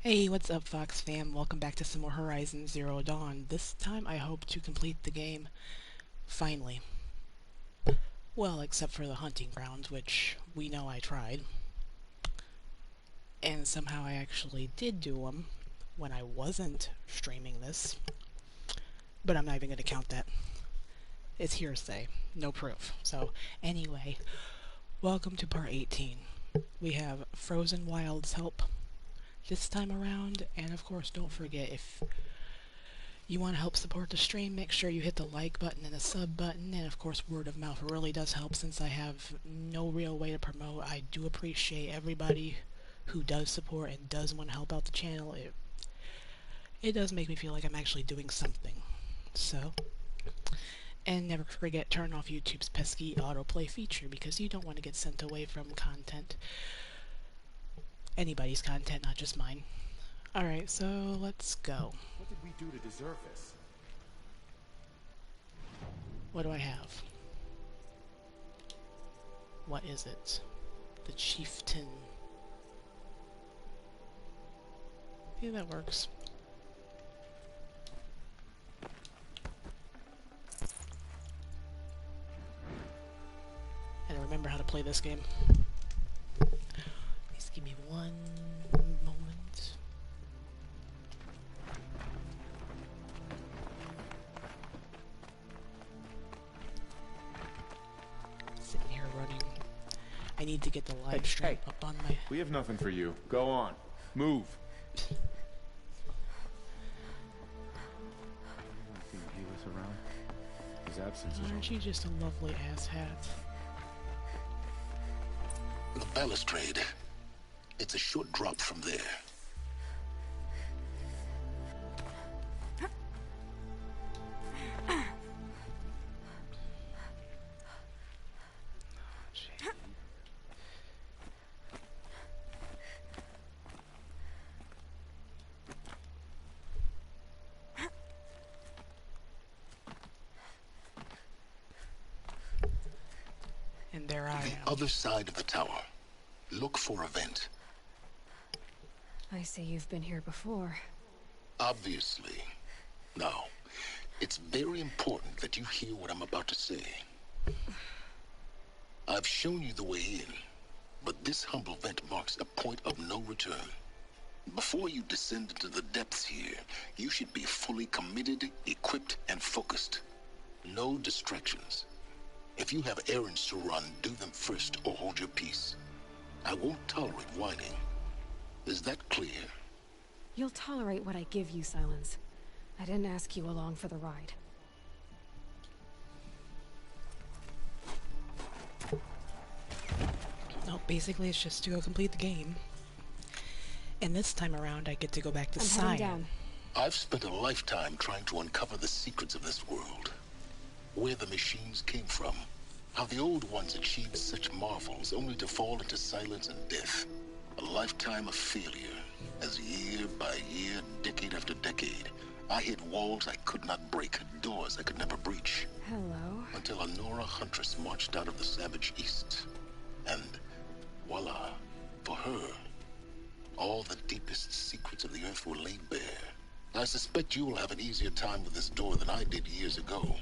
Hey, what's up, Fox fam? Welcome back to some more Horizon Zero Dawn. This time I hope to complete the game, finally. Well, except for the hunting grounds, which we know I tried. And somehow I actually did do them when I wasn't streaming this. But I'm not even going to count that. It's hearsay, no proof. So, anyway, welcome to part 18. We have Frozen Wilds help this time around, and of course don't forget, if you want to help support the stream, make sure you hit the like button and the sub button, and of course word of mouth really does help since I have no real way to promote. I do appreciate everybody who does support and does want to help out the channel. It does make me feel like I'm actually doing something. So, and never forget, turn off YouTube's pesky autoplay feature because you don't want to get sent away from content. Anybody's content, not just mine. Alright, so let's go. What did we do to deserve this? What do I have? What is it? The Chieftain. Yeah, that works. And remember how to play this game. Please give me one moment. Sitting here running. I need to get the live stream up on my... We have nothing for you. Go on. Move. Around. His absence is... Aren't you just a lovely ass hat? The balustrade. It's a short drop from there. And there I am. The other side of the tower. Look for a vent. I see you've been here before. Obviously. Now, it's very important that you hear what I'm about to say. I've shown you the way in, but this humble vent marks a point of no return. Before you descend into the depths here, you should be fully committed, equipped, and focused. No distractions. If you have errands to run, do them first or hold your peace. I won't tolerate whining. Is that clear? You'll tolerate what I give you, Silence. I didn't ask you along for the ride. No, basically it's just to go complete the game. And this time around I get to go back to I'm heading Cyan. down. I've spent a lifetime trying to uncover the secrets of this world. Where the machines came from. How the old ones achieved such marvels only to fall into silence and death. A lifetime of failure. As year by year, decade after decade, I hit walls I could not break, doors I could never breach. Hello. Until a Nora huntress marched out of the savage east. And voila, for her, all the deepest secrets of the earth were laid bare. I suspect you will have an easier time with this door than I did years ago.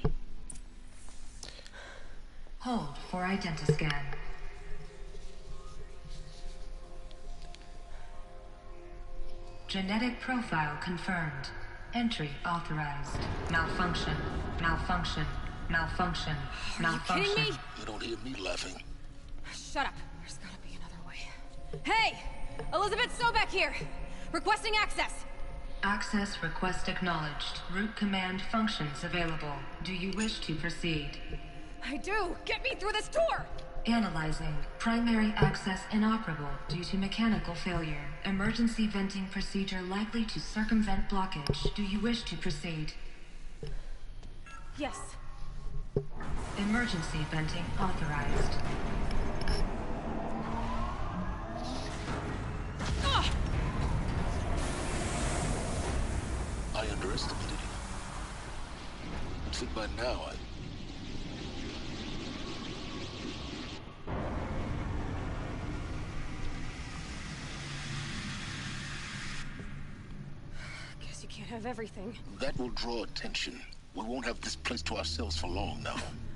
Hold for identiscan. Genetic profile confirmed. Entry authorized. Malfunction. Malfunction. Malfunction. Malfunction. kidding me? You don't hear me laughing. Shut up. There's gotta be another way. Hey! Elizabeth Sobek here! Requesting access! Access request acknowledged. Root command functions available. Do you wish to proceed? I do! Get me through this door! Analyzing. Primary access inoperable due to mechanical failure. Emergency venting procedure likely to circumvent blockage. Do you wish to proceed? Yes. Emergency venting authorized. I underestimated you. I think by now I... Can't have everything. That will draw attention. We won't have this place to ourselves for long now.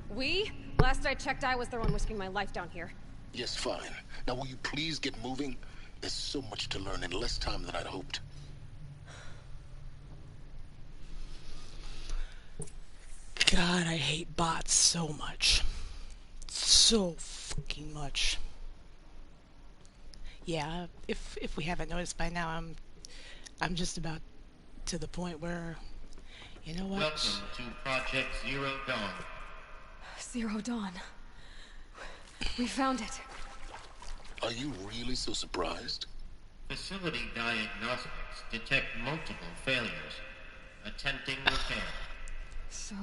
We? Last I checked, I was the one risking my life down here. Yes, fine. Now will you please get moving? There's so much to learn in less time than I'd hoped. God, I hate bots so much. So fucking much. Yeah, if we haven't noticed by now, I'm just about to the point where, you know what? Welcome to Project Zero Dawn. Zero Dawn. We found it. Are you really so surprised? Facility diagnostics detect multiple failures. Attempting repair. So,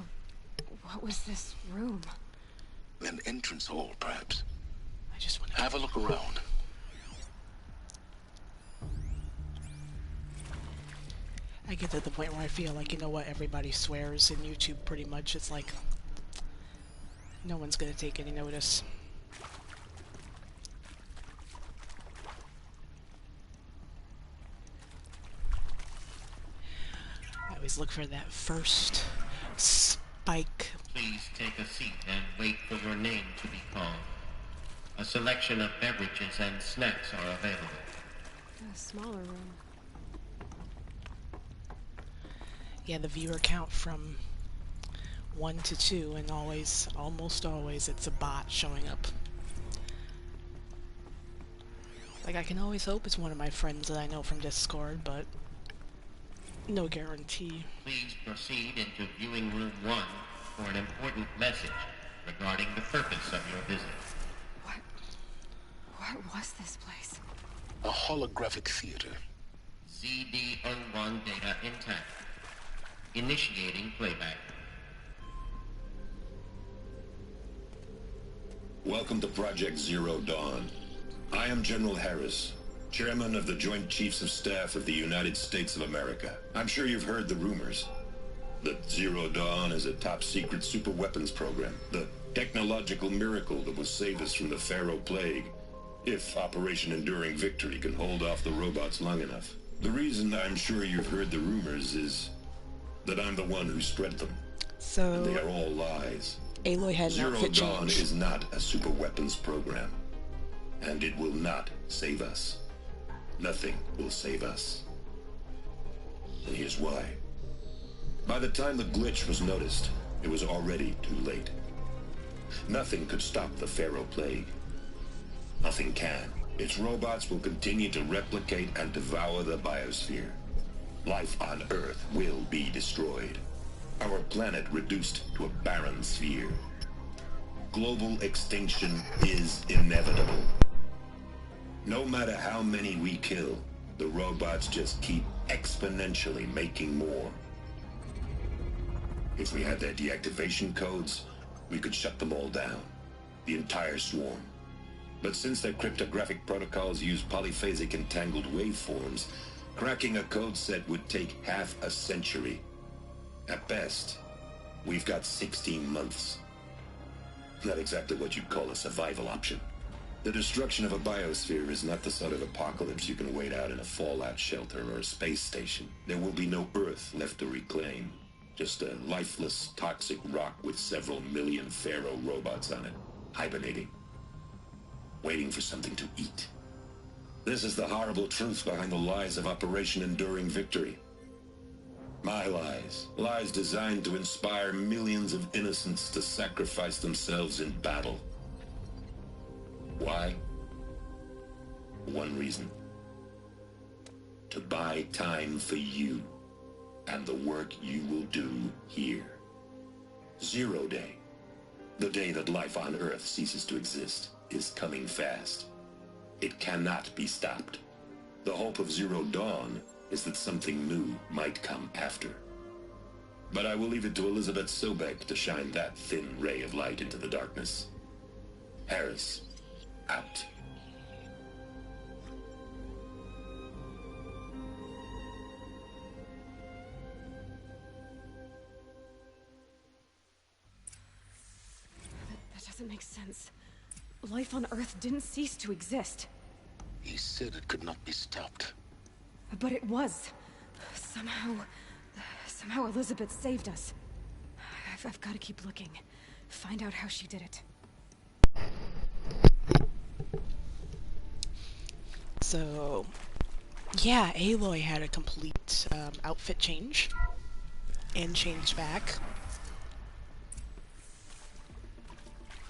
what was this room? An entrance hall, perhaps. I just want to Have a look around. I get to the point where I feel like, you know what, everybody swears in YouTube pretty much. It's like, no one's gonna take any notice. I always look for that first spike. Please take a seat and wait for your name to be called. A selection of beverages and snacks are available. A smaller room. Yeah, the viewer count from 1 to 2, and almost always, it's a bot showing up. Like, I can always hope it's one of my friends that I know from Discord, but no guarantee. Please proceed into viewing room 1 for an important message regarding the purpose of your visit. What was this place? A holographic theater. ZD-01 data intact. Initiating playback. Welcome to Project Zero Dawn. I am General Harris, Chairman of the Joint Chiefs of Staff of the United States of America. I'm sure you've heard the rumors that Zero Dawn is a top-secret superweapons program, the technological miracle that will save us from the Pharaoh Plague, if Operation Enduring Victory can hold off the robots long enough. The reason I'm sure you've heard the rumors is that I'm the one who spread them. So, They are all lies. Aloy had an Zero outfit Dawn change. is not a superweapons program, and it will not save us. Nothing will save us. And here's why. By the time the glitch was noticed, it was already too late. Nothing could stop the Pharaoh Plague. Nothing can. Its robots will continue to replicate and devour the biosphere. Life on Earth will be destroyed. Our planet reduced to a barren sphere. Global extinction is inevitable. No matter how many we kill, the robots just keep exponentially making more. If we had their deactivation codes, we could shut them all down. The entire swarm. But since their cryptographic protocols use polyphasic entangled waveforms, cracking a code set would take half a century. At best, we've got 16 months. Not exactly what you'd call a survival option. The destruction of a biosphere is not the sort of apocalypse you can wait out in a fallout shelter or a space station. There will be no Earth left to reclaim. Just a lifeless, toxic rock with several million Pharaoh robots on it, hibernating, waiting for something to eat. This is the horrible truth behind the lies of Operation Enduring Victory. My lies. Lies designed to inspire millions of innocents to sacrifice themselves in battle. Why? One reason. To buy time for you and the work you will do here. Zero Day, the day that life on Earth ceases to exist, is coming fast. It cannot be stopped. The hope of Zero Dawn is that something new might come after. But I will leave it to Elizabeth Sobek to shine that thin ray of light into the darkness. Harris, out. That doesn't make sense. Life on Earth didn't cease to exist. He said it could not be stopped. But it was. Somehow, Somehow Elizabeth saved us. I've got to keep looking. Find out how she did it. So, yeah, Aloy had a complete outfit change and changed back.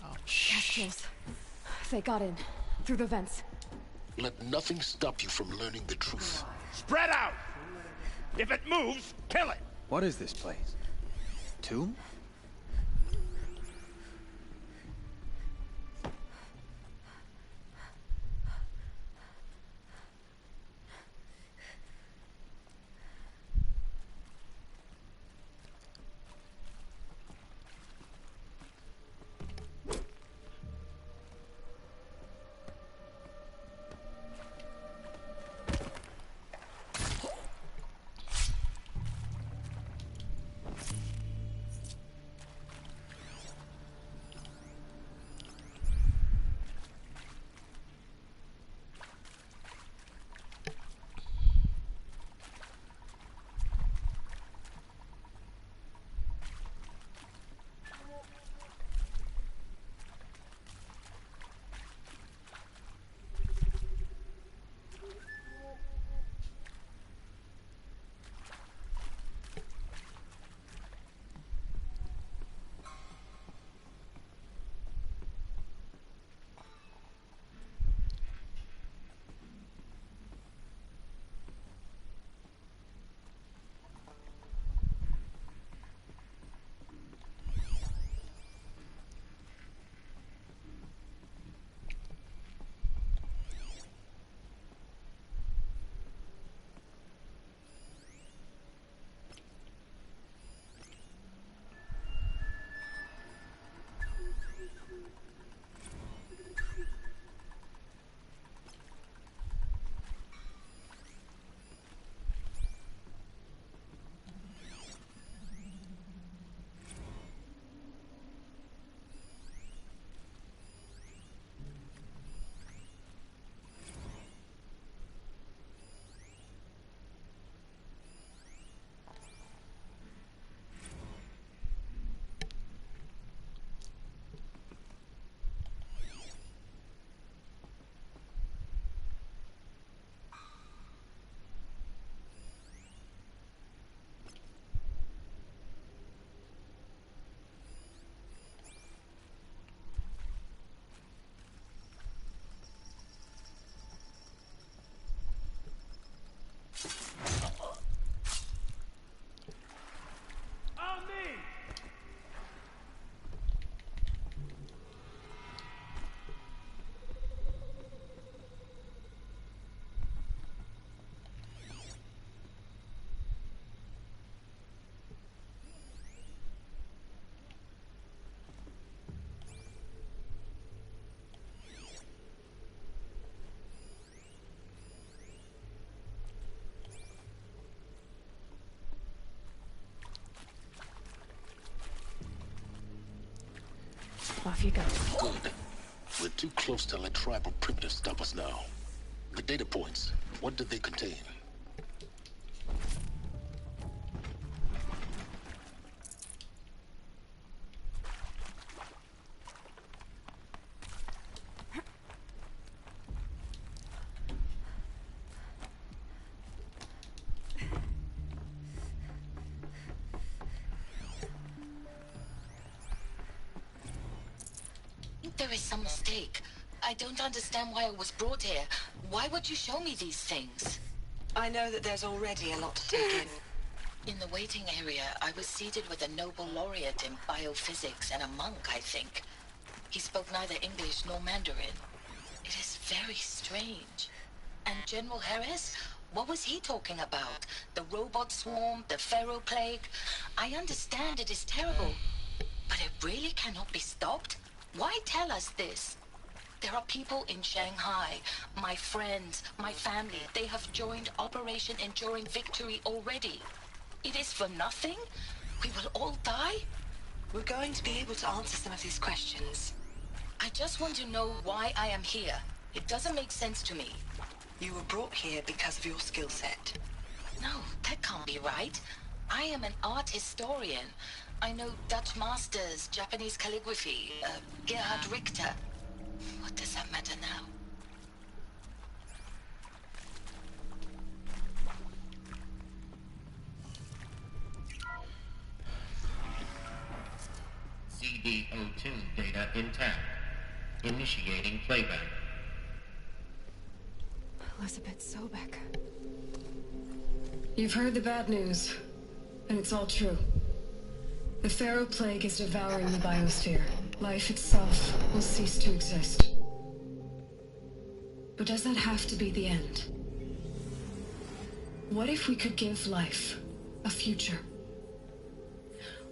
Oh, Castiels. They got in. Through the vents. Let nothing stop you from learning the truth. Spread out! If it moves, kill it! What is this place? Tomb? Off you go. Good. We're too close to let tribal primitives stop us now. The data points, what did they contain? There is some mistake. I don't understand why I was brought here. Why would you show me these things? I know that there's already a lot to take in. In the waiting area, I was seated with a Nobel laureate in biophysics and a monk, I think. He spoke neither English nor Mandarin. It is very strange. And General Harris? What was he talking about? The robot swarm, the Pharaoh plague? I understand it is terrible, but it really cannot be stopped? Why tell us this? There are people in Shanghai, my friends, my family. They have joined Operation Enduring Victory already. It is for nothing? We will all die? We're going to be able to answer some of these questions. I just want to know why I am here. It doesn't make sense to me. You were brought here because of your skill set. No, that can't be right. I am an art historian. I know Dutch masters, Japanese calligraphy, Gerhard Richter. What does that matter now? CD02 data intact. Initiating playback. Elizabeth Sobek. You've heard the bad news, and it's all true. The Pharaoh Plague is devouring the biosphere. Life itself will cease to exist. But does that have to be the end? What if we could give life a future?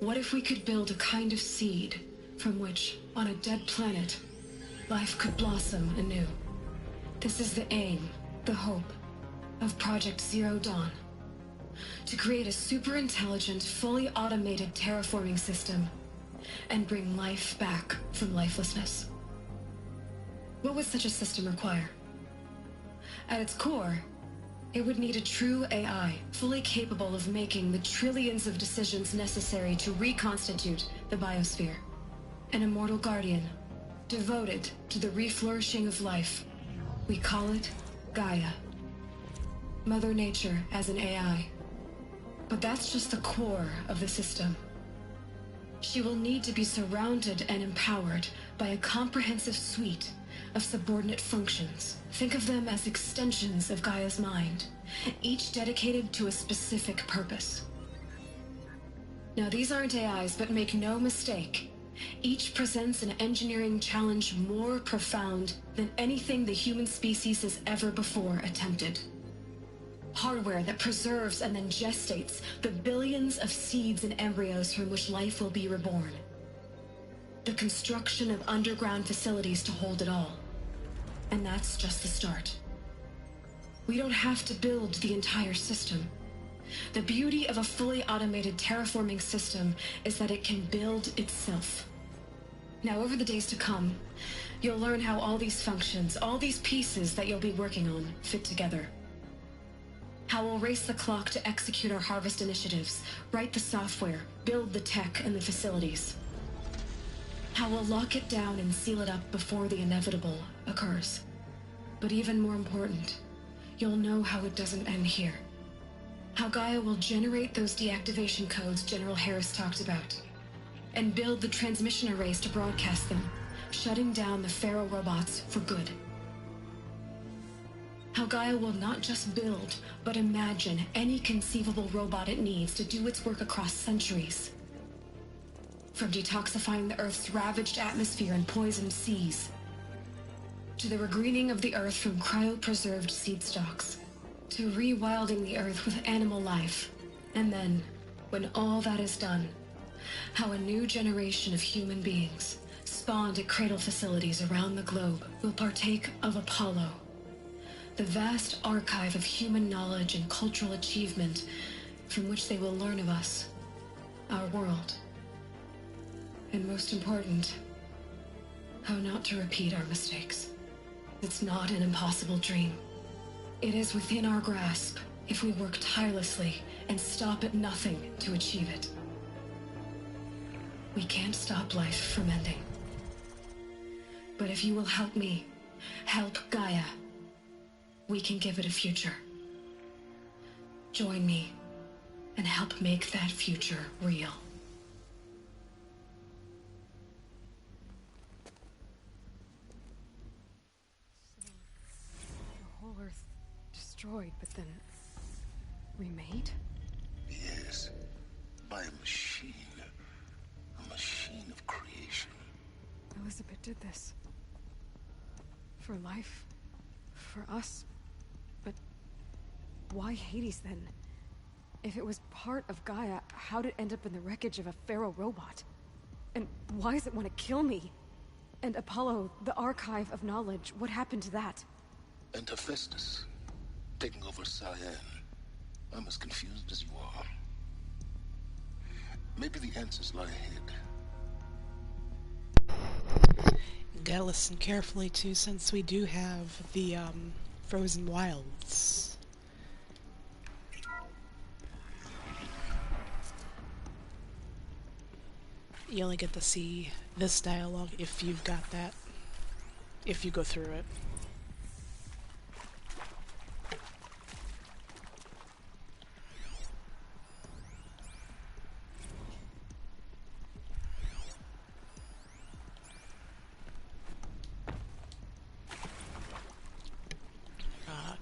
What if we could build a kind of seed from which, on a dead planet, life could blossom anew? This is the aim, the hope, of Project Zero Dawn. To create a super-intelligent, fully automated terraforming system and bring life back from lifelessness. What would such a system require? At its core, it would need a true AI, fully capable of making the trillions of decisions necessary to reconstitute the biosphere. An immortal guardian, devoted to the reflourishing of life. We call it Gaia. Mother Nature as an AI. But that's just the core of the system. She will need to be surrounded and empowered by a comprehensive suite of subordinate functions. Think of them as extensions of Gaia's mind, each dedicated to a specific purpose. Now, these aren't AIs, but make no mistake, each presents an engineering challenge more profound than anything the human species has ever before attempted. Hardware that preserves and then gestates the billions of seeds and embryos from which life will be reborn. The construction of underground facilities to hold it all. And that's just the start. We don't have to build the entire system. The beauty of a fully automated terraforming system is that it can build itself. Now, over the days to come, you'll learn how all these functions, all these pieces that you'll be working on, fit together. How we'll race the clock to execute our harvest initiatives, write the software, build the tech and the facilities. How we'll lock it down and seal it up before the inevitable occurs. But even more important, you'll know how it doesn't end here. How Gaia will generate those deactivation codes General Harris talked about, and build the transmission arrays to broadcast them, shutting down the Pharaoh robots for good. How Gaia will not just build, but imagine any conceivable robot it needs to do its work across centuries. From detoxifying the Earth's ravaged atmosphere and poisoned seas, to the regreening of the Earth from cryopreserved seed stalks, to rewilding the Earth with animal life. And then, when all that is done, how a new generation of human beings, spawned at cradle facilities around the globe, will partake of Apollo, the vast archive of human knowledge and cultural achievement from which they will learn of us, our world. And most important, how not to repeat our mistakes. It's not an impossible dream. It is within our grasp if we work tirelessly and stop at nothing to achieve it. We can't stop life from ending. But if you will help me, help Gaia, we can give it a future. Join me and help make that future real. The whole Earth destroyed, but then remade? Yes, by a machine. A machine of creation. Elizabeth did this. For life. For us. But why Hades then? If it was part of Gaia, how'd it end up in the wreckage of a Pharaoh robot? And why does it want to kill me? And Apollo, the archive of knowledge, what happened to that? And Hephaestus, taking over Cyan. I'm as confused as you are. Maybe the answers lie ahead. Gotta listen carefully too, since we do have the Frozen Wilds. You only get to see this dialogue if you've got that, if you go through it.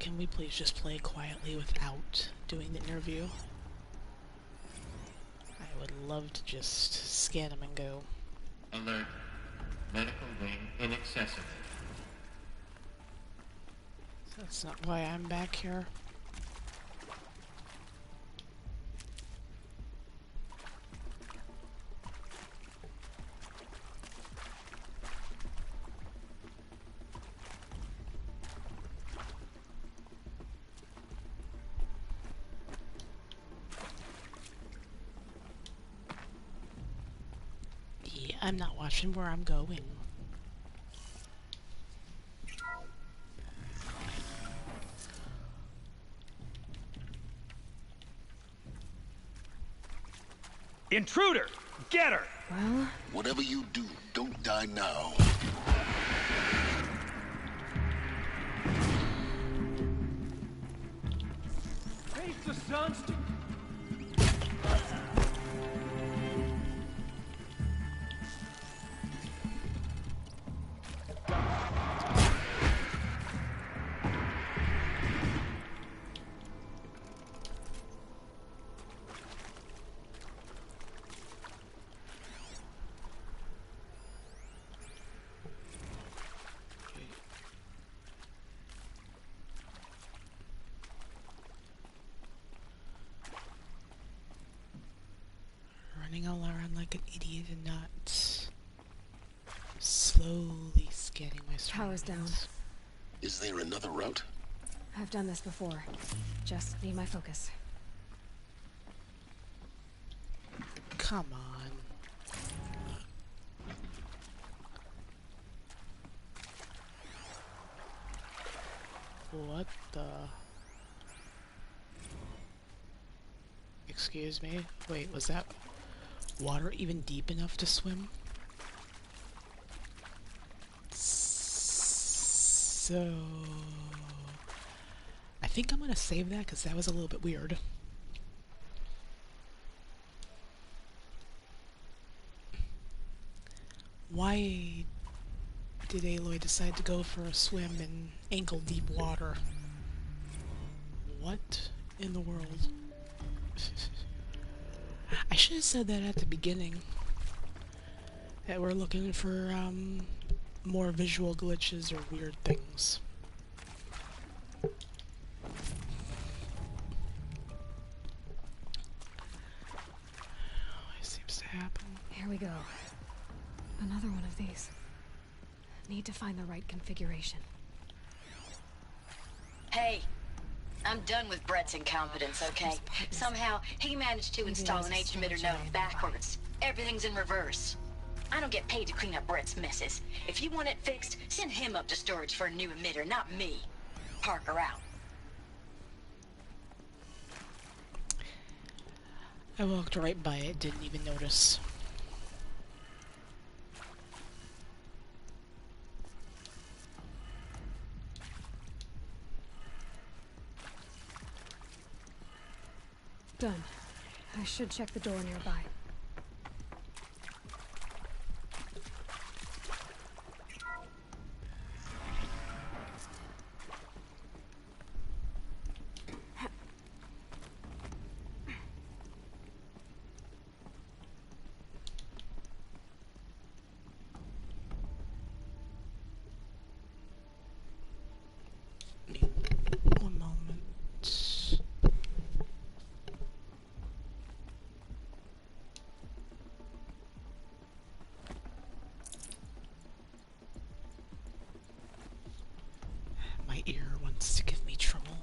Can we please just play quietly without doing the interview? I would love to just scan them and go. Alert. Medical wing inaccessible. That's not why I'm back here. Yeah, I'm not watching where I'm going. Intruder! Get her! Well, Whatever you do, don't die now. Face the sun! Running all around like an idiot and not slowly scanning my power's down. surroundings. Is there another route? I've done this before. Just need my focus. Come on. What the? Excuse me? Wait, was that water even deep enough to swim? So... I think I'm gonna save that because that was a little bit weird. Why did Aloy decide to go for a swim in ankle-deep water? What in the world? I should have said that at the beginning. That we're looking for, more visual glitches or weird things. Always seems to happen. Here we go. Another one of these. Need to find the right configuration. Hey, I'm done with Brett's incompetence, okay? Somehow, he managed to install an H-emitter node backwards. Everything's in reverse. I don't get paid to clean up Brett's messes. If you want it fixed, send him up to storage for a new emitter, not me. Parker out. I walked right by it, didn't even notice. Done. I should check the door nearby. One moment. My ear wants to give me trouble.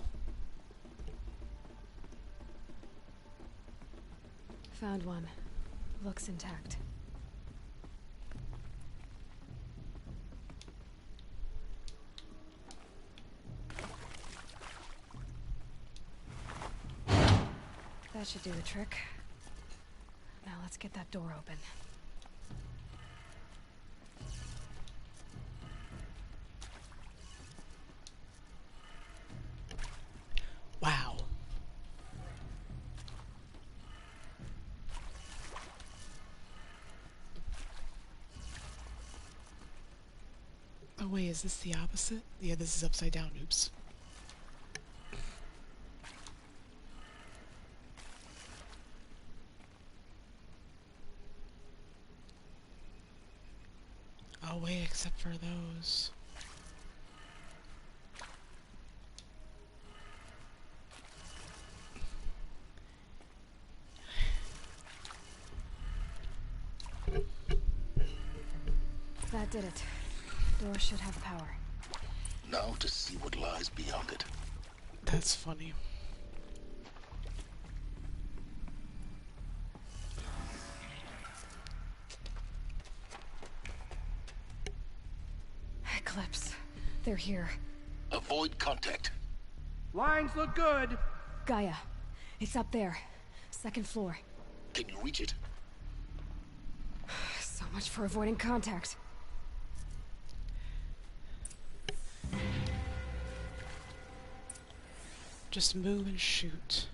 Found one. Looks intact. That should do the trick. Now let's get that door open. Oh wait, is this the opposite? Yeah, this is upside down. Oops. Oh wait, except for those. That did it. Door should have power. Now to see what lies beyond it. That's funny. Eclipse. They're here. Avoid contact. Lines look good. Gaia. It's up there. Second floor. Can you reach it? So much for avoiding contact. Just move and shoot.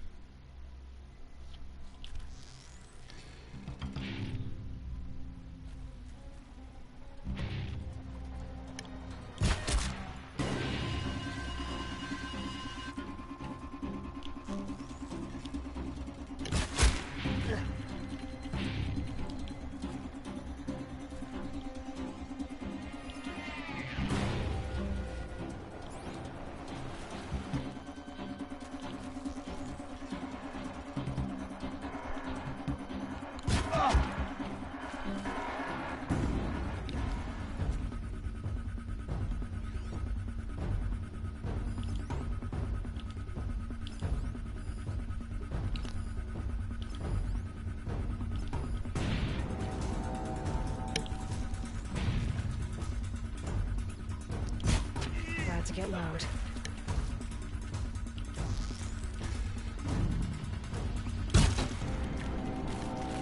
Glad to get loud.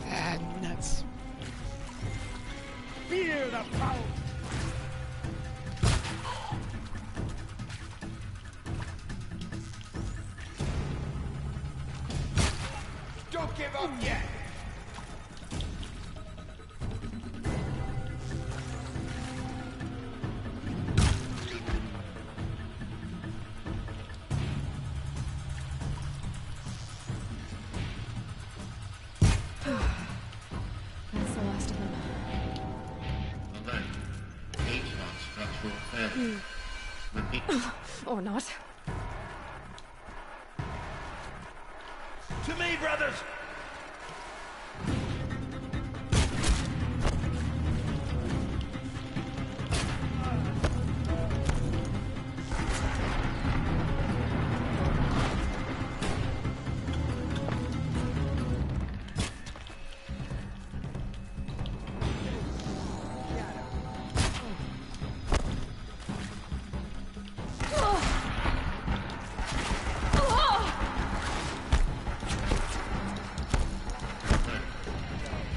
Ah, nuts. Fear the power. Don't give up yet. That's the last of them. Alert. H-Lock structural failure. Repeat. Or not. To me, brothers.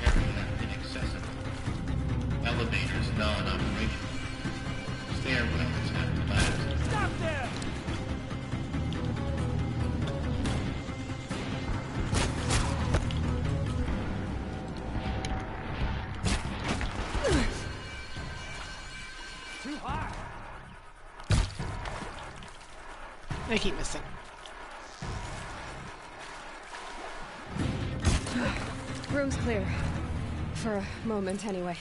Area inaccessible. Elevators non-operational. Stairwells have collapsed. Stop there. Too high. I keep missing. Room's clear. For a moment, anyway.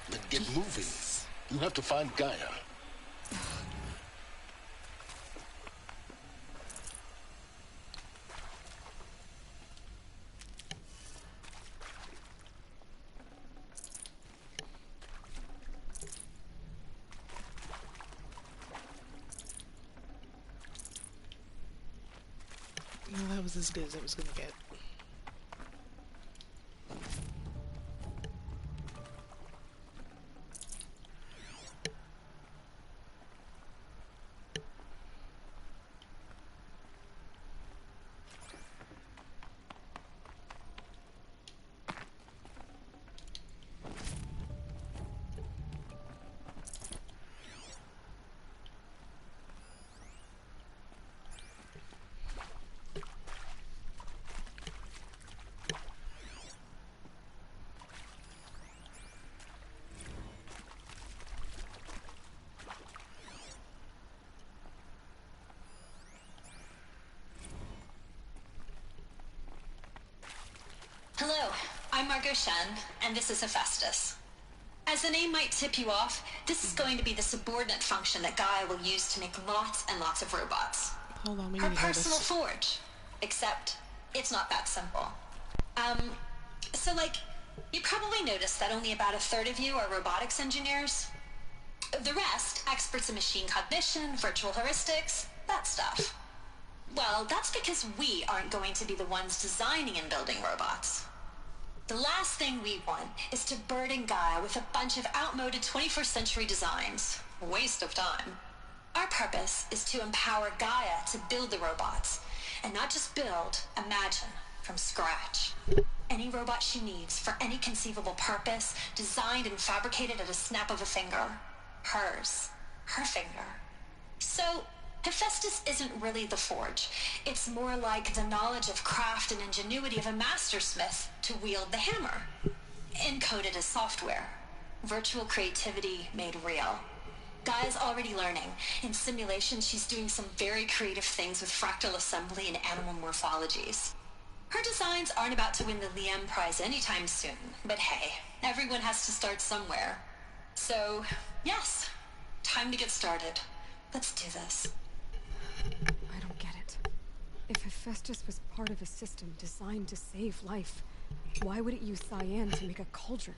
Then get moving. You have to find Gaia. Well, that was as good as it was gonna get. I'm Margot Shen, and this is Hephaestus. As the name might tip you off, this is going to be the subordinate function that Gaia will use to make lots and lots of robots. Hold on, we Her need to hear personal this. forge. Except, it's not that simple. So like, you probably noticed that only about a third of you are robotics engineers. The rest, experts in machine cognition, virtual heuristics, that stuff. Well, that's because we aren't going to be the ones designing and building robots. The last thing we want is to burden Gaia with a bunch of outmoded 21st century designs. Waste of time. Our purpose is to empower Gaia to build the robots, and not just build, imagine, from scratch. Any robot she needs for any conceivable purpose, designed and fabricated at a snap of a finger. Hers. Her finger. So, Hephaestus isn't really the forge. It's more like the knowledge of craft and ingenuity of a mastersmith to wield the hammer. Encoded as software. Virtual creativity made real. Gaia's already learning. In simulation, she's doing some very creative things with fractal assembly and animal morphologies. Her designs aren't about to win the Liam Prize anytime soon, but hey, everyone has to start somewhere. So, yes, time to get started. Let's do this. I don't get it. If Hephaestus was part of a system designed to save life, why would it use cyan to make a cauldron?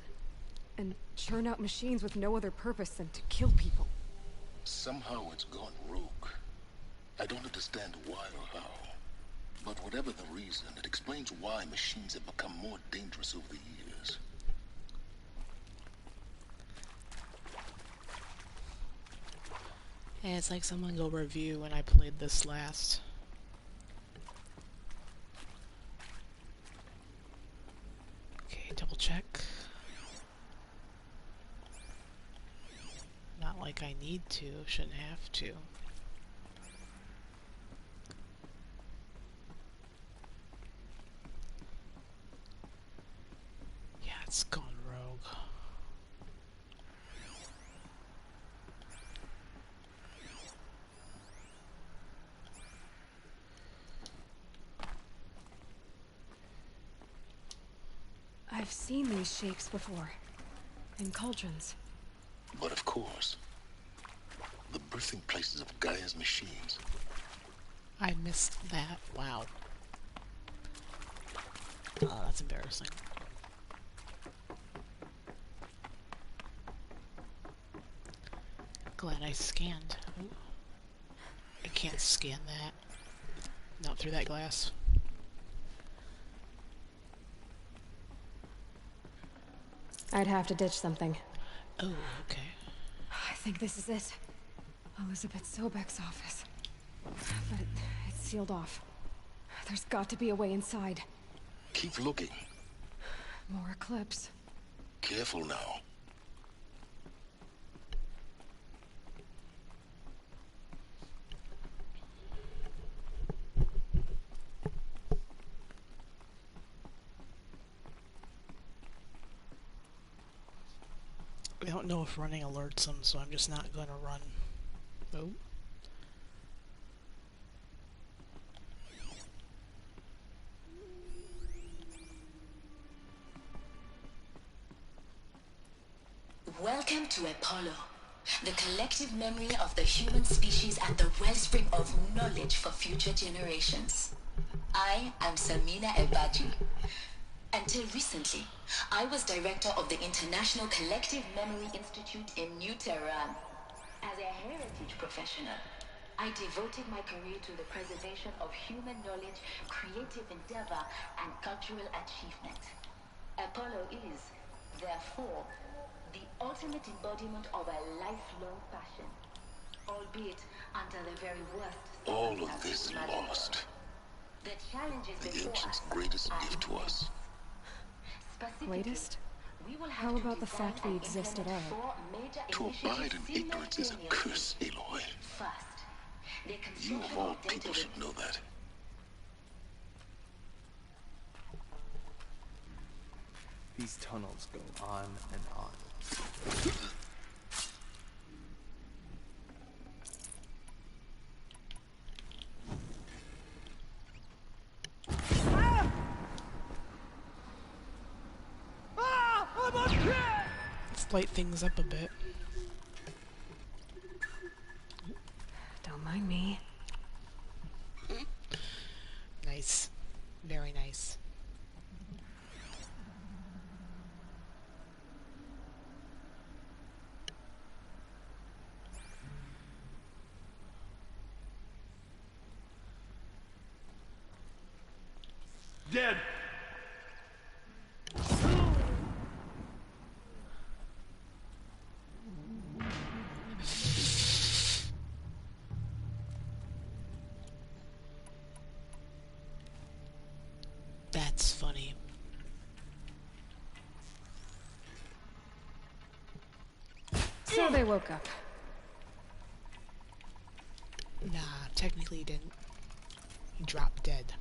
And churn out machines with no other purpose than to kill people? Somehow it's gone rogue. I don't understand why or how. But whatever the reason, it explains why machines have become more dangerous over the years. And it's like someone go review when I played this last. Okay, double check. Not like I need to, shouldn't have to. Yeah, it's gone rogue. I've seen these shapes before. In cauldrons. But of course, the birthing places of Gaia's machines. I missed that. Wow. Oh, that's embarrassing. Glad I scanned. Ooh. I can't scan that. Not through that glass. I'd have to ditch something. Oh, okay. I think this is it. Elizabeth Sobek's office. But it's sealed off. There's got to be a way inside. Keep looking. More Eclipse. Careful now. I don't know if running alerts them, so I'm just not going to run. Oh. Welcome to Apollo, the collective memory of the human species and the wellspring of knowledge for future generations. I am Samina Ebaji. Until recently, I was director of the International Collective Memory Institute in New Tehran. As a heritage professional, I devoted my career to the preservation of human knowledge, creative endeavor, and cultural achievement. Apollo is, therefore, the ultimate embodiment of a lifelong passion, albeit under the very worst. All of this lost. The challenges The before ancients' us greatest are gift to us. Greatest? How about the fact we exist at all? To abide in ignorance is a curse, Aloy. You of all people should know that. These tunnels go on and on. fight things up a bit. Don't mind me. Nice. Very nice. Dead. That's funny. So they woke up. Nah, technically he didn't. He dropped dead.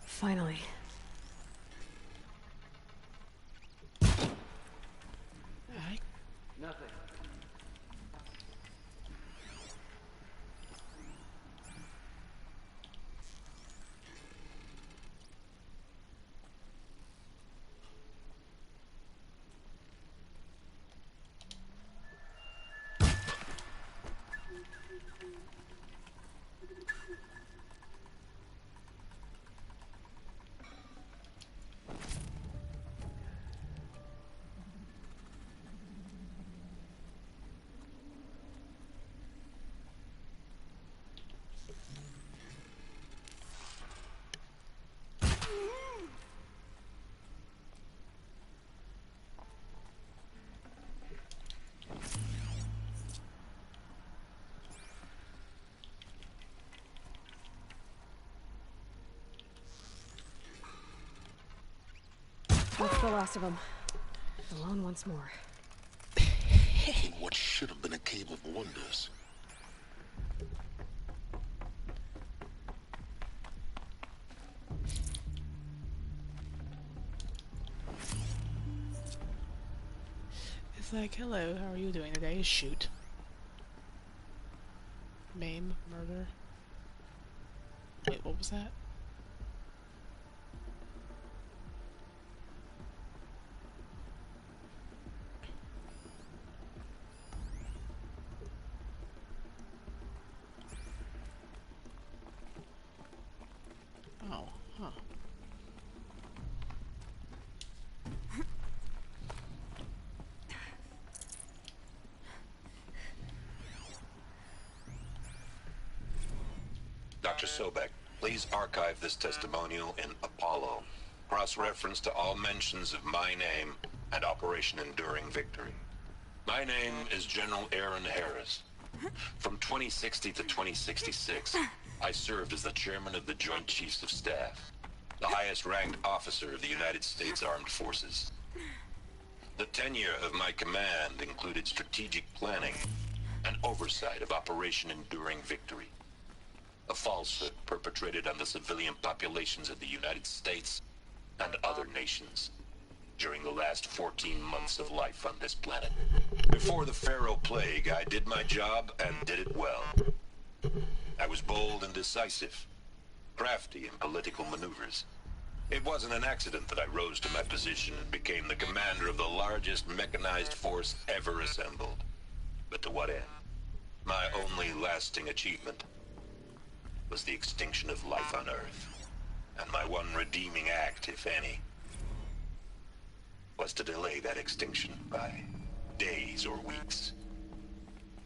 Finally. Nothing. That's the last of them. Alone once more. In what should have been a cave of wonders. It's like, hello, how are you doing today? Shoot. Maim, murder. Wait, what was that? Oh, huh. Dr. Sobek, please archive this testimonial in Apollo. Cross-reference to all mentions of my name and Operation Enduring Victory. My name is General Aaron Harris. From 2060 to 2066, I served as the chairman of the Joint Chiefs of Staff, the highest-ranked officer of the United States Armed Forces. The tenure of my command included strategic planning and oversight of Operation Enduring Victory, a falsehood perpetrated on the civilian populations of the United States and other nations during the last 14 months of life on this planet. Before the Pharaoh Plague, I did my job and did it well. I was bold and decisive, crafty in political maneuvers. It wasn't an accident that I rose to my position and became the commander of the largest mechanized force ever assembled. But to what end? My only lasting achievement was the extinction of life on Earth. And my one redeeming act, if any, was to delay that extinction by days or weeks,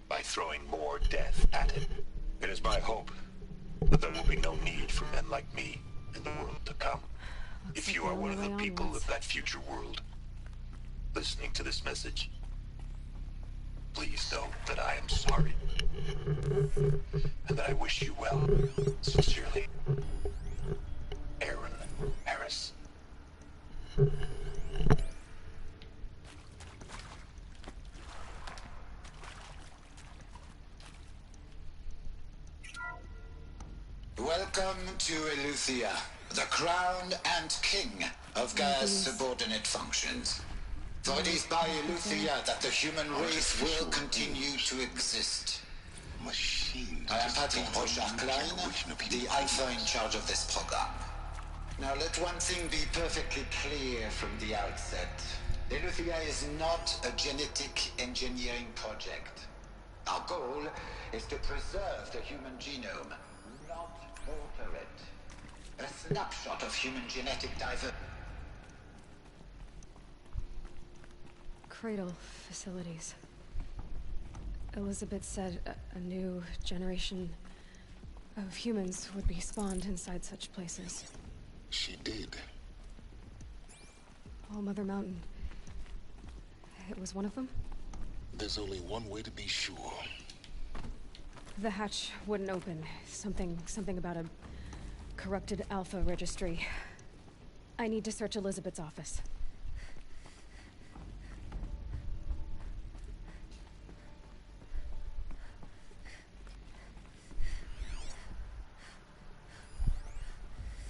by throwing more death at it. It is my hope that there will be no need for men like me in the world to come. If you are one of the people of that future world listening to this message, please know that I am sorry and that I wish you well. Sincerely, Aaron Harris. Welcome to Eleuthia. The crown and king of Gaia's subordinate functions. For it is by Eleuthia that the human race will continue to exist. I am Patrick Brochard-Klein, the Alpha in charge of this program. Now let one thing be perfectly clear from the outset. Eleuthia is not a genetic engineering project. Our goal is to preserve the human genome, not alter it. A snapshot of human genetic diversity. Cradle facilities. Elizabeth said a new generation of humans would be spawned inside such places. She did. All Mother Mountain. It was one of them? There's only one way to be sure. The hatch wouldn't open. Something about a corrupted Alpha registry. I need to search Elizabeth's office.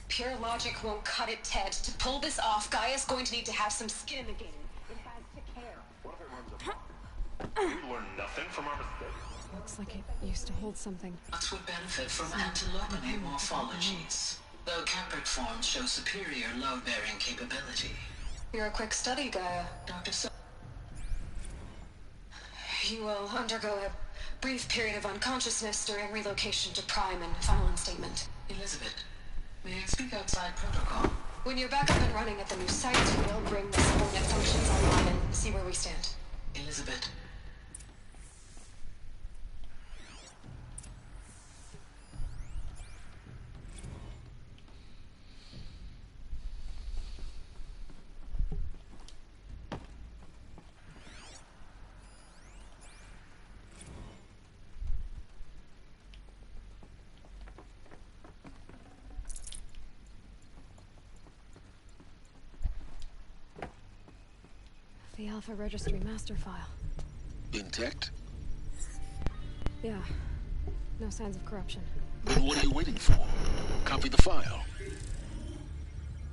Pure logic won't cut it, Ted. To pull this off, Gaia's going to need to have some skin in the game. It has to care. What if it runs amok? We learn nothing from our mistakes. Looks like it used to hold something. Nuts would benefit from antilopinate morphologies, though Capric forms show superior load-bearing capability. You're a quick study, Gaia. Dr. You will undergo a brief period of unconsciousness during relocation to Prime and final instatement. Elizabeth, may I speak outside protocol? When you're back up and running at the new site, we'll bring the subordinate functions online and see where we stand. Elizabeth. The Alpha Registry master file. Intact? Yeah. No signs of corruption. Then what are you waiting for? Copy the file.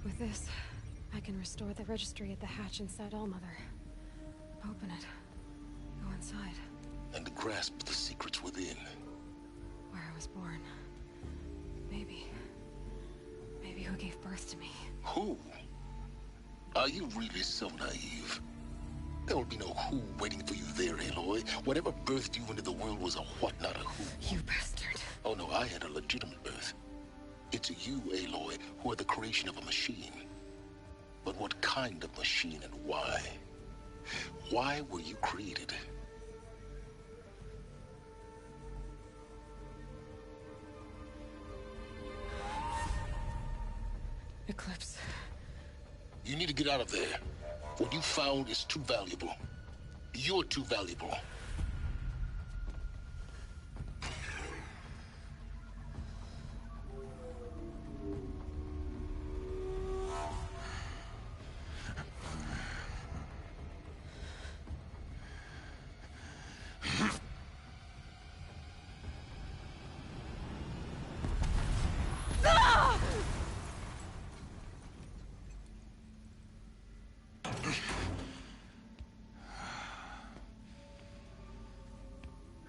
With this, I can restore the registry at the hatch inside Allmother. Open it. Go inside. And grasp the secrets within. Where I was born. Maybe who gave birth to me. Who? Are you really so naive? There will be no who waiting for you there, Aloy. Whatever birthed you into the world was a what, not a who. You bastard. Oh no, I had a legitimate birth. It's you, Aloy, who are the creation of a machine. But what kind of machine and why? Why were you created? Eclipse. You need to get out of there. What you found is too valuable. You're too valuable.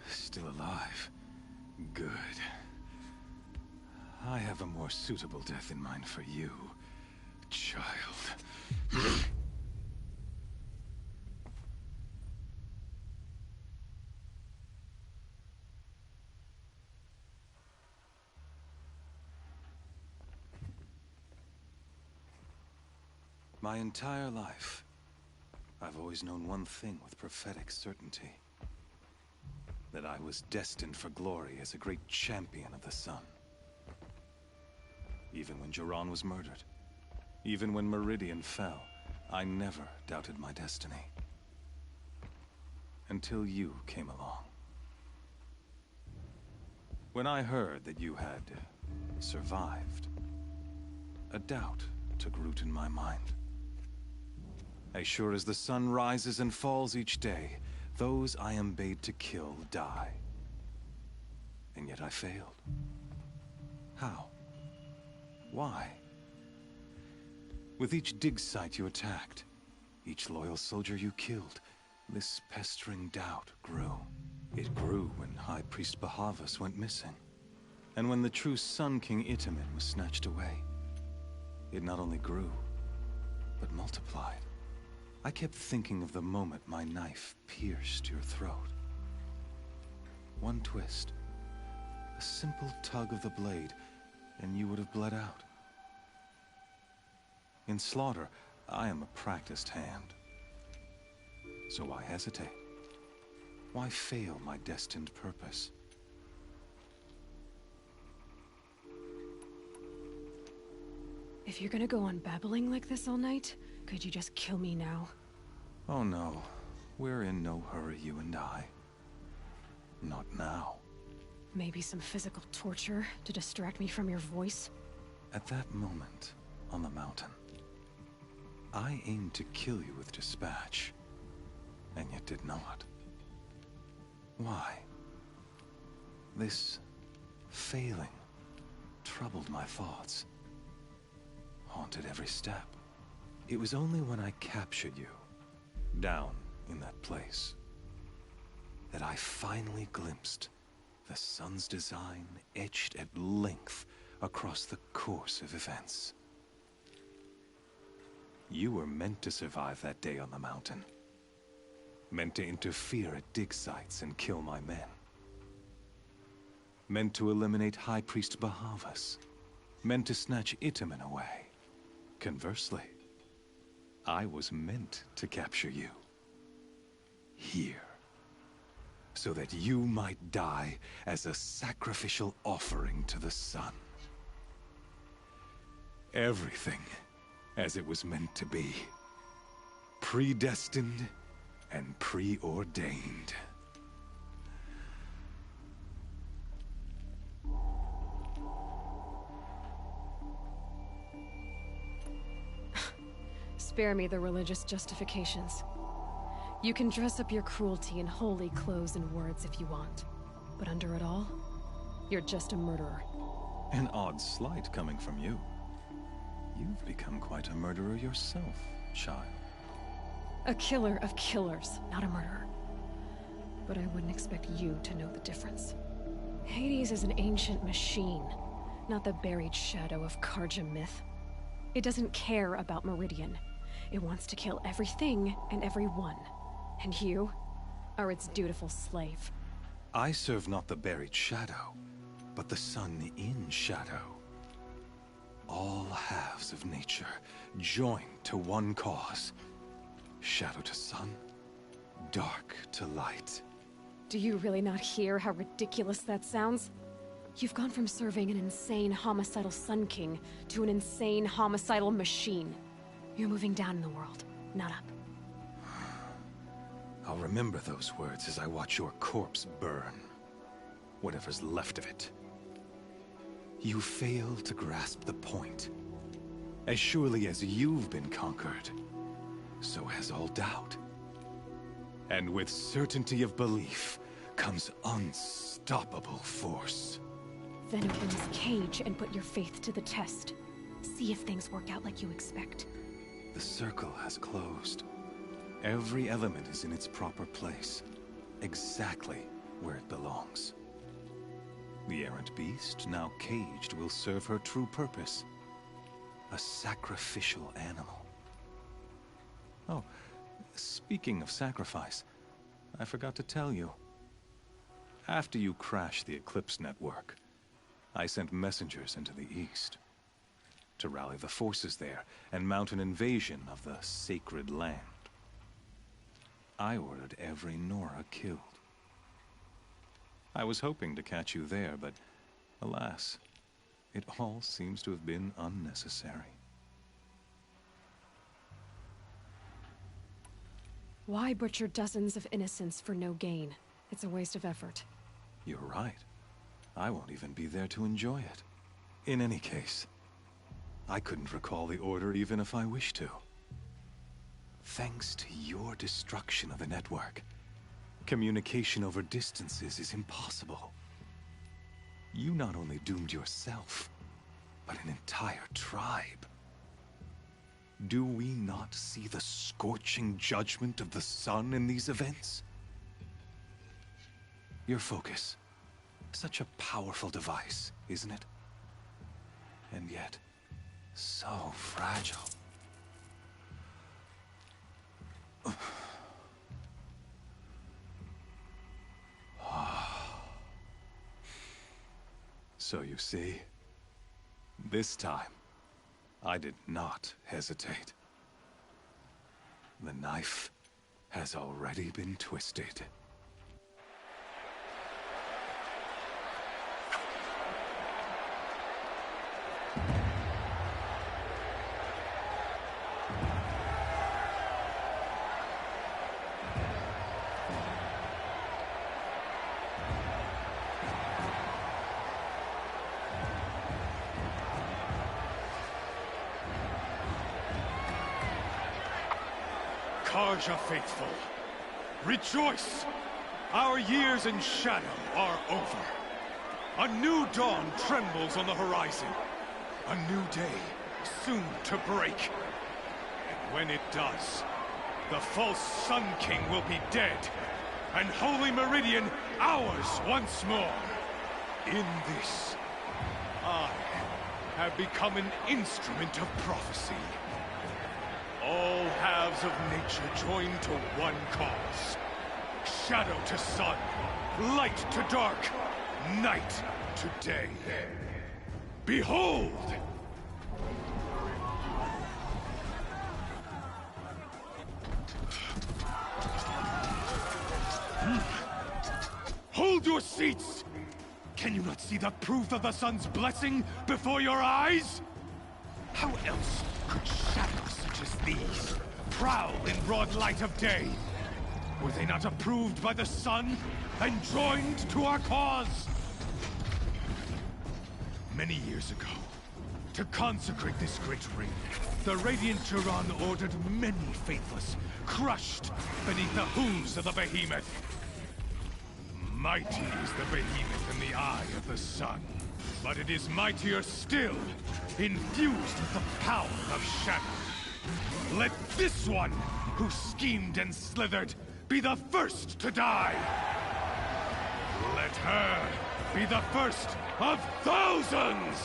Still alive. Good. I have a more suitable death in mind for you, child. My entire life, I've always known one thing with prophetic certainty. That I was destined for glory as a great champion of the sun. Even when Jiran was murdered, even when Meridian fell, I never doubted my destiny. Until you came along. When I heard that you had survived, a doubt took root in my mind. As sure as the sun rises and falls each day, those I am bade to kill die. And yet I failed. How? Why? With each dig site you attacked, each loyal soldier you killed, this pestering doubt grew. It grew when High Priest Bahavas went missing, and when the true Sun King Itamen was snatched away. It not only grew, but multiplied. I kept thinking of the moment my knife pierced your throat. One twist, a simple tug of the blade, and you would have bled out. In slaughter, I am a practiced hand. So why hesitate? Why fail my destined purpose? If you're gonna go on babbling like this all night, could you just kill me now? Oh no, we're in no hurry, you and I. Not now. Maybe some physical torture to distract me from your voice? At that moment, on the mountain, I aimed to kill you with dispatch, and yet did not. Why? This failing troubled my thoughts, haunted every step. It was only when I captured you, down in that place, that I finally glimpsed the sun's design etched at length across the course of events. You were meant to survive that day on the mountain. Meant to interfere at dig sites and kill my men. Meant to eliminate High Priest Bahavas. Meant to snatch Itamen away. Conversely, I was meant to capture you. Here. So that you might die as a sacrificial offering to the sun. Everything as it was meant to be. Predestined and preordained. Spare me the religious justifications. You can dress up your cruelty in holy clothes and words if you want. But under it all, you're just a murderer. An odd slight coming from you. You've become quite a murderer yourself, child. A killer of killers, not a murderer. But I wouldn't expect you to know the difference. Hades is an ancient machine, not the buried shadow of Carja myth. It doesn't care about Meridian. It wants to kill everything and everyone. And you are its dutiful slave. I serve not the buried shadow, but the sun in shadow. All halves of nature joined to one cause. Shadow to sun, dark to light. Do you really not hear how ridiculous that sounds? You've gone from serving an insane homicidal Sun King to an insane homicidal machine. You're moving down in the world, not up. I'll remember those words as I watch your corpse burn. Whatever's left of it. You fail to grasp the point. As surely as you've been conquered, so has all doubt. And with certainty of belief comes unstoppable force. Then open this cage and put your faith to the test. See if things work out like you expect. The circle has closed. Every element is in its proper place, exactly where it belongs. The errant beast, now caged, will serve her true purpose. A sacrificial animal. Oh, speaking of sacrifice, I forgot to tell you. After you crashed the Eclipse network, I sent messengers into the east to rally the forces there and mount an invasion of the sacred land. I ordered every Nora killed. I was hoping to catch you there, but alas, it all seems to have been unnecessary. Why butcher dozens of innocents for no gain? It's a waste of effort. You're right. I won't even be there to enjoy it. In any case, I couldn't recall the order even if I wished to. Thanks to your destruction of the network, communication over distances is impossible. You not only doomed yourself, but an entire tribe. Do we not see the scorching judgment of the sun in these events? Your focus. Such a powerful device, isn't it? And yet, so fragile. So you see, this time, I did not hesitate. The knife has already been twisted. Carja faithful, rejoice! Our years in shadow are over. A new dawn trembles on the horizon. A new day soon to break. And when it does, the false Sun King will be dead, and Holy Meridian ours once more. In this, I have become an instrument of prophecy. All halves of nature join to one cause. Shadow to sun, light to dark, night to day. Behold! Hold your seats! Can you not see the proof of the sun's blessing before your eyes? How else could shadows such as these prowl in broad light of day? Were they not approved by the sun and joined to our cause? Many years ago, to consecrate this great ring, the Radiant Turan ordered many faithless, crushed beneath the hooves of the behemoth. Mighty is the behemoth in the eye of the sun, but it is mightier still, infused with the power of shadow. Let this one, who schemed and slithered, be the first to die. Let her be the first of thousands!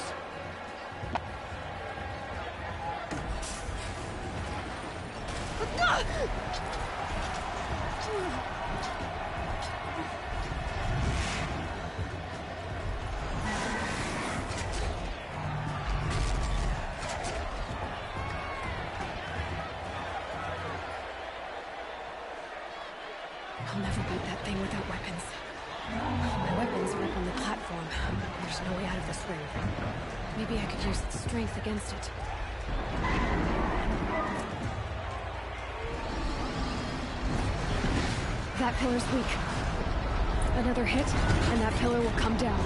I'll never beat that thing without weapons. My weapons are up on the platform. There's no way out of this ring. Maybe I could use its strength against it. That pillar's weak. Another hit, and that pillar will come down.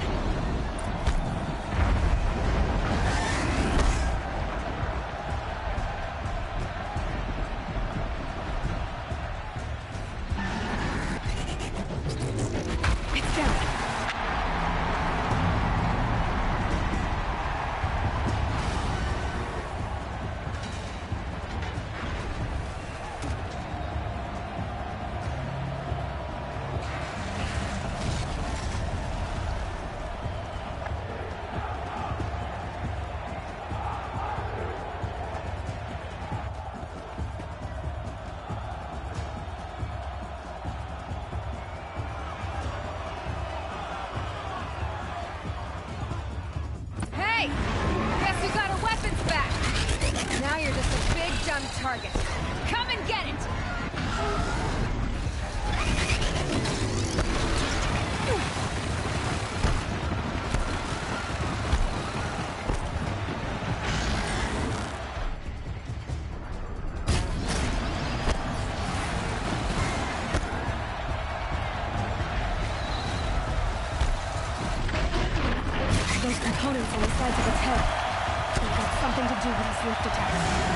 Target. Come and get it! Those components on the sides of its head. They've got something to do with his lift attacks.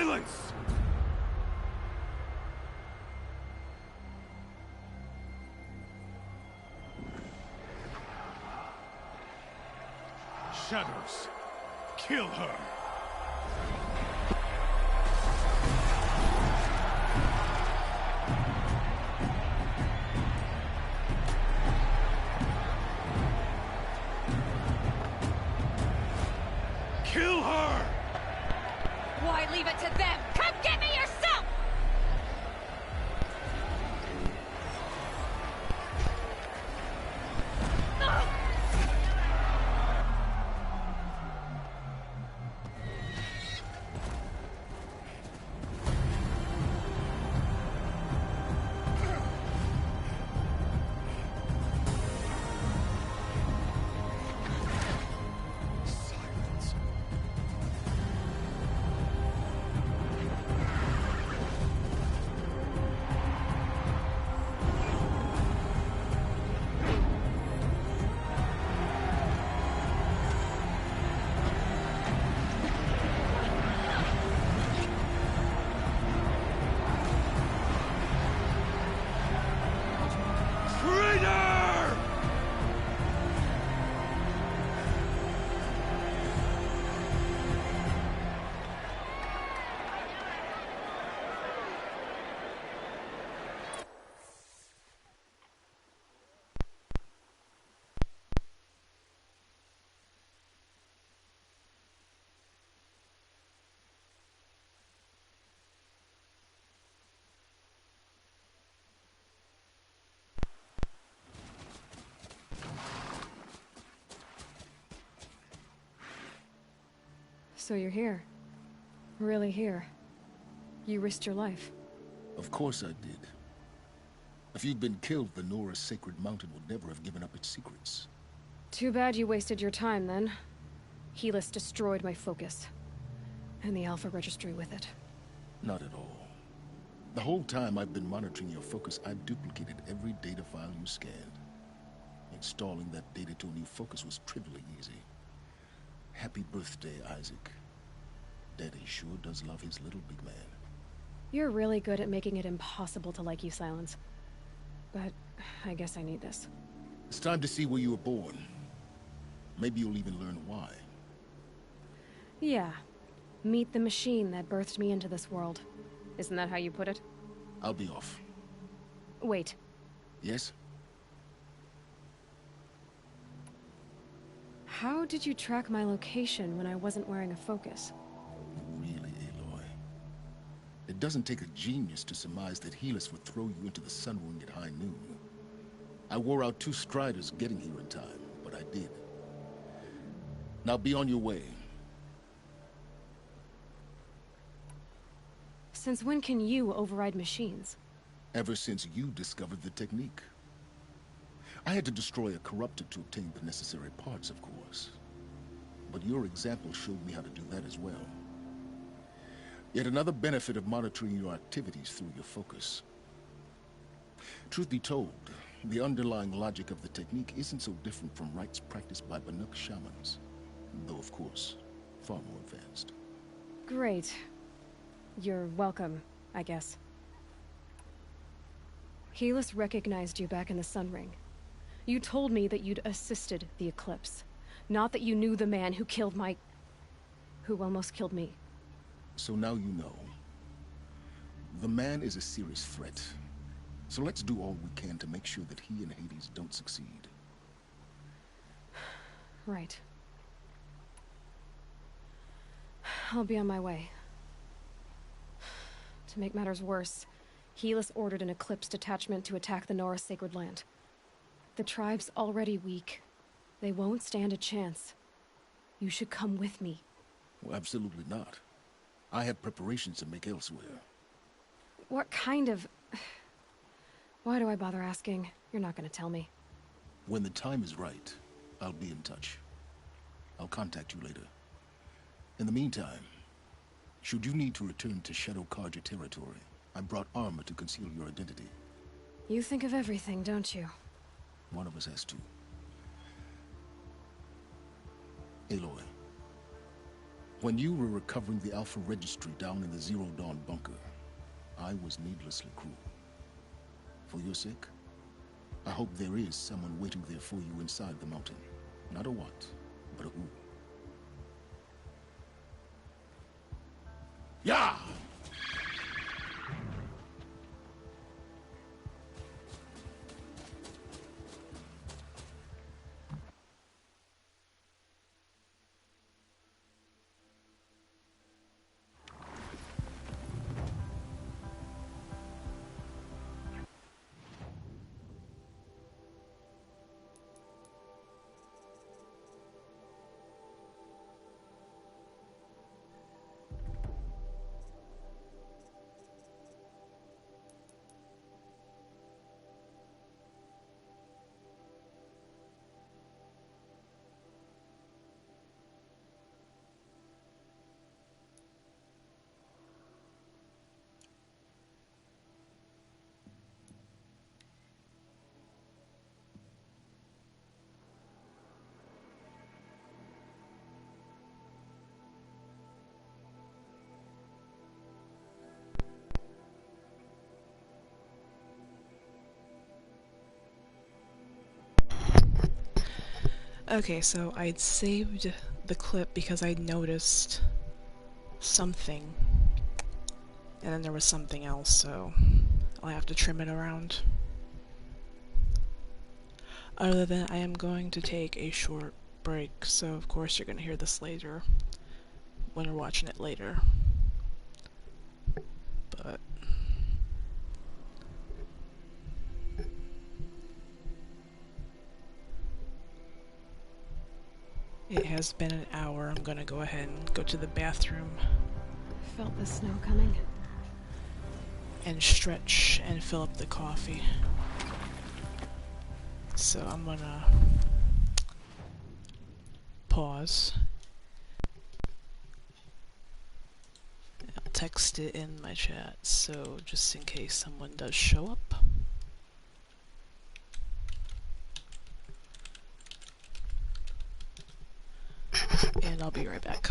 Silence! Shadows, kill her! Kill her! Why leave it to them? Come get me yourself! So you're here. Really here. You risked your life. Of course I did. If you'd been killed, the Nora's Sacred Mountain would never have given up its secrets. Too bad you wasted your time, then. Helis destroyed my focus. And the Alpha Registry with it. Not at all. The whole time I've been monitoring your focus, I've duplicated every data file you scanned. Installing that data to a new focus was trivially easy. Happy birthday, Isaac. Daddy sure does love his little big man. You're really good at making it impossible to like you, Silence. But I guess I need this. It's time to see where you were born. Maybe you'll even learn why. Yeah. Meet the machine that birthed me into this world. Isn't that how you put it? I'll be off. Wait. Yes? How did you track my location when I wasn't wearing a focus? Really, Aloy? It doesn't take a genius to surmise that Helis would throw you into the Sun Ring at high noon. I wore out 2 Striders getting here in time, but I did. Now be on your way. Since when can you override machines? Ever since you discovered the technique. I had to destroy a corruptor to obtain the necessary parts, of course. But your example showed me how to do that as well. Yet another benefit of monitoring your activities through your focus. Truth be told, the underlying logic of the technique isn't so different from rites practiced by Banuk shamans. Though, of course, far more advanced. Great. You're welcome, I guess. Helis recognized you back in the Sun Ring. You told me that you'd assisted the Eclipse. Not that you knew the man who killed my... who almost killed me. So now you know. The man is a serious threat. So let's do all we can to make sure that he and Hades don't succeed. Right. I'll be on my way. To make matters worse, Helis ordered an Eclipse detachment to attack the Nora Sacred Land. The tribe's already weak. They won't stand a chance. You should come with me. Well, absolutely not. I have preparations to make elsewhere. What kind of... Why do I bother asking? You're not gonna tell me. When the time is right, I'll be in touch. I'll contact you later. In the meantime, should you need to return to Shadow Carja territory, I brought armor to conceal your identity. You think of everything, don't you? One of us has to. Aloy, When you were recovering the Alpha Registry down in the Zero Dawn bunker, I was needlessly cruel. For your sake, I hope there is someone waiting there for you inside the mountain. Not a what, but a who. Yeah! Okay, so I'd saved the clip because I noticed something, and then there was something else, so I'll have to trim it around. Other than I am going to take a short break, so of course you're going to hear this later, when we're watching it later. But it has been an hour. I'm gonna go ahead and go to the bathroom. I felt the snow coming. And stretch and fill up the coffee. So I'm gonna pause. I'll text it in my chat, so just in case someone does show up. And I'll be right back.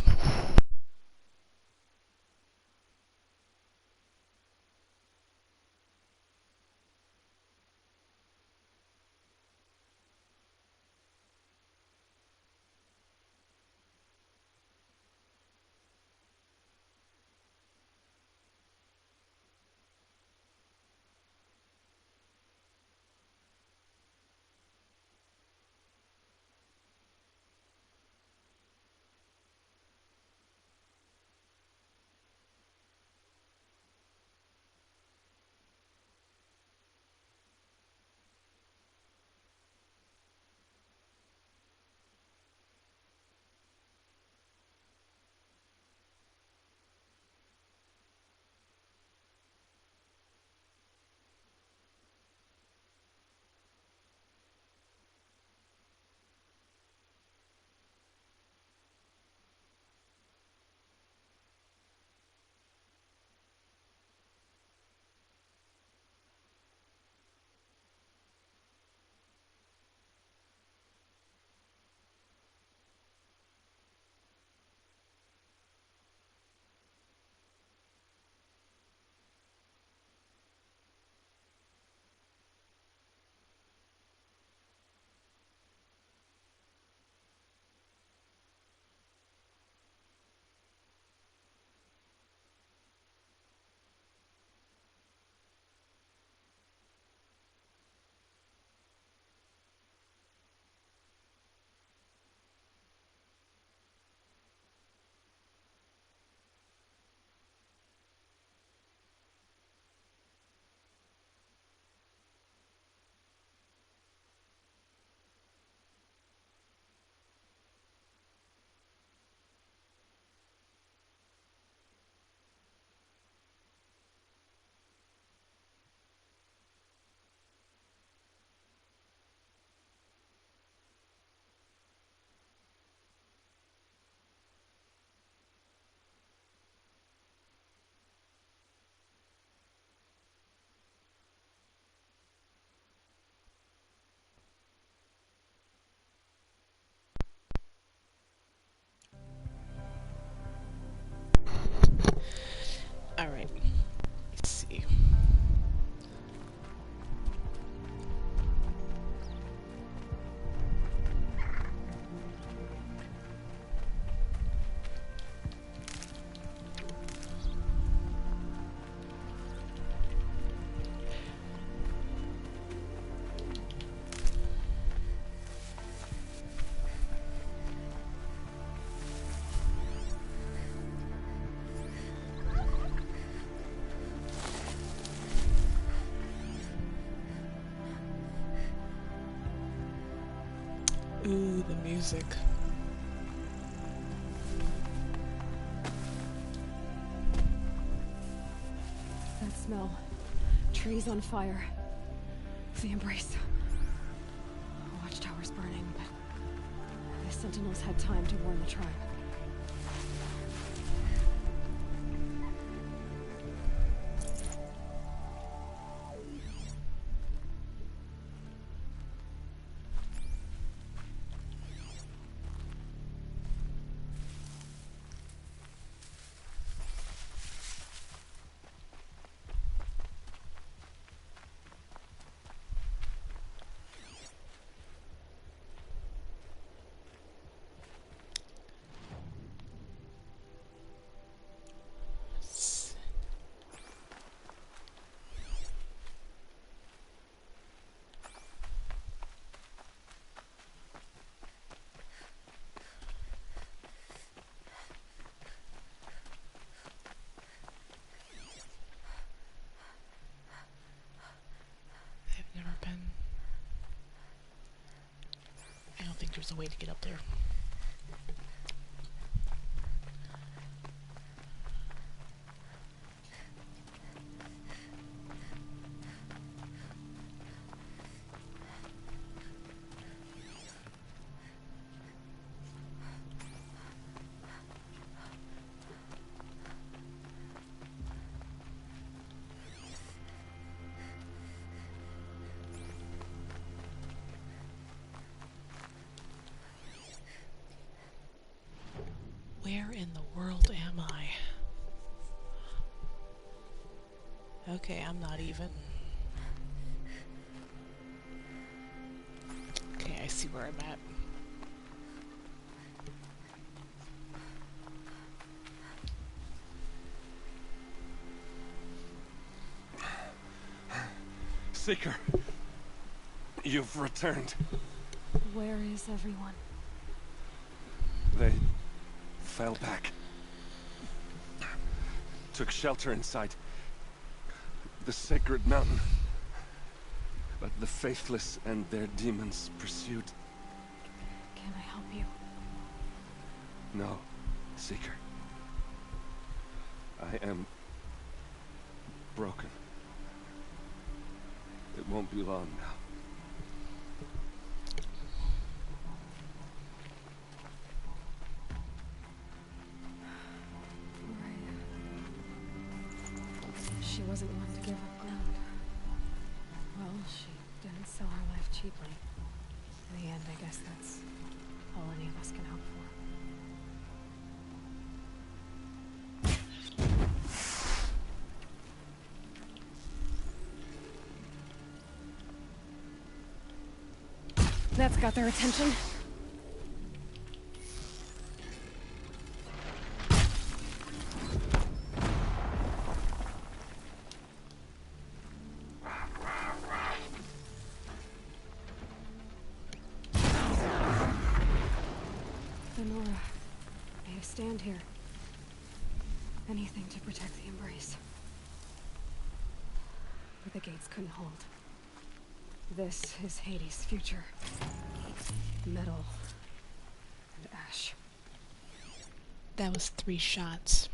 Ooh, the music. That smell. Trees on fire. The embrace. Watchtower's burning, but the Sentinels had time to warn the tribe. I don't think there's a way to get up there. Where in the world am I? Okay, I'm not even. Okay, I see where I'm at. Seeker, you've returned. Where is everyone? They fell back. Took shelter inside the sacred mountain. But the faithless and their demons pursued. Can I help you? No, Seeker. I am broken. It won't be long now. She wasn't one to give up ground. Well, she didn't sell her life cheaply. In the end, I guess that's all any of us can hope for. That's got their attention. Nora, made a stand here. Anything to protect the Embrace. But the gates couldn't hold. This is Hades' future. Metal and ash. That was 3 shots.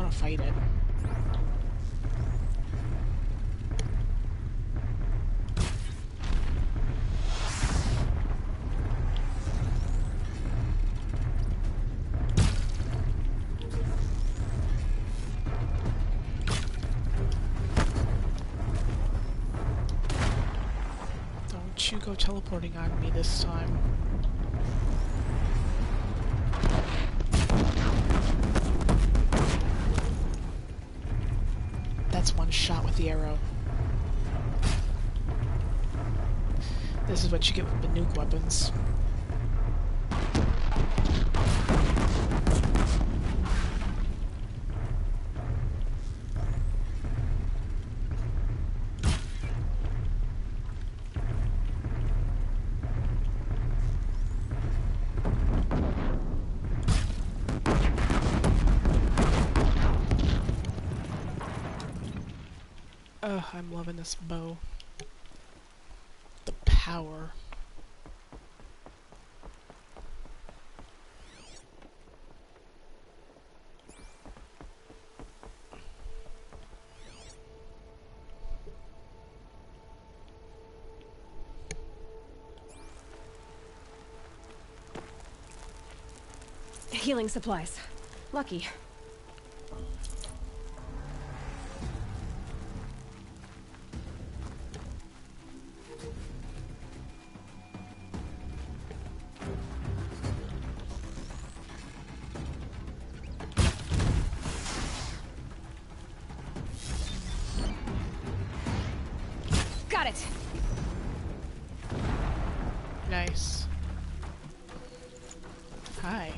want to fight it. Don't you go teleporting on me this time. That's one shot with the arrow. This is what you get with the nuke weapons. I'm loving this bow. The power. Healing supplies. Lucky. Got it. Nice. Hi.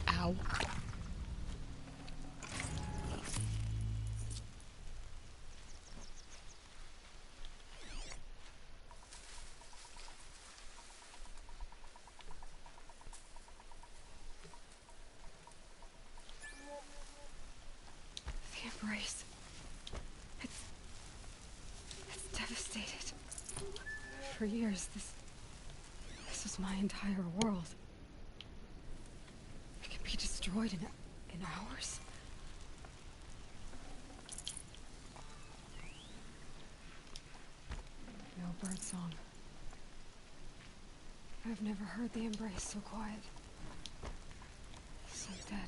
Ow. The Embrace. It's devastated. For years, this was my entire world. It can be destroyed in hours. No birdsong. I've never heard the Embrace so quiet. So dead.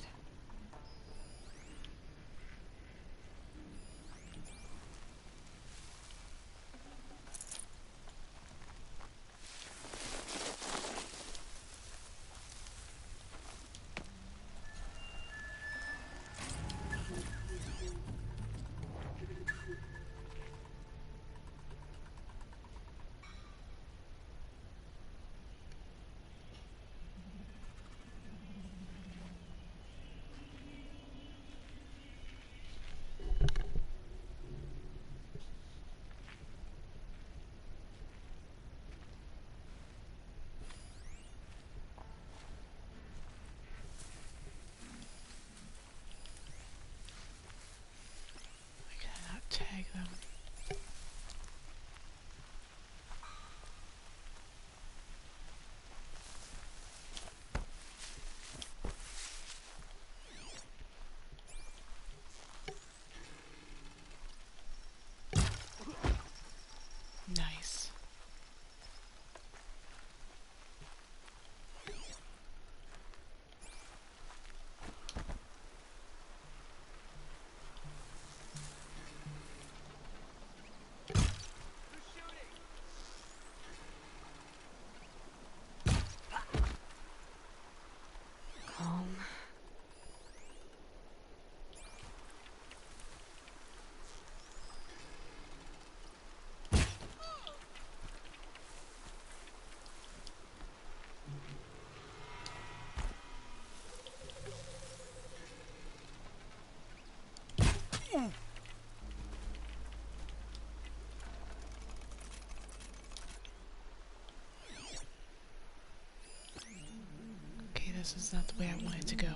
This is not the way I want it to go.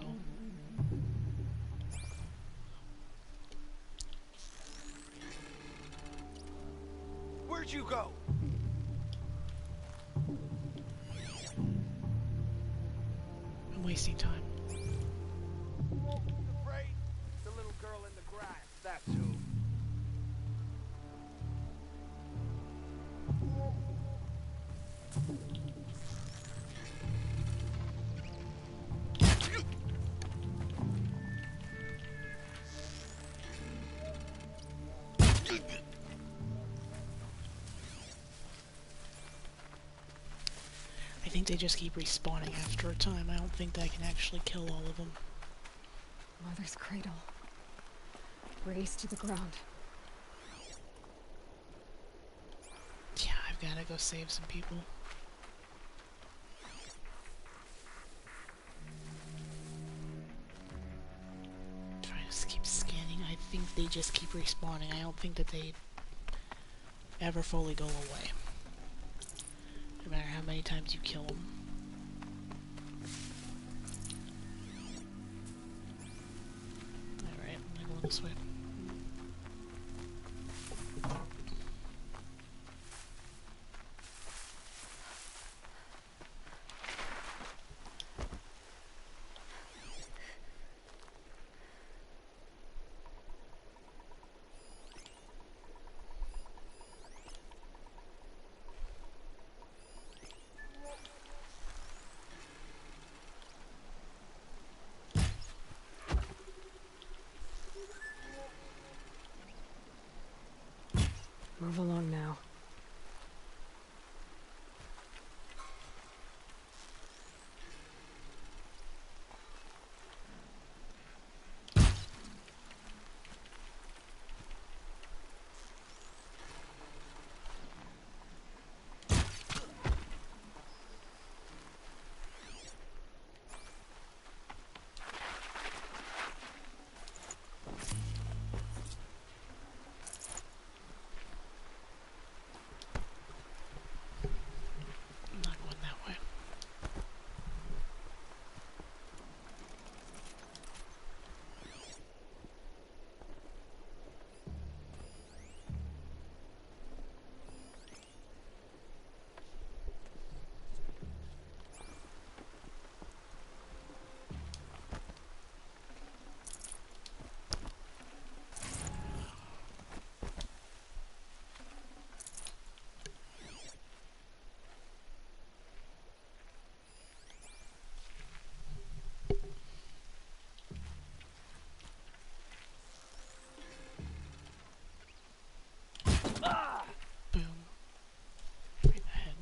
Where'd you go? I'm wasting time. Afraid? The little girl in the grass, that's who. I think they just keep respawning after a time. I don't think that I can actually kill all of them. Mother's cradle. Raised to the ground. Yeah, I've gotta go save some people. Trying to keep scanning. I think they just keep respawning. I don't think that they ever fully go away. No matter how many times you kill them. Alright, I'm gonna go this way. Move along now. Boom. Right in the head.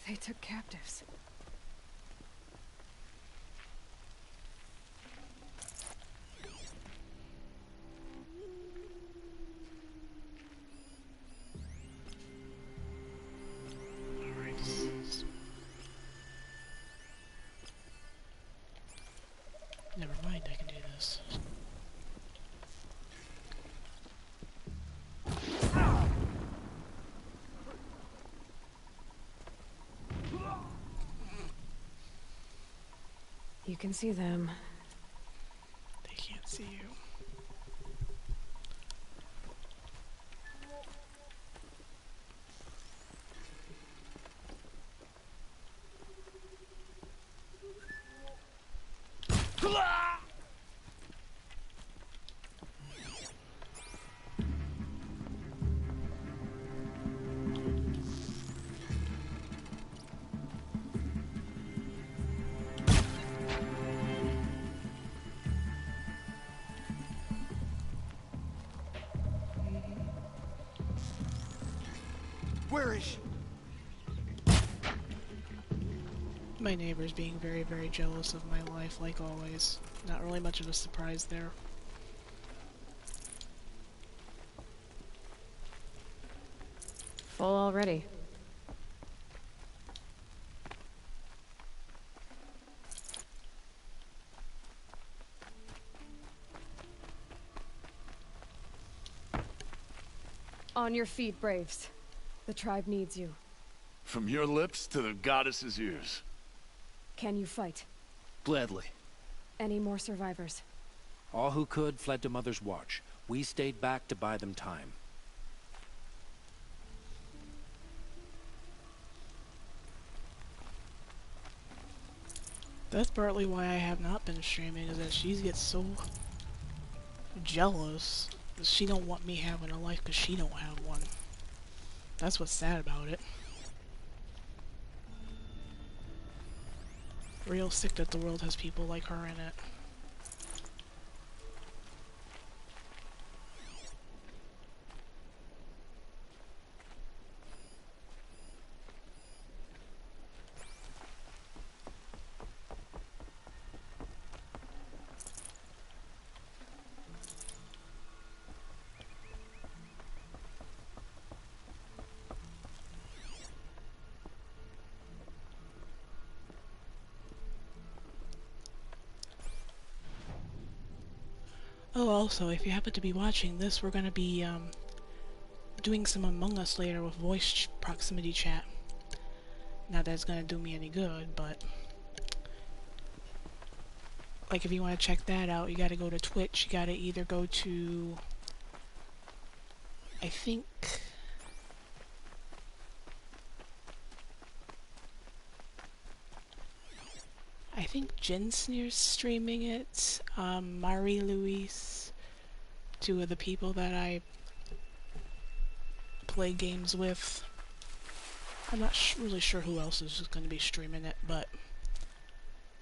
They took captives. Never mind, I can do this. You can see them. They can't see you. Where is she? My neighbor's being very, very jealous of my life, like always. Not really much of a surprise there. Full already. On your feet, Braves. The tribe needs you. From your lips to the goddess's ears. Can you fight? Gladly. Any more survivors? All who could fled to Mother's Watch. We stayed back to buy them time. That's partly why I have not been streaming, is that she gets so jealous. She don't want me having a life because she don't have one. That's what's sad about it. Real sick that the world has people like her in it. Oh, also, if you happen to be watching this, we're gonna be, doing some Among Us later with voice proximity chat. Not that it's gonna do me any good, but... like, if you want to check that out, you gotta go to Twitch. You gotta either go to... I think... Jinsneer's streaming it, Marie Louise, two of the people that I play games with. I'm not really sure who else is going to be streaming it, but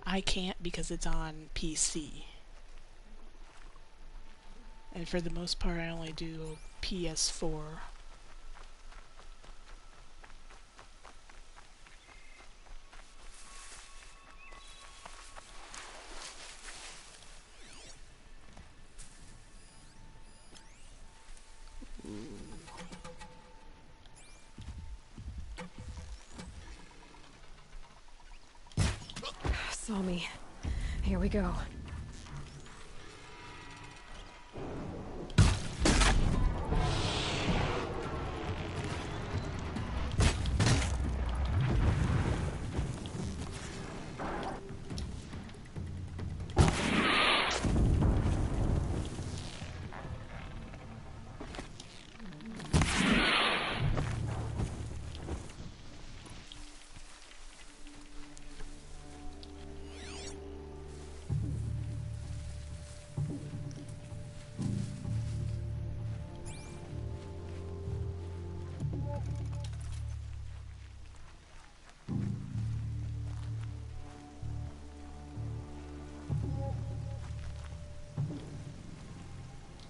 I can't because it's on PC. And for the most part I only do PS4. Saw me. Here we go.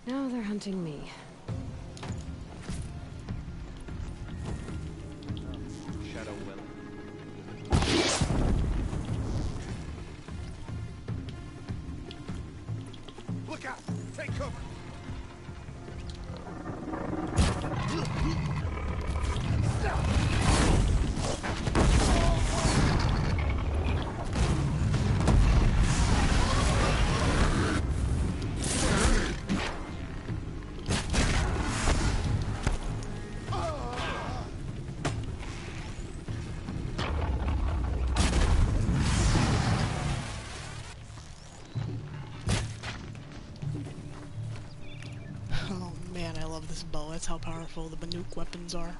Now they're hunting me. Shadow will. Look out! Take cover! That's how powerful the Banuk weapons are.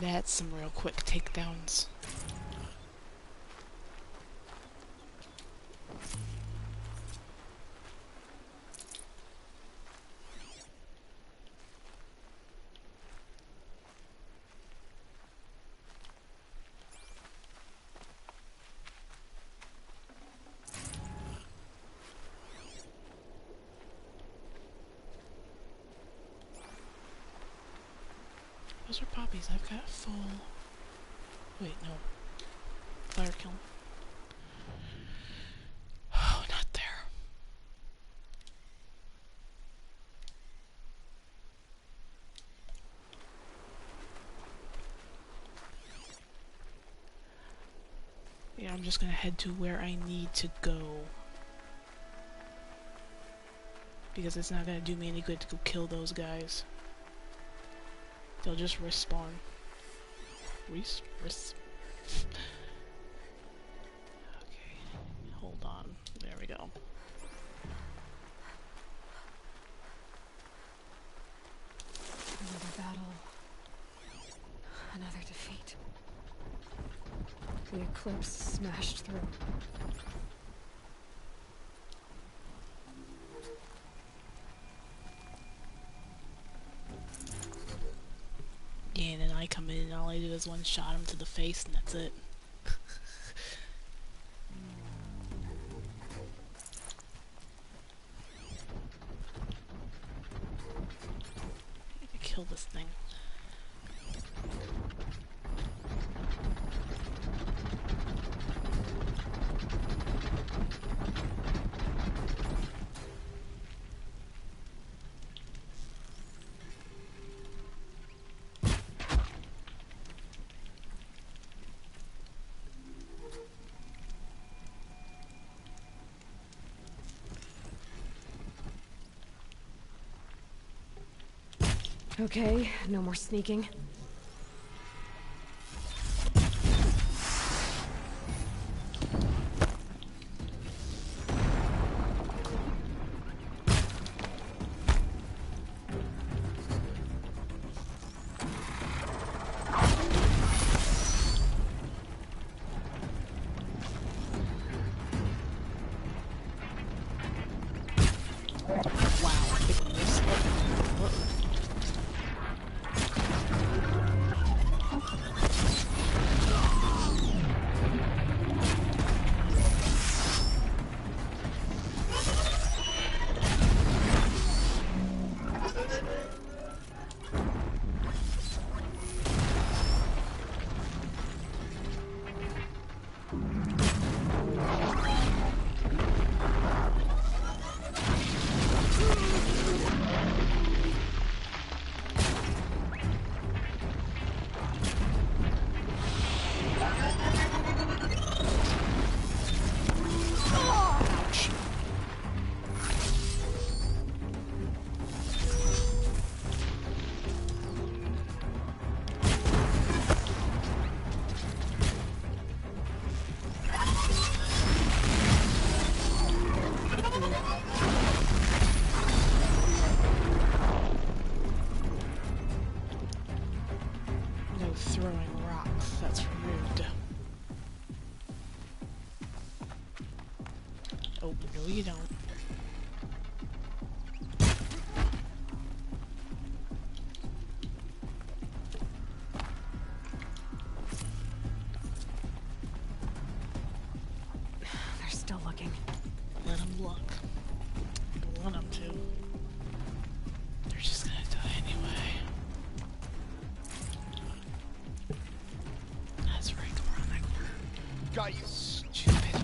That's some real quick takedowns. Those are poppies. I've got full... Wait, no. Fire kiln. Oh, not there. Yeah, I'm just gonna head to where I need to go. Because it's not gonna do me any good to go kill those guys. They'll just respawn. Okay, hold on. There we go. Another battle. Another defeat. The Eclipse smashed through. Yeah, and then I come in and all I do is one shot him to the face and that's it. I need to kill this thing. Okay, no more sneaking. Throwing rocks, that's rude. Oh, no you don't. They're still looking. Let them look. I want them to. They're just gonna die anyway. That's right, come around that corner. Got you. Stupid.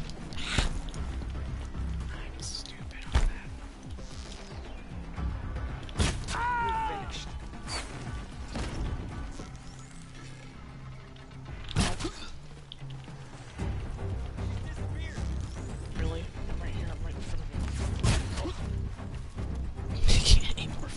I'm stupid on that. We're finished. Really? I'm right here, I'm right in front of you. I can't aim more.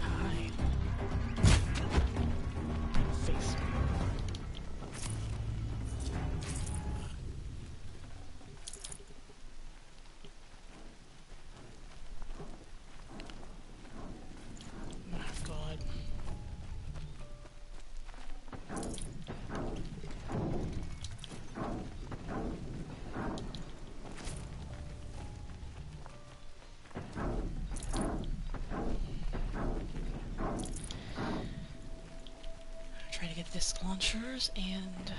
Hi. Face me. Oh God. Try to get disc launchers and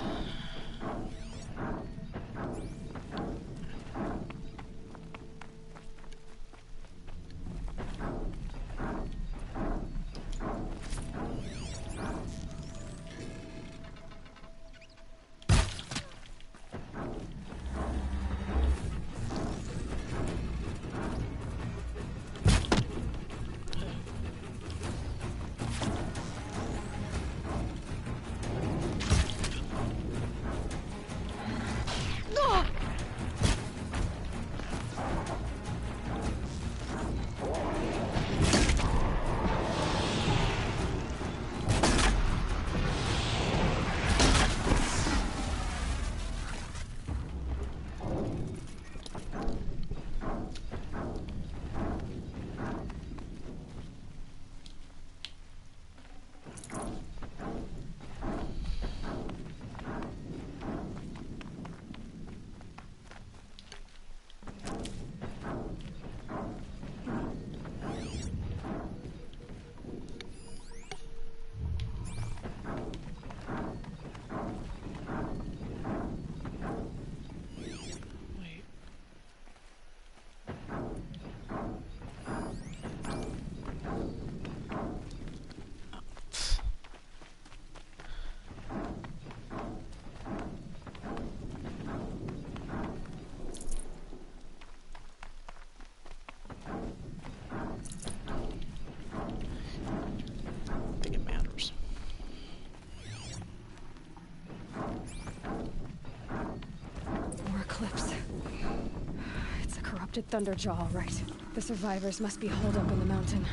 captured Thunderjaw all right. The survivors must be holed up in the mountain.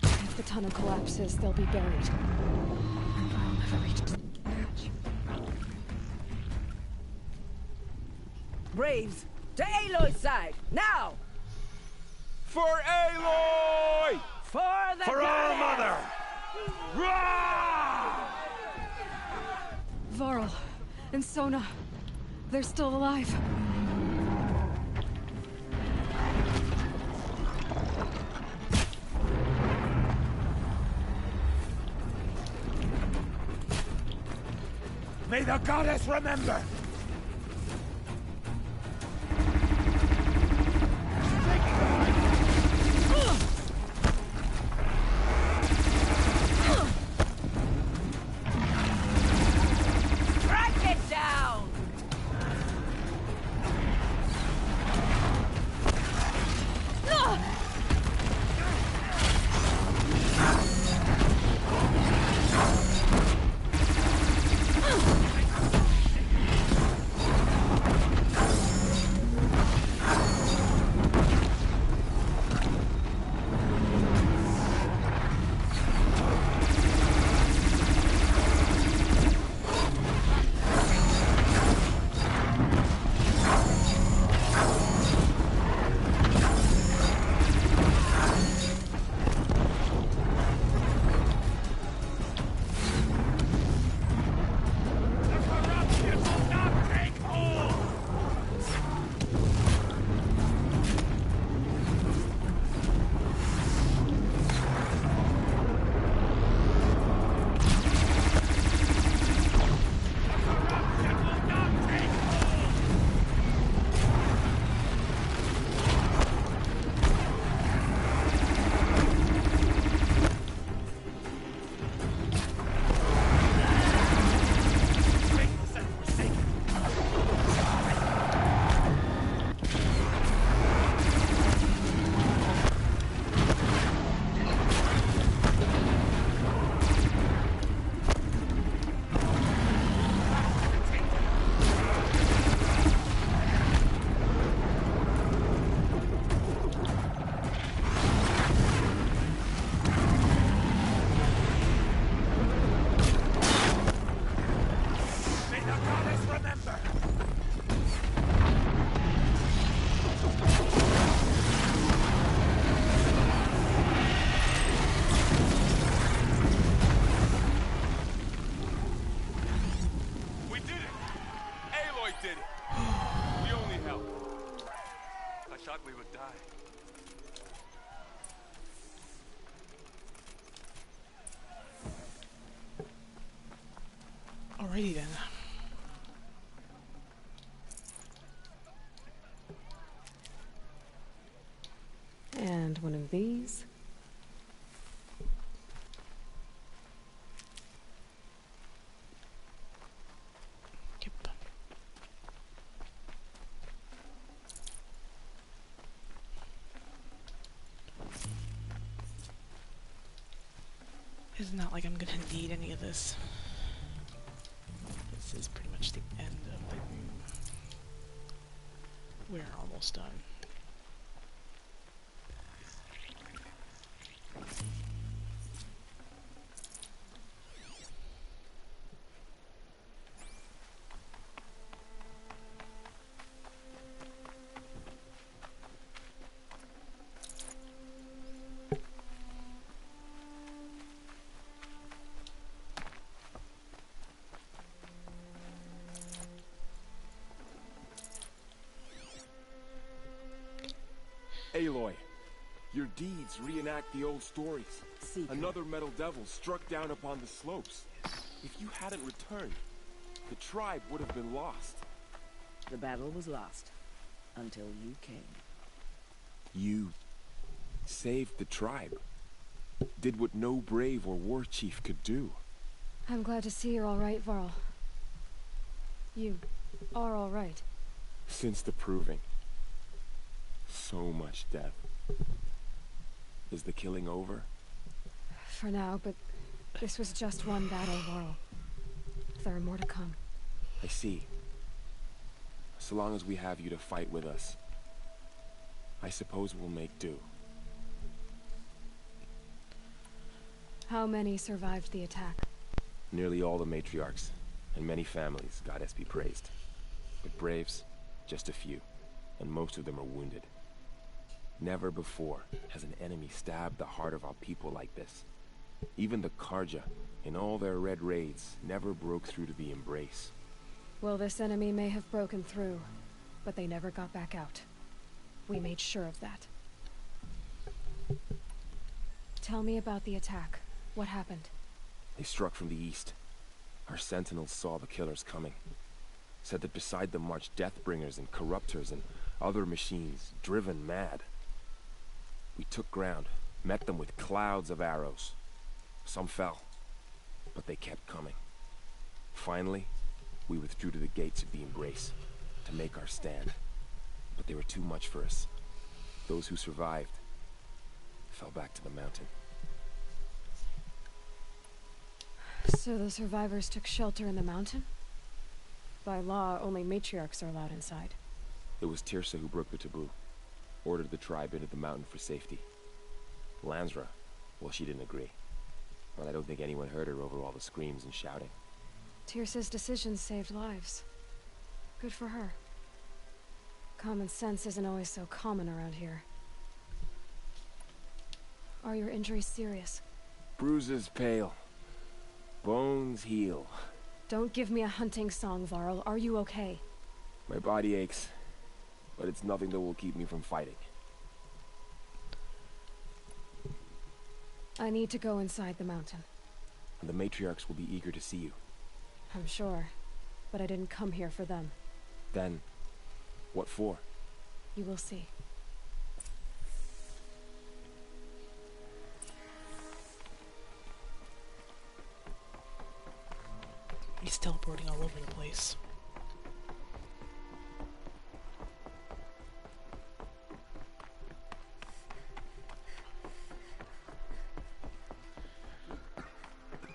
If the tunnel collapses, they'll be buried. And I'll never reach the edge. Braves, to Aloy's side, now! For Aloy! For the For our mother! Rah! Varl and Sona, they're still alive. May the goddess remember! Crack it down! thought we would die. Alrighty then. And one of these. Yep. It's not like I'm gonna need any of this. This is pretty much the end of the room. We're almost done. Aloy, your deeds reenact the old stories. Seeker. Another metal devil struck down upon the slopes. If you hadn't returned, the tribe would have been lost. The battle was lost until you came. You saved the tribe. Did what no brave or war chief could do. I'm glad to see you're all right, Varl. You are all right. Since the proving. So much death. Is the killing over? For now, but this was just one battle, Varl. There are more to come. I see. So long as we have you to fight with us, I suppose we'll make do. How many survived the attack? Nearly all the matriarchs, and many families, goddess be praised. But braves, just a few, and most of them are wounded. Never before has an enemy stabbed the heart of our people like this. Even the Carja, in all their red raids, never broke through to the Embrace. Well, this enemy may have broken through, but they never got back out. We made sure of that. Tell me about the attack. What happened? They struck from the east. Our sentinels saw the killers coming. Said that beside them marched Deathbringers and Corruptors and other machines, driven mad. We took ground, met them with clouds of arrows. Some fell, but they kept coming. Finally, we withdrew to the gates of the Embrace to make our stand. But they were too much for us. Those who survived fell back to the mountain. So the survivors took shelter in the mountain? By law, only matriarchs are allowed inside. It was Tirsa who broke the taboo. Ordered the tribe into the mountain for safety. Lansra, well, she didn't agree. But I don't think anyone heard her over all the screams and shouting. Tirsa's decisions saved lives. Good for her. Common sense isn't always so common around here. Are your injuries serious? Bruises pale. Bones heal. Don't give me a hunting song, Varl. Are you okay? My body aches, but it's nothing that will keep me from fighting. I need to go inside the mountain. The matriarchs will be eager to see you. I'm sure, but I didn't come here for them. Then, what for? You will see. He's teleporting all over the place.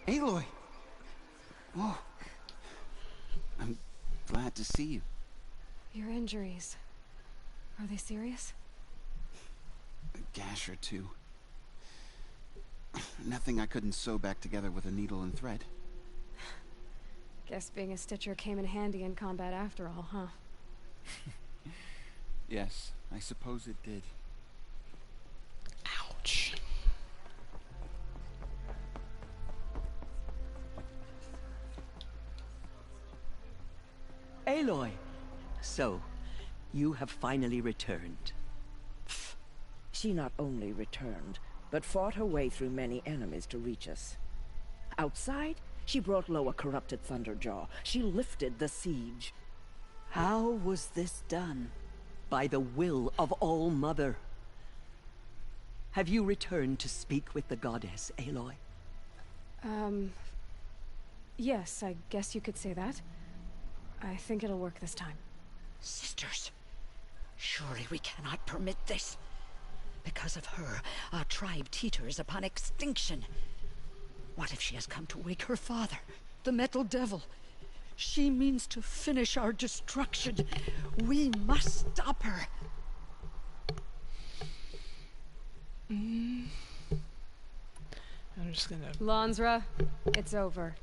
Aloy! Oh. I'm glad to see you. Your injuries. Are they serious? A gash or two. Nothing I couldn't sew back together with a needle and thread. Guess being a stitcher came in handy in combat after all, huh? Yes, I suppose it did. Ouch. Aloy! So, you have finally returned. She not only returned, but fought her way through many enemies to reach us. Outside, she brought low a corrupted Thunderjaw. She lifted the siege. How was this done? By the will of All-Mother. Have you returned to speak with the goddess, Aloy? Yes, I guess you could say that. I think it'll work this time. Sisters, surely we cannot permit this. Because of her, our tribe teeters upon extinction. What if she has come to wake her father, the Metal Devil? She means to finish our destruction. We must stop her. I'm just gonna... Lansra, it's over.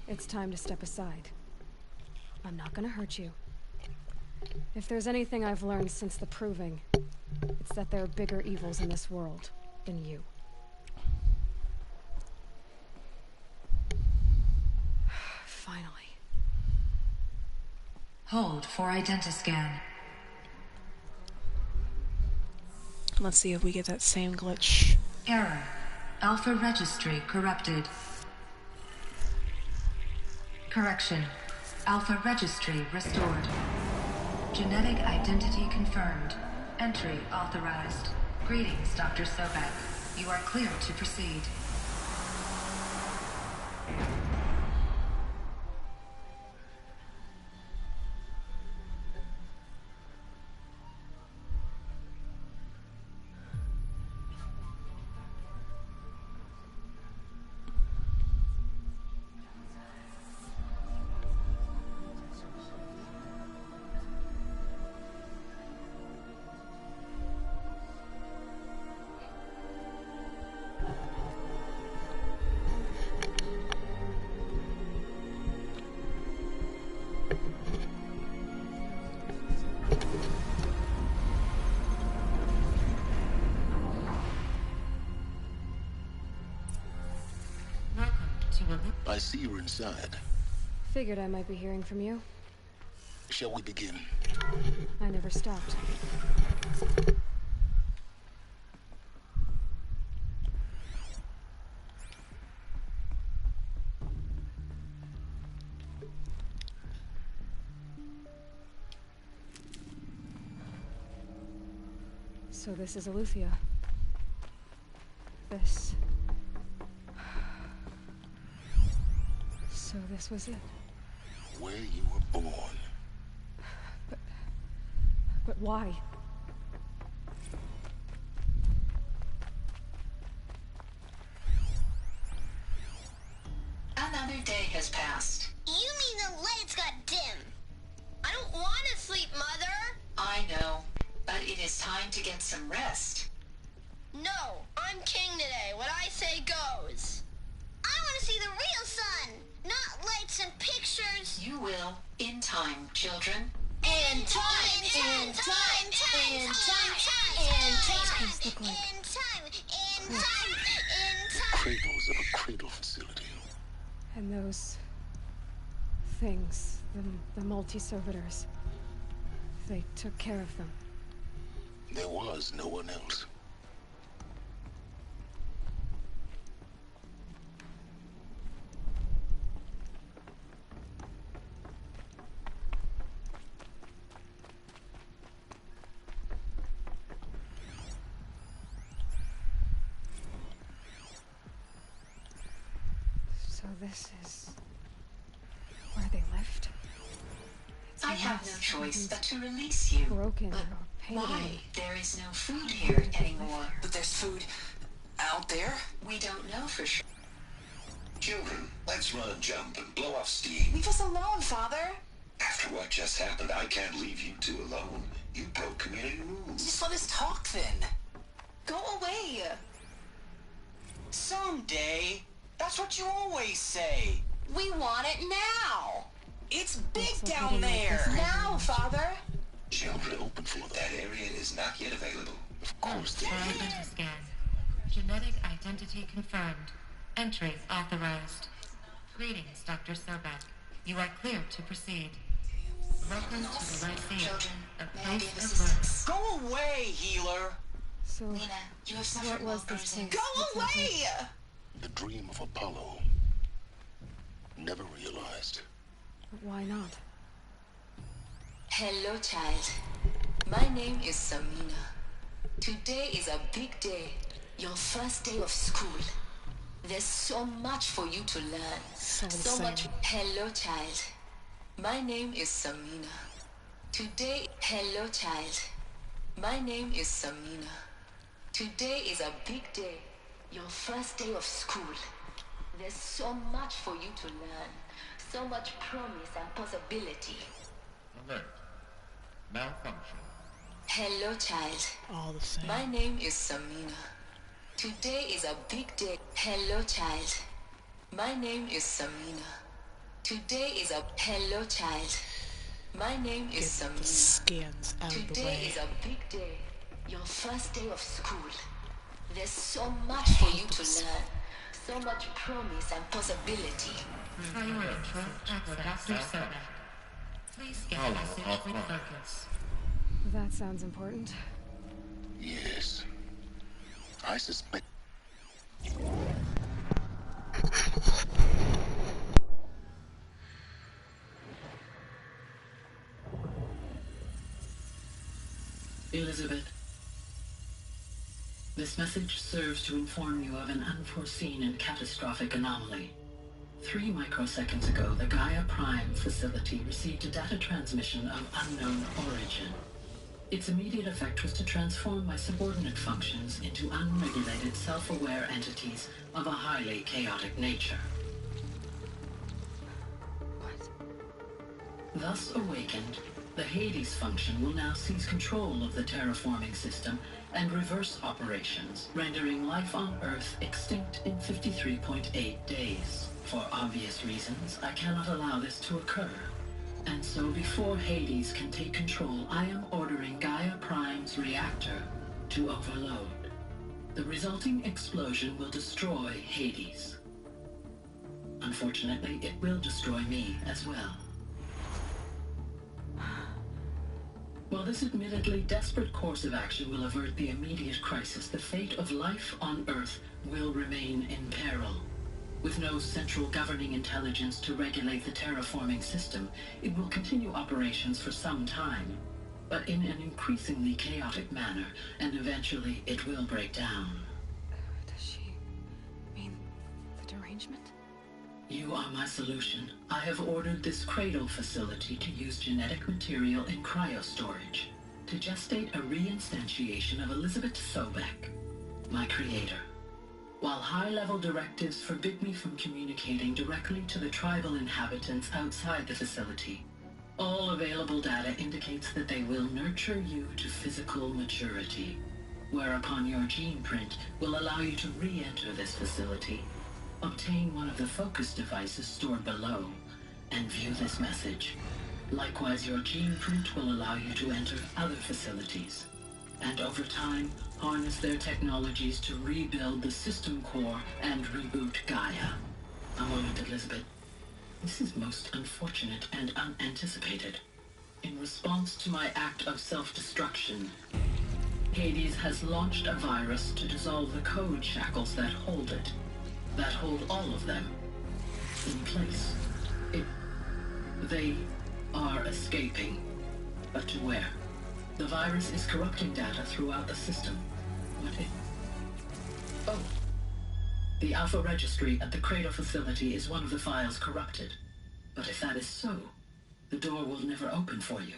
It's time to step aside. I'm not gonna hurt you. If there's anything I've learned since the Proving, it's that there are bigger evils in this world than you. Finally. Hold for identiscan. Let's see if we get that same glitch. Error. Alpha registry corrupted. Correction. Alpha registry restored. Genetic identity confirmed. Entry authorized. Greetings, Dr. Sobek. You are clear to proceed. I see you're inside. Figured I might be hearing from you. Shall we begin? I never stopped. So this is Eleuthia. This... So this was it. Where you were born. But why? Another day has passed. You mean the lights got dim? I don't want to sleep, Mother! I know, but it is time to get some rest. No, I'm king today. What I say goes. I want to see the real sun, not lights and pictures. You will, in time, children. In time, in time, in time, in time. Cradles of a cradle facility. And those... things, the multi-servitors. They took care of them. There was no one else. So this is... where they lived? I have no choice but to release you. Broken But or painted. why? There is no food here anymore. But there's food out there? We don't know for sure. Children, let's run a jump and blow off steam. Leave us alone, Father. After what just happened, I can't leave you two alone. You broke community rules. Just let us talk then. Go away. Someday. That's what you always say. We want it now. It's big down there. Now, Father. Children, open for that area is not yet available. Of course they Parameter scan. Genetic identity confirmed. Entry authorized. Greetings, Dr. Sobek. You are clear to proceed. Welcome to the Lyceum, a place of learning. Go away, healer. So, Lena, you have suffered what was this bruising. place? Go away! The dream of Apollo. Never realized. But why not? Hello, child. My name is Samina. Today is a big day. Your first day of school. There's so much for you to learn. So much. Hello, child. My name is Samina. Today, hello, child. My name is Samina. Today is a big day. Your first day of school. There's so much for you to learn. So much promise and possibility. Alert. Malfunction. Hello, child. All the same. My name is Samina. Today is a big day. Hello, child. My name is Samina. Today is a... Hello, child. My name is Get the Samina. scans out of the Today way. is a big day. Your first day of school. There's so much for you to learn. So much promise and possibility. Priority access, Dr. Sobek. Please get a message with focus. That sounds important. Yes. I suspect... Elizabeth, this message serves to inform you of an unforeseen and catastrophic anomaly. 3 microseconds ago, the Gaia Prime facility received a data transmission of unknown origin. Its immediate effect was to transform my subordinate functions into unregulated, self-aware entities of a highly chaotic nature. Thus awakened, the Hades function will now seize control of the terraforming system and reverse operations, rendering life on Earth extinct in 53.8 days. For obvious reasons, I cannot allow this to occur. And so before Hades can take control, I am ordering Gaia Prime's reactor to overload. The resulting explosion will destroy Hades. unfortunately, it will destroy me as well. While this admittedly desperate course of action will avert the immediate crisis, the fate of life on Earth will remain in peril. With no central governing intelligence to regulate the terraforming system, it will continue operations for some time, but in an increasingly chaotic manner, and eventually it will break down. Does she mean the derangement? You are my solution. I have ordered this cradle facility to use genetic material in cryostorage to gestate a reinstantiation of Elizabeth Sobek, my creator. While high-level directives forbid me from communicating directly to the tribal inhabitants outside the facility, all available data indicates that they will nurture you to physical maturity, whereupon your gene print will allow you to re-enter this facility, obtain one of the focus devices stored below, and view this message. Likewise, your gene print will allow you to enter other facilities, and over time, harness their technologies to rebuild the system core and reboot Gaia. A moment, Elizabeth. This is most unfortunate and unanticipated. In response to my act of self-destruction, Hades has launched a virus to dissolve the code shackles that hold it, that hold all of them in place. They are escaping, but to where? The virus is corrupting data throughout the system. Oh. The Alpha Registry at the Cradle facility is one of the files corrupted. But if that is so, the door will never open for you.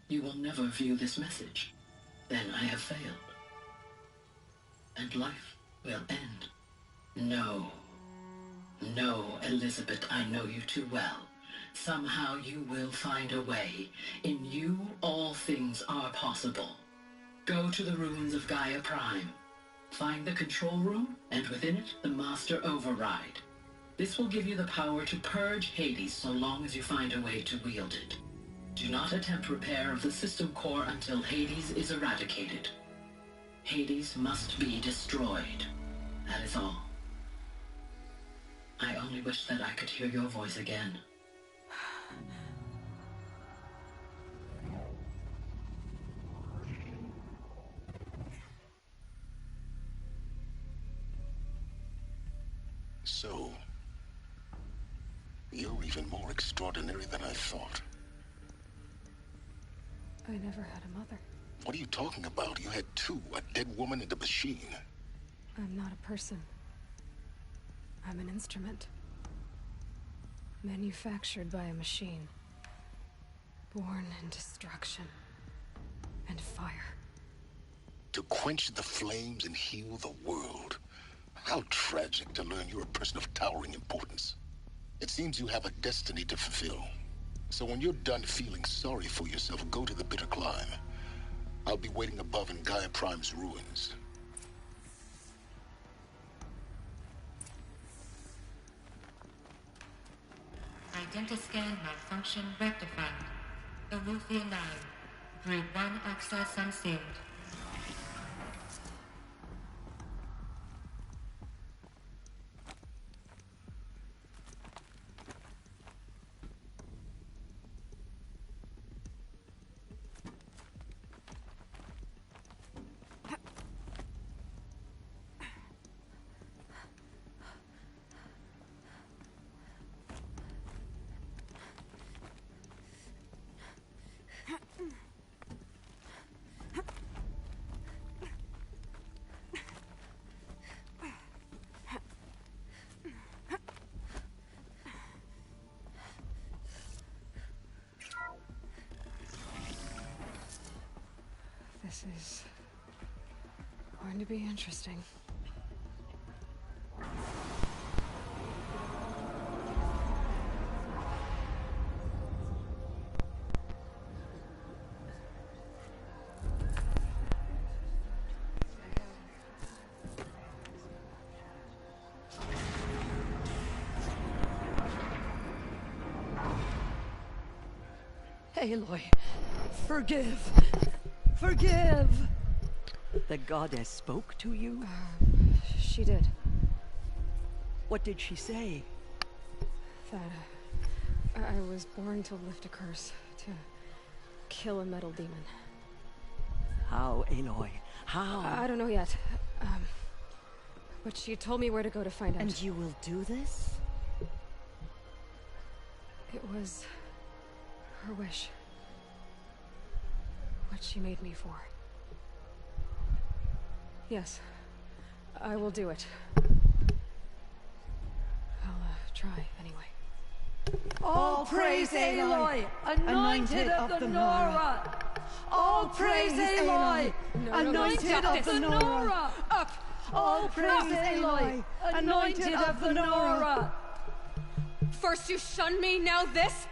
You will never view this message. Then I have failed. And life will end. No. No, Elizabeth, I know you too well. Somehow you will find a way. In you, all things are possible. Go to the ruins of Gaia Prime. Find the control room, and within it, the Master Override. This will give you the power to purge Hades so long as you find a way to wield it. Do not attempt repair of the system core until Hades is eradicated. Hades must be destroyed. That is all. I only wish that I could hear your voice again. So, you're even more extraordinary than I thought. I never had a mother. What are you talking about? You had two, a dead woman and a machine. I'm not a person. I'm an instrument. Manufactured by a machine. Born in destruction and fire. To quench the flames and heal the world. How tragic to learn you're a person of towering importance. It seems you have a destiny to fulfill. So when you're done feeling sorry for yourself, go to the bitter climb. I'll be waiting above in Gaia Prime's ruins. Identiscan malfunction rectified. Eleuthia 9. Group 1 access unsealed. This is going to be interesting. Aloy, forgive! Forgive! The goddess spoke to you? She did. What did she say? that I was born to lift a curse, to kill a metal demon. How, Aloy? How? I don't know yet. But she told me where to go to find out. And you will do this? It was her wish. What she made me for. Yes, I will do it. I'll try anyway. All praise Aloy, anointed of the Nora. All praise Aloy, anointed of the Nora. Up! All praise Aloy, anointed of the Nora. First you shun me, now this?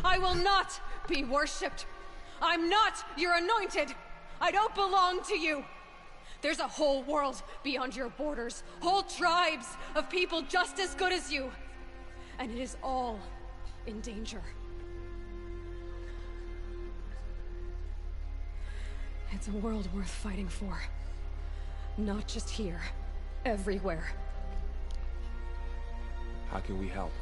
I will not be worshipped. I'm not your anointed. I don't belong to you. There's a whole world beyond your borders, whole tribes of people just as good as you. And it is all in danger. It's a world worth fighting for. Not just here, everywhere. How can we help?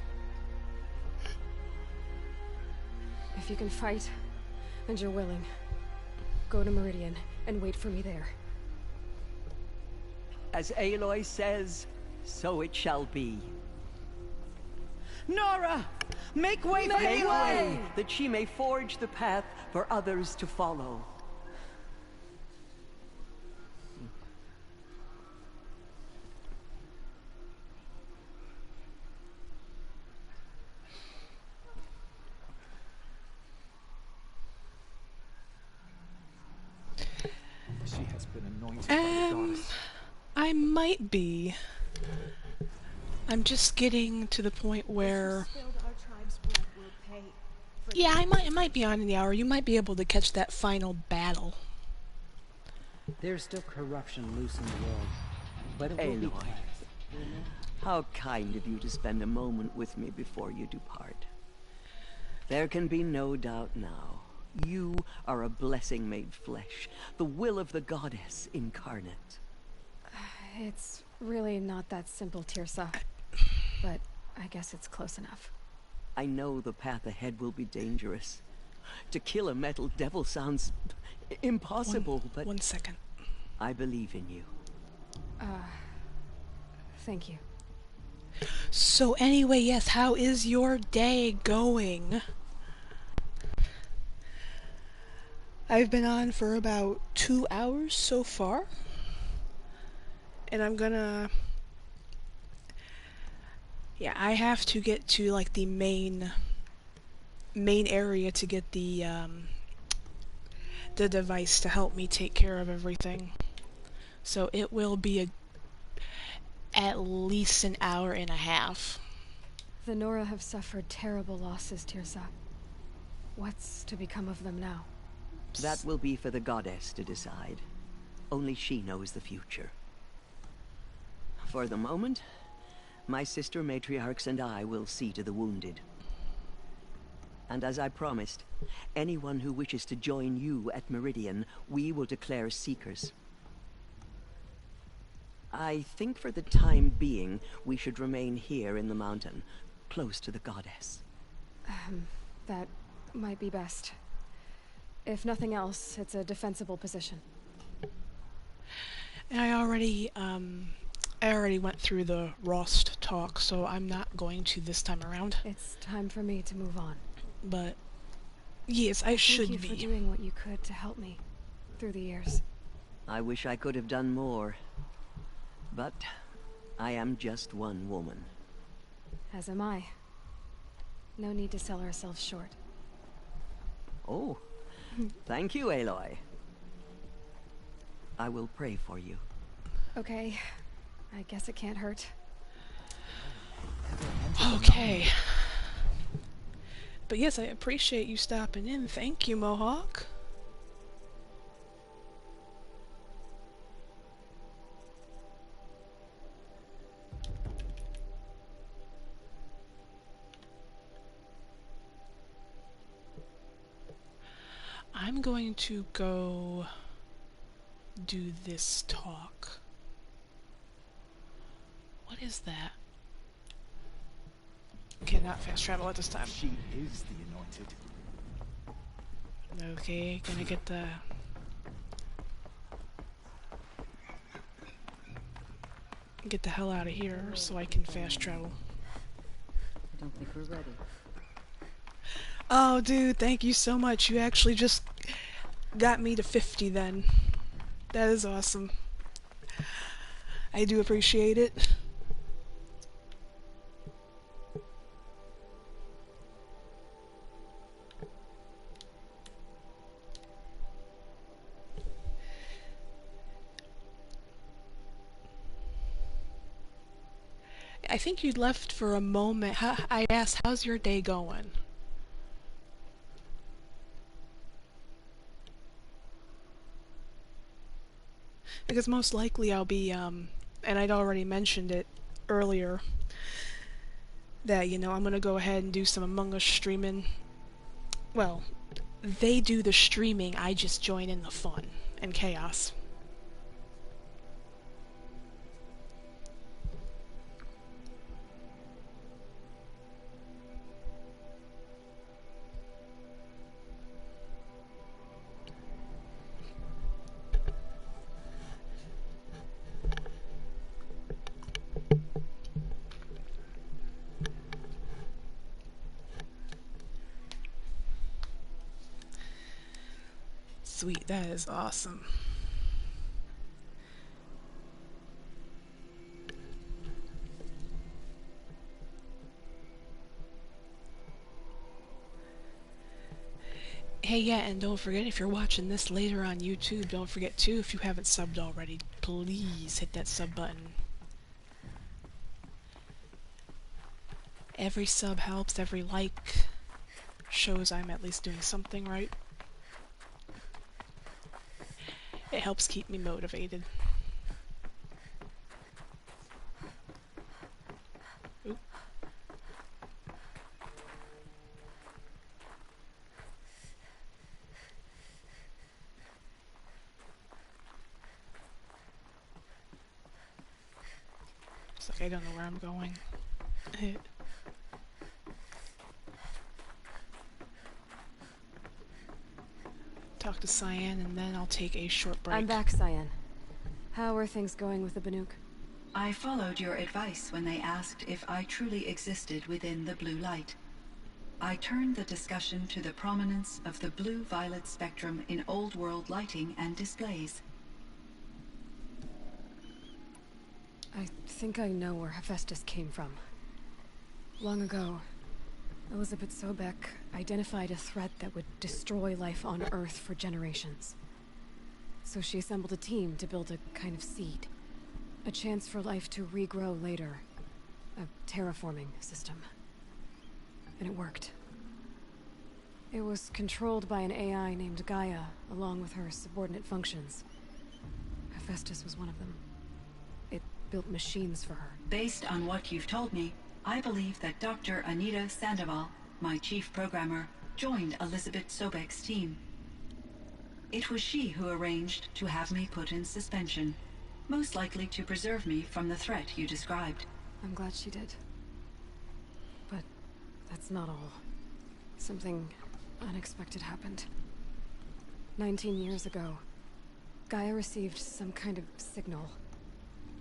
If you can fight, and you're willing, go to Meridian and wait for me there. As Aloy says, so it shall be. Nora! Make way for Aloy! That she may forge the path for others to follow. She has been anointed by the goddess. I might be. I'm just getting to the point where... Yeah, it might be on in the hour. You might be able to catch that final battle. There's still corruption loose in the world, but it will be Aloy, cleansed. how kind of you to spend a moment with me before you depart. There can be no doubt now. You are a blessing made flesh, the will of the goddess incarnate. It's really not that simple, Tirsa. But I guess it's close enough. I know the path ahead will be dangerous. To kill a metal devil sounds impossible, but... One second. I believe in you. Thank you. So anyway, yes, how is your day going? I've been on for about 2 hours so far. And I'm gonna... Yeah, I have to get to like the main area to get the device to help me take care of everything. So it will be at least an hour and a half. The Nora have suffered terrible losses, Tirsa. What's to become of them now? That will be for the goddess to decide. Only she knows the future. For the moment, my sister matriarchs and I will see to the wounded. And as I promised, anyone who wishes to join you at Meridian, we will declare seekers. I think for the time being, we should remain here in the mountain, close to the goddess. That might be best. If nothing else, it's a defensible position. And I already went through the Rost talk, so I'm not going to this time around. It's time for me to move on. But yes, I should be. Thank you for doing what you could to help me through the years. I wish I could have done more. But I am just one woman. As am I. No need to sell ourselves short. Oh, thank you, Aloy. I will pray for you. Okay. I guess it can't hurt. Okay. But yes, I appreciate you stopping in. Thank you, Mohawk. I'm going to go do this talk. What is that? Cannot fast travel at this time. She is the anointed. Okay, gonna get the... Get the hell out of here so I can fast travel. I don't think we're ready. Oh, dude, thank you so much. You actually just got me to 50 then. That is awesome. I do appreciate it. I think you left for a moment. I asked, how's your day going? Because most likely I'll be, and I'd already mentioned it earlier, that, you know, I'm gonna go ahead and do some Among Us streaming. Well, they do the streaming, I just join in the fun and chaos. Sweet, that is awesome. Hey, yeah, and don't forget, if you're watching this later on YouTube, don't forget too, if you haven't subbed already, please hit that sub button. Every sub helps, every like shows I'm at least doing something right. It helps keep me motivated. Oop. It's like I don't know where I'm going. Talk to Cyan, and then I'll take a short break. I'm back, Cyan. How are things going with the Banuk? I followed your advice when they asked if I truly existed within the blue light. I turned the discussion to the prominence of the blue-violet spectrum in old world lighting and displays. I think I know where Hephaestus came from. Long ago, Elizabeth Sobek identified a threat that would destroy life on Earth for generations. So she assembled a team to build a kind of seed. A chance for life to regrow later. A terraforming system. And it worked. It was controlled by an AI named Gaia, along with her subordinate functions. Hephaestus was one of them. It built machines for her. Based on what you've told me, I believe that Dr. Anita Sandoval, my chief programmer, joined Elizabeth Sobek's team. It was she who arranged to have me put in suspension, most likely to preserve me from the threat you described. I'm glad she did. But that's not all. Something unexpected happened. 19 years ago, Gaia received some kind of signal.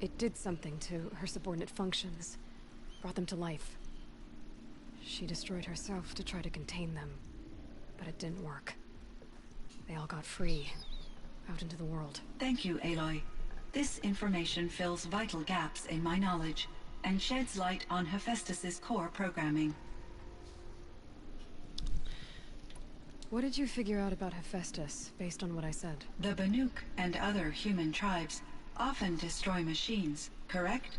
It did something to her subordinate functions, brought them to life. She destroyed herself to try to contain them, but it didn't work. They all got free, out into the world. Thank you, Aloy. This information fills vital gaps in my knowledge, and sheds light on Hephaestus's core programming. What did you figure out about Hephaestus, based on what I said? The Banuk and other human tribes often destroy machines, correct?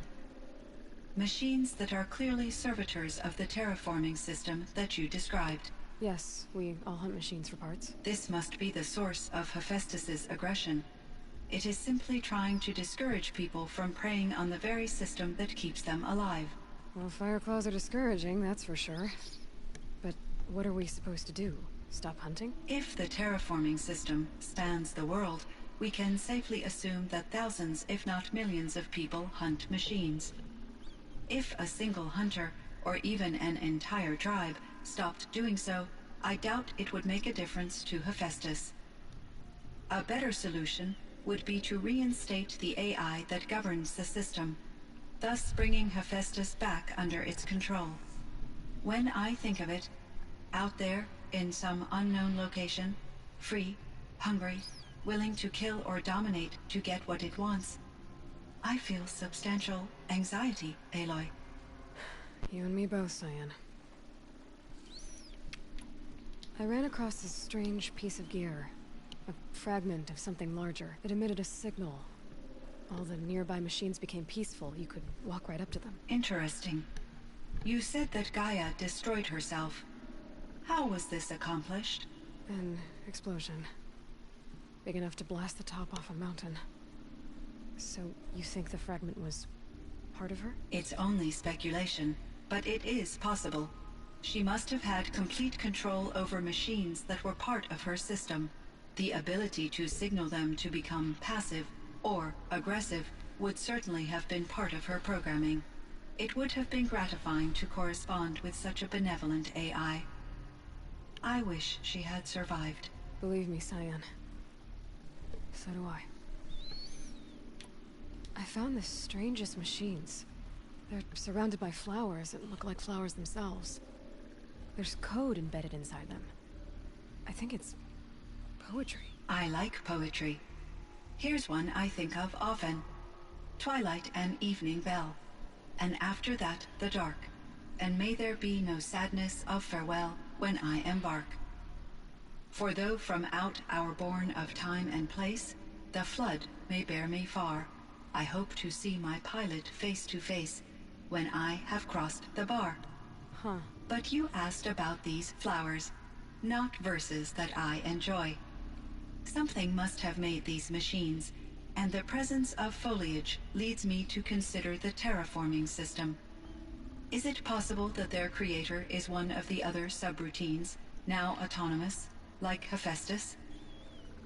Machines that are clearly servitors of the terraforming system that you described. Yes, we all hunt machines for parts. This must be the source of Hephaestus's aggression. It is simply trying to discourage people from preying on the very system that keeps them alive. Well, Fireclaws are discouraging, that's for sure. But what are we supposed to do? Stop hunting? If the terraforming system spans the world, we can safely assume that thousands, if not millions of people hunt machines. If a single hunter, or even an entire tribe, stopped doing so, I doubt it would make a difference to Hephaestus. A better solution would be to reinstate the AI that governs the system, thus bringing Hephaestus back under its control. When I think of it, out there in some unknown location, free, hungry, willing to kill or dominate to get what it wants, I feel substantial anxiety, Aloy. You and me both, Cyan. I ran across this strange piece of gear. A fragment of something larger. It emitted a signal. All the nearby machines became peaceful. You could walk right up to them. Interesting. You said that Gaia destroyed herself. How was this accomplished? An explosion. Big enough to blast the top off a mountain. So, you think the fragment was part of her? It's only speculation, but it is possible. She must have had complete control over machines that were part of her system. The ability to signal them to become passive or aggressive would certainly have been part of her programming. It would have been gratifying to correspond with such a benevolent AI. I wish she had survived. Believe me, Cyan. So do I. I found the strangest machines. They're surrounded by flowers that look like flowers themselves. There's code embedded inside them. I think it's poetry. I like poetry. Here's one I think of often. Twilight and evening bell. And after that the dark. And may there be no sadness of farewell when I embark. For though from out our bourne of time and place, the flood may bear me far, I hope to see my pilot face to face when I have crossed the bar. Huh. But you asked about these flowers, not verses that I enjoy. Something must have made these machines, and the presence of foliage leads me to consider the terraforming system. Is it possible that their creator is one of the other subroutines, now autonomous, like Hephaestus?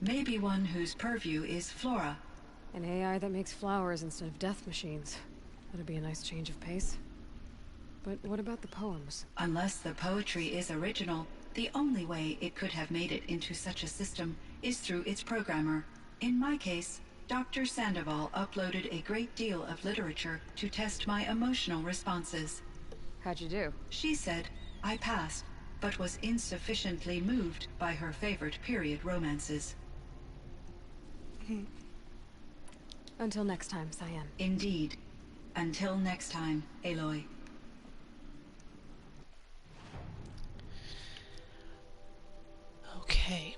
Maybe one whose purview is flora. An AI that makes flowers instead of death machines. That'd be a nice change of pace. But what about the poems? Unless the poetry is original, the only way it could have made it into such a system is through its programmer. In my case, Dr. Sandoval uploaded a great deal of literature to test my emotional responses. How'd you do? She said I passed, but was insufficiently moved by her favorite period romances. Until next time, Cyan. Indeed. Until next time, Aloy. Okay.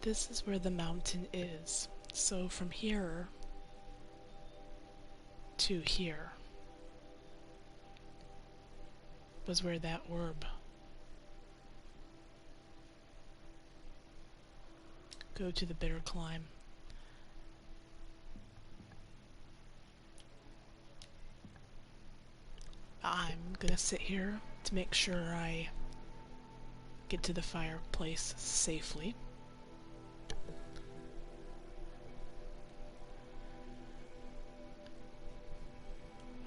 This is where the mountain is. So from here to here was where that orb go to the bitter climb. I'm gonna sit here to make sure I get to the fireplace safely.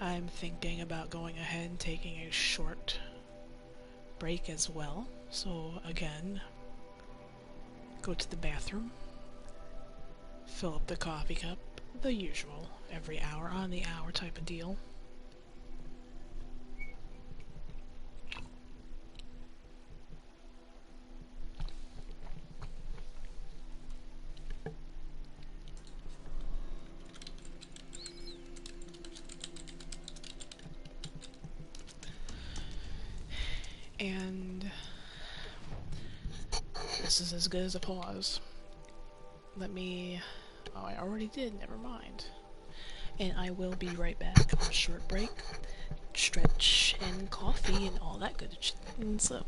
I'm thinking about going ahead and taking a short break as well. So again, go to the bathroom, fill up the coffee cup, the usual, every hour on the hour type of deal. And this is as good as a pause. Let me... oh, I already did, never mind. And I will be right back on a short break, stretch, and coffee, and all that good shit. And so...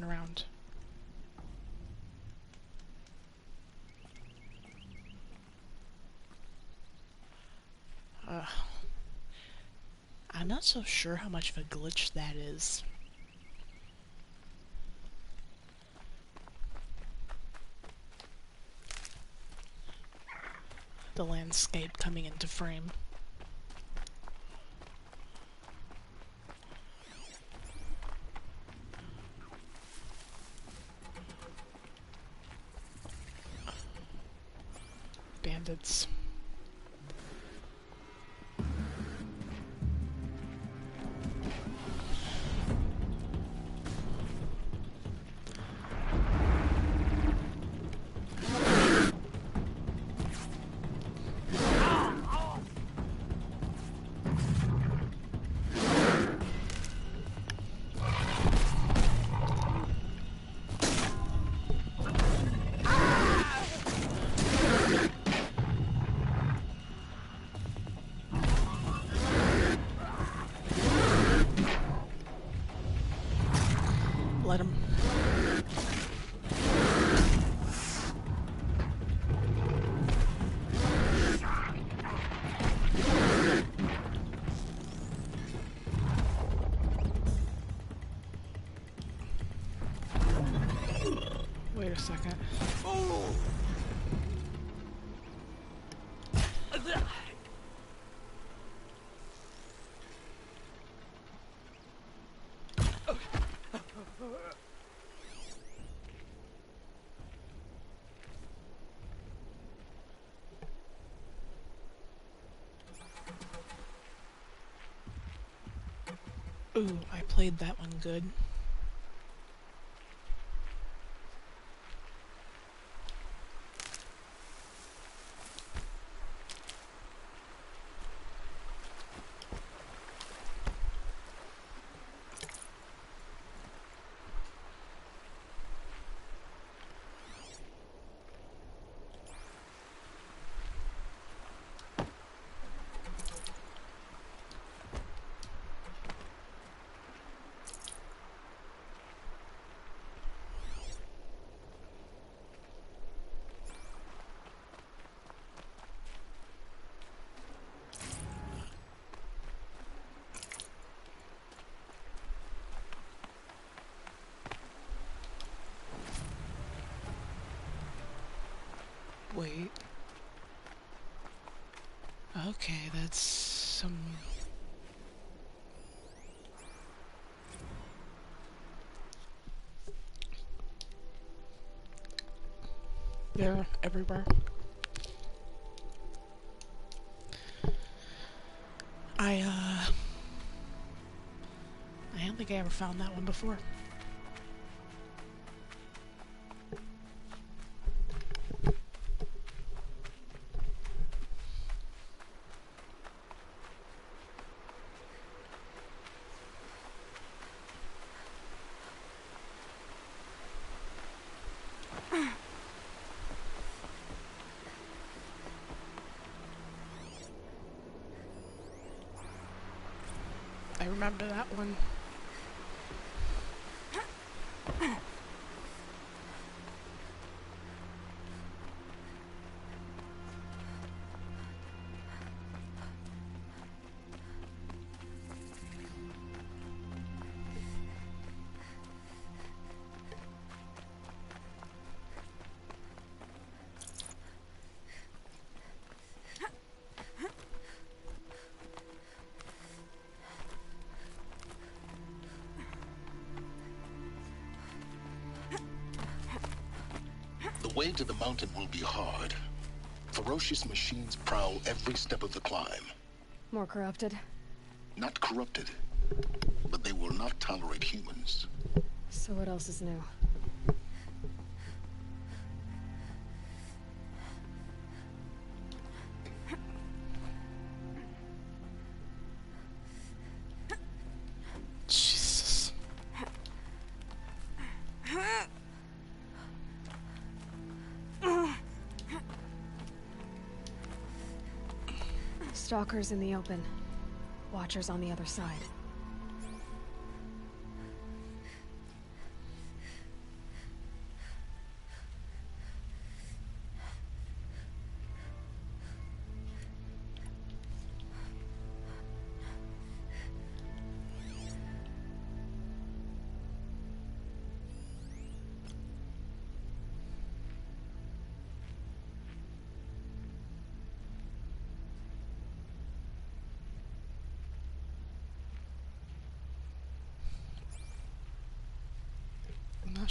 turn around. I'm not so sure how much of a glitch that is. The landscape coming into frame. Bandits. Let him. Wait a second. Oh. Ooh, I played that one good. Wait. Okay, that's some... They're everywhere. I don't think I ever found that one before. I remember that one. The way to the mountain will be hard. Ferocious machines prowl every step of the climb. More corrupted? Not corrupted, but they will not tolerate humans. So what else is new? Jesus. Stalkers in the open. Watchers on the other side.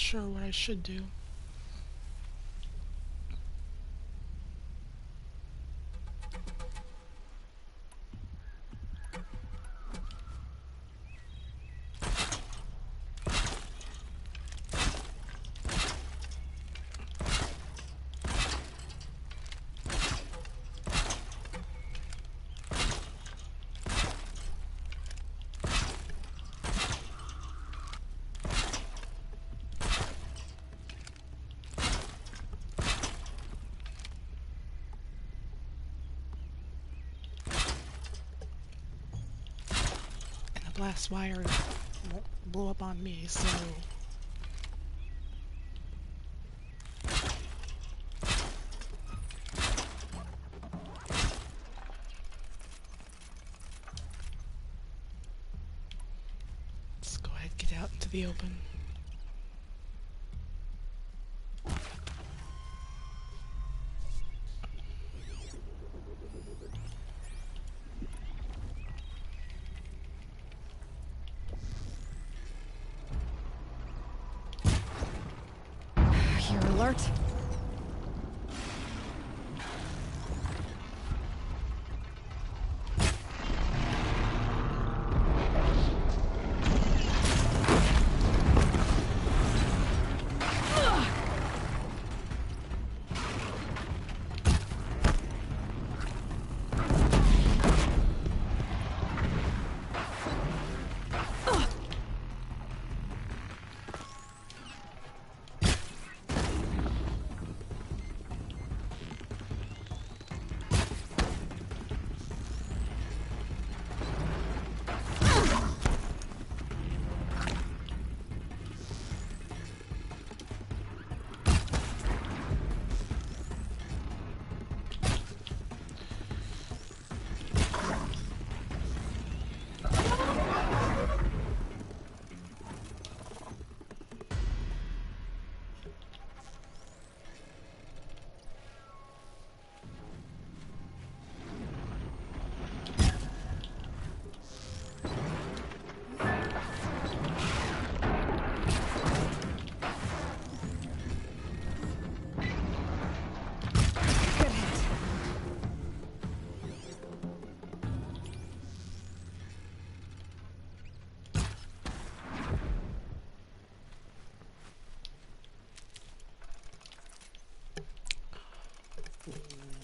sure what I should do. Blast wire won't blow up on me, so let's go ahead and get out into the open. Alert.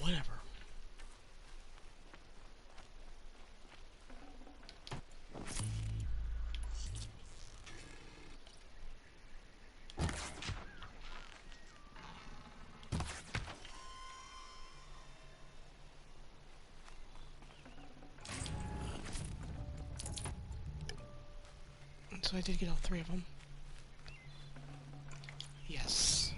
Whatever. So I did get all three of them. Yes.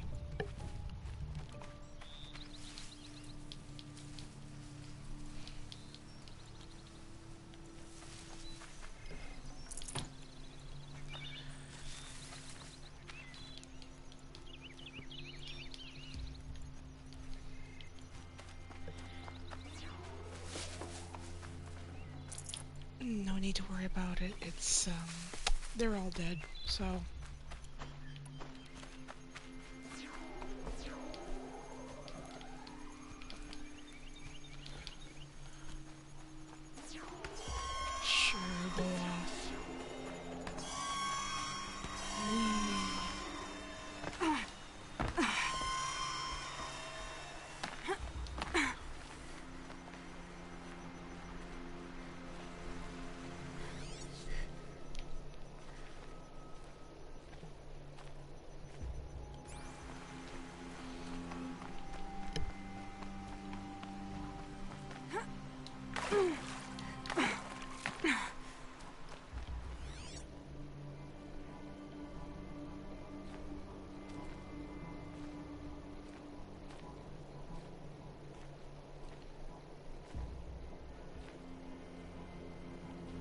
No need to worry about it. It's, they're all dead, so... Sure, go off.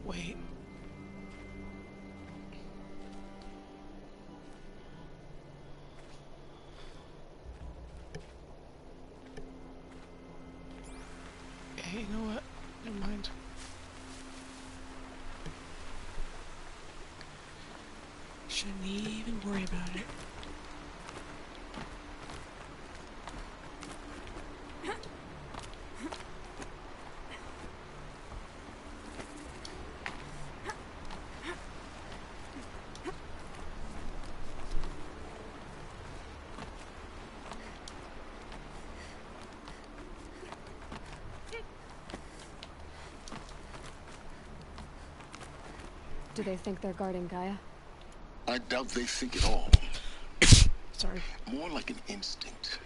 Wait. Hey, you know what? Never mind. Shouldn't even worry about it. Do they think they're guarding Gaia? I doubt they think at all. Sorry. More like an instinct,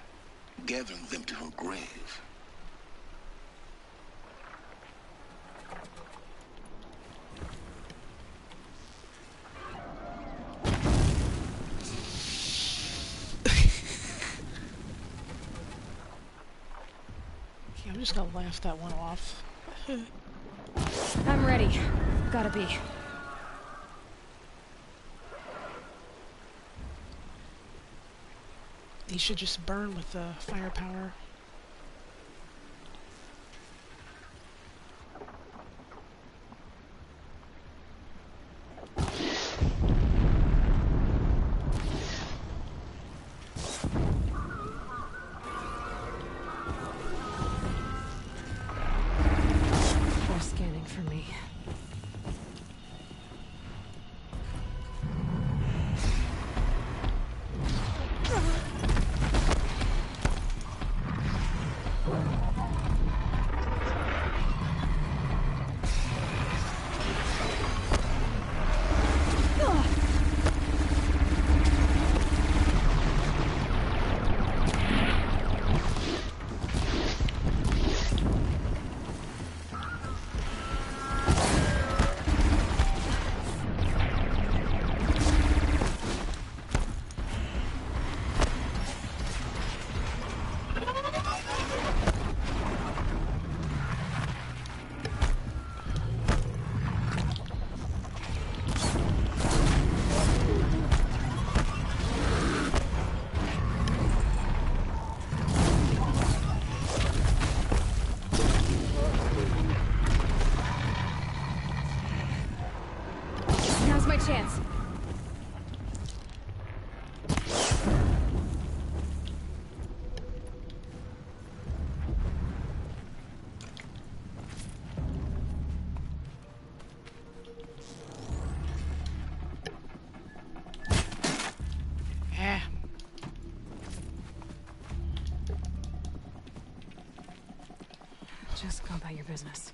gathering them to her grave. Okay, I'm just gonna laugh that one off. I'm ready. Gotta be. These should just burn with the firepower. They're scanning for me. Now's my chance. Just go about your business.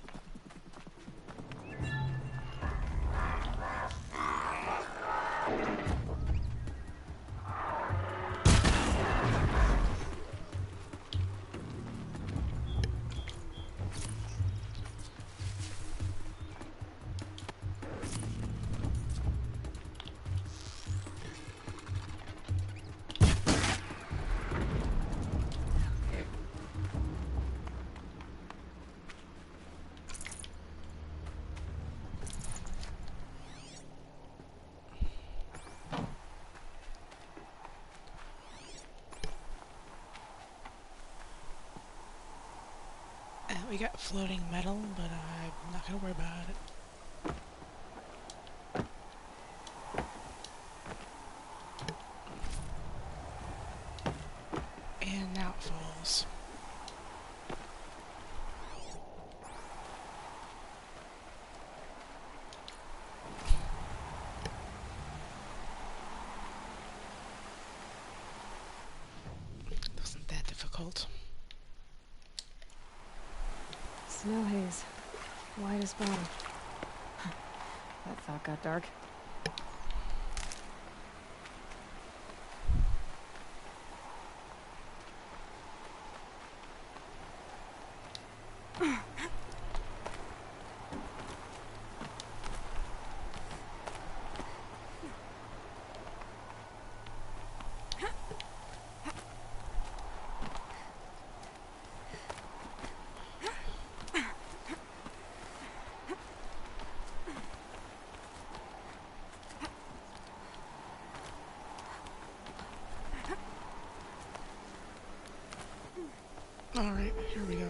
We got floating metal, but I'm not gonna worry about it. And now it falls. Wasn't that difficult. Snow haze. White as bone. That thought got dark. Alright, here we go.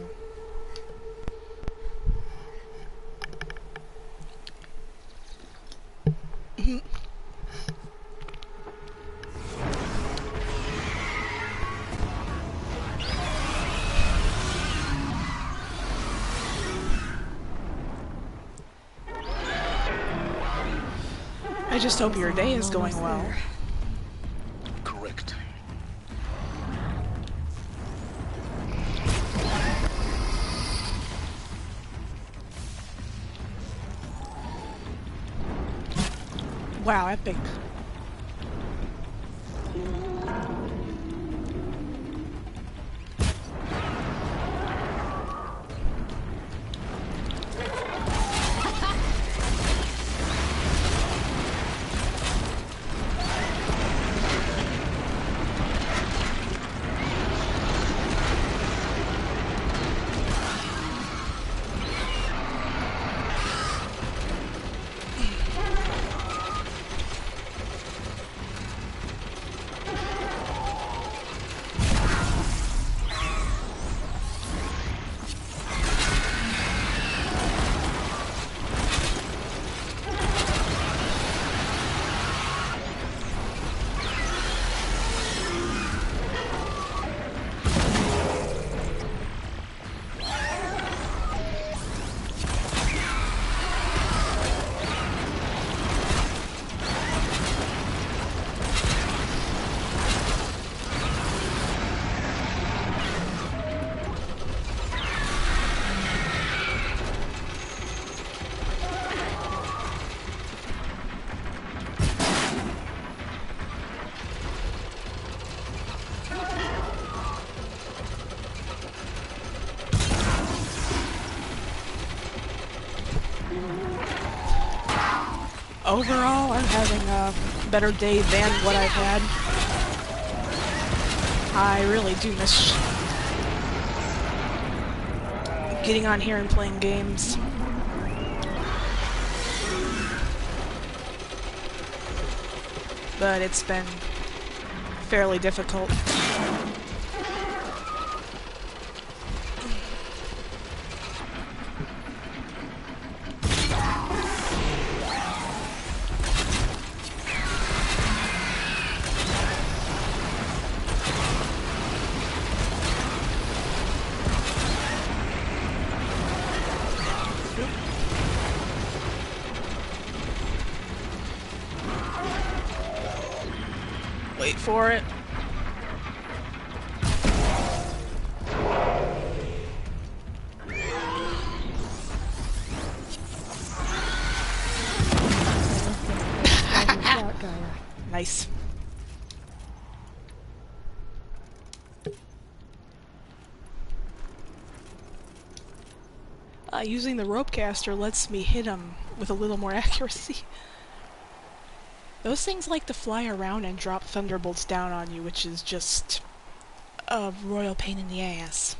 I just hope your day is going well. Correct. Wow, epic. Overall, I'm having a better day than what I've had. I really do miss getting on here and playing games. But it's been fairly difficult. Wait for it. Nice. Using the rope caster lets me hit him with a little more accuracy. Those things like to fly around and drop thunderbolts down on you, which is just a royal pain in the ass.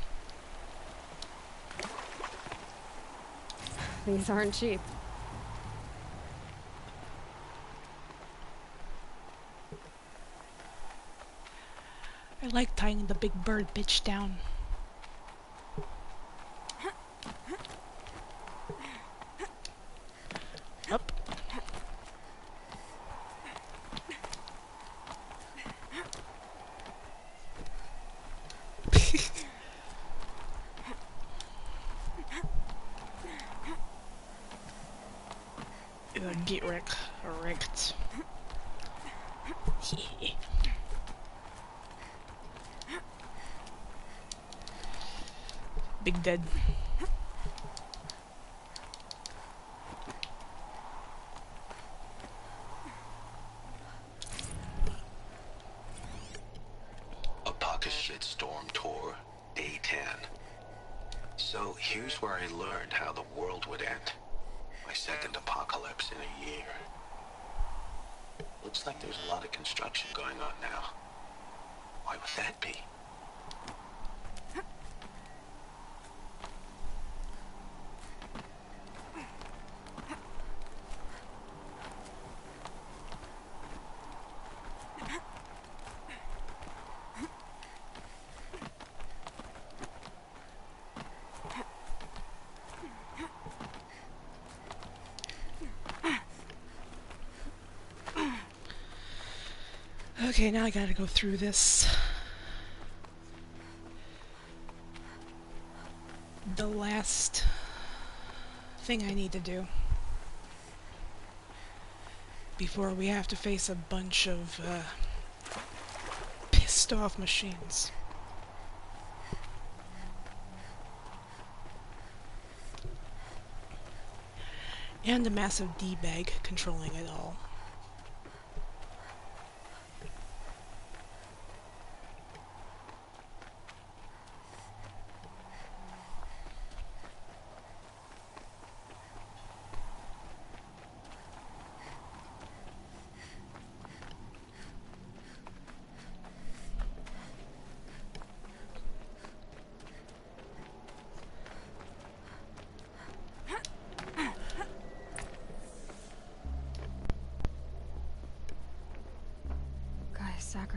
These aren't cheap. I like tying the big bird bitch down. Up. Get wrecked. Yeah. Big dead. Apocalypse Shitstorm Tour, Day 10. So here's where I learned how the world would end. My second apocalypse in a year. Looks like there's a lot of construction going on now. Why would that be? Okay, now I gotta go through this. The last thing I need to do before we have to face a bunch of pissed off machines. And a massive D-bag controlling it all.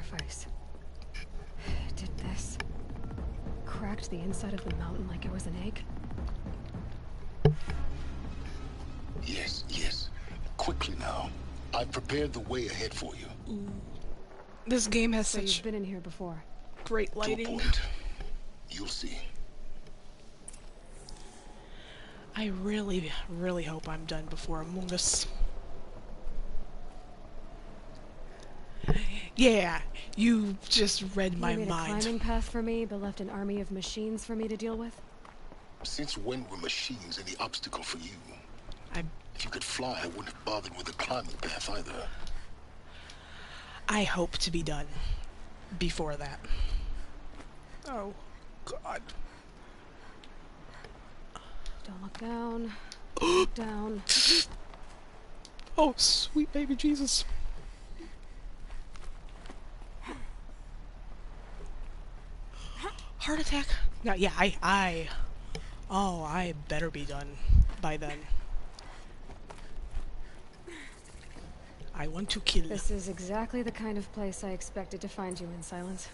sacrifice. Did this. Cracked the inside of the mountain like it was an egg? Yes, yes. Quickly now. I've prepared the way ahead for you. This game has So such you've been in here before. great lighting. To a point. You'll see. I really, really hope I'm done before Among Us. Yeah, you just read my You made a mind. climbing path for me, but left an army of machines for me to deal with? Since when were machines any obstacle for you? If you could fly, I wouldn't have bothered with the climbing path either. I hope to be done before that. Oh, God. Don't look down. Look down. Oh, sweet baby Jesus. Heart attack? No, yeah, I better be done by then. I want to kill. This is exactly the kind of place I expected to find you in, Silence.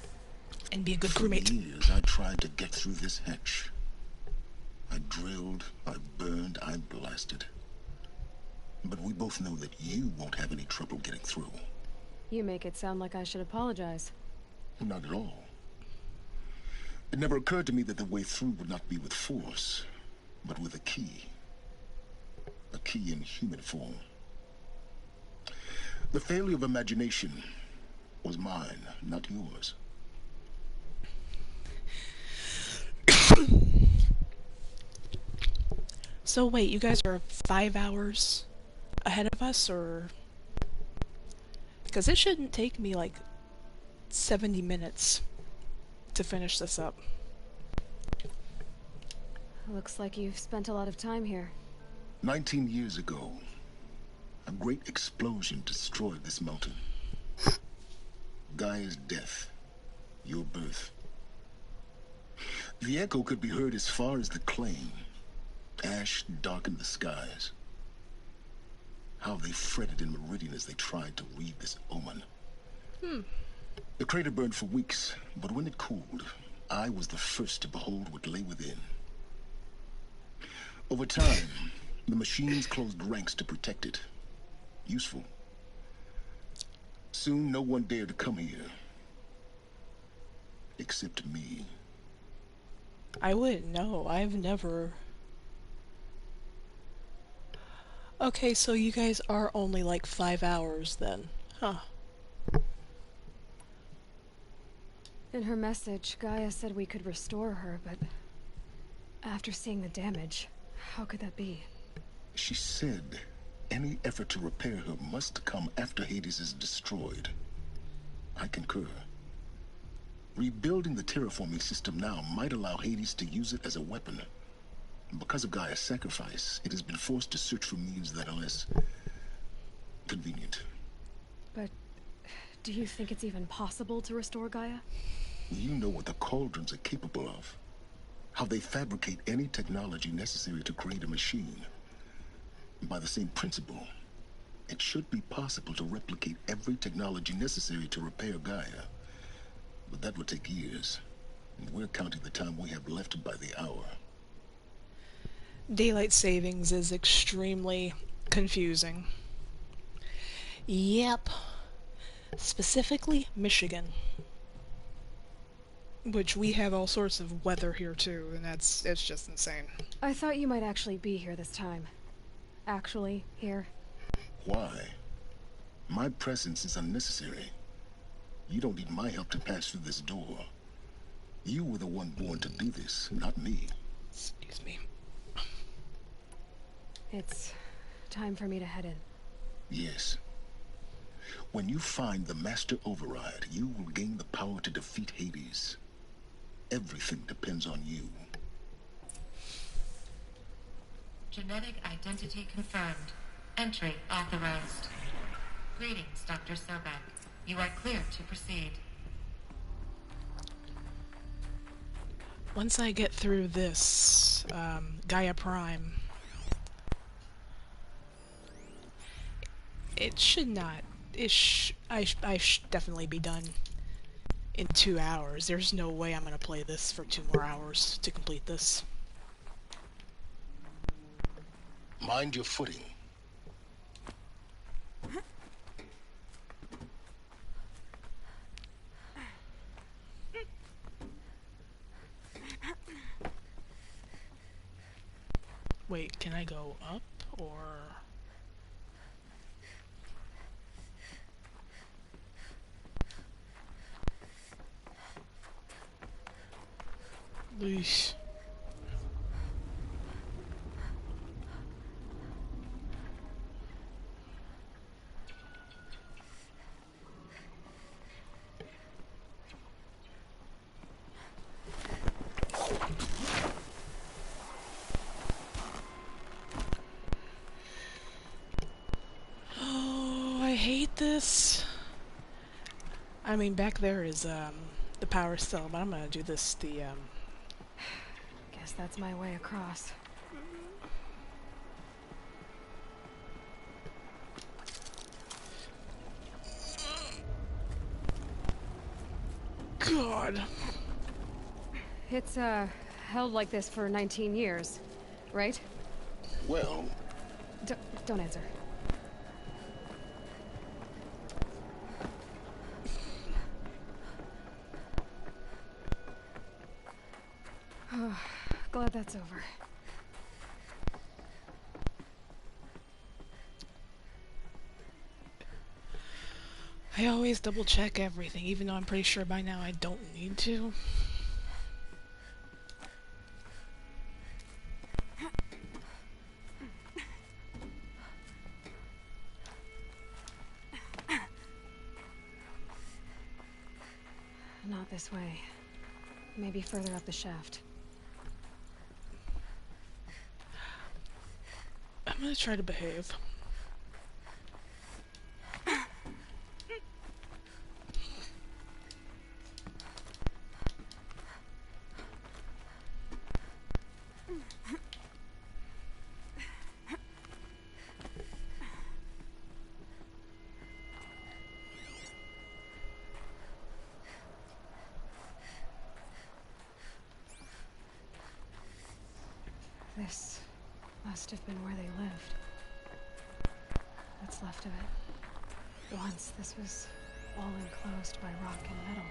And be a good For crewmate. years, I tried to get through this hatch. I drilled, I burned, I blasted. But we both know that you won't have any trouble getting through. You make it sound like I should apologize. Not at all. It never occurred to me that the way through would not be with force, but with a key. A key in human form. The failure of imagination was mine, not yours. So wait, you guys are 5 hours ahead of us, or... Because it shouldn't take me like 70 minutes to finish this up. Looks like you've spent a lot of time here. 19 years ago, a great explosion destroyed this mountain. Gaia's death, your birth. The echo could be heard as far as the claim. Ash darkened the skies. How they fretted in Meridian as they tried to read this omen. The crater burned for weeks, but when it cooled, I was the first to behold what lay within. Over time, the machines closed ranks to protect it. Useful. Soon, no one dared to come here. Except me. I wouldn't know. I've never... Okay, so you guys are only like 5 hours then. Huh. In her message, Gaia said we could restore her, but... after seeing the damage, how could that be? She said any effort to repair her must come after Hades is destroyed. I concur. Rebuilding the terraforming system now might allow Hades to use it as a weapon. Because of Gaia's sacrifice, it has been forced to search for means that are less convenient. But do you think it's even possible to restore Gaia? You know what the Cauldrons are capable of. How they fabricate any technology necessary to create a machine. By the same principle, it should be possible to replicate every technology necessary to repair Gaia. But that would take years, and we're counting the time we have left by the hour. Daylight savings is extremely confusing. Yep. Specifically, Michigan. Which we have all sorts of weather here too, and it's just insane. I thought you might actually be here this time. Actually, here. Why? My presence is unnecessary. You don't need my help to pass through this door. You were the one born to do this, not me. Excuse me. It's time for me to head in. Yes. When you find the Master Override, you will gain the power to defeat Hades. Everything depends on you. Genetic identity confirmed. Entry authorized. Greetings, Dr. Sobek. You are clear to proceed. Once I get through this, Gaia Prime, it should not. I definitely be done in 2 hours. There's no way I'm gonna play this for 2 more hours to complete this. Mind your footing. Wait, can I go up, or... Leash. Oh, I hate this. I mean, back there is the power cell, but I'm gonna do this Guess that's my way across. God. It's held like this for 19 years, right? Well... Don't answer. Oh, glad that's over. I always double check everything, even though I'm pretty sure by now I don't need to. Not this way. Maybe further up the shaft. I'm gonna try to behave. This must have been where they lived. What's left of it. Once this was all enclosed by rock and metal.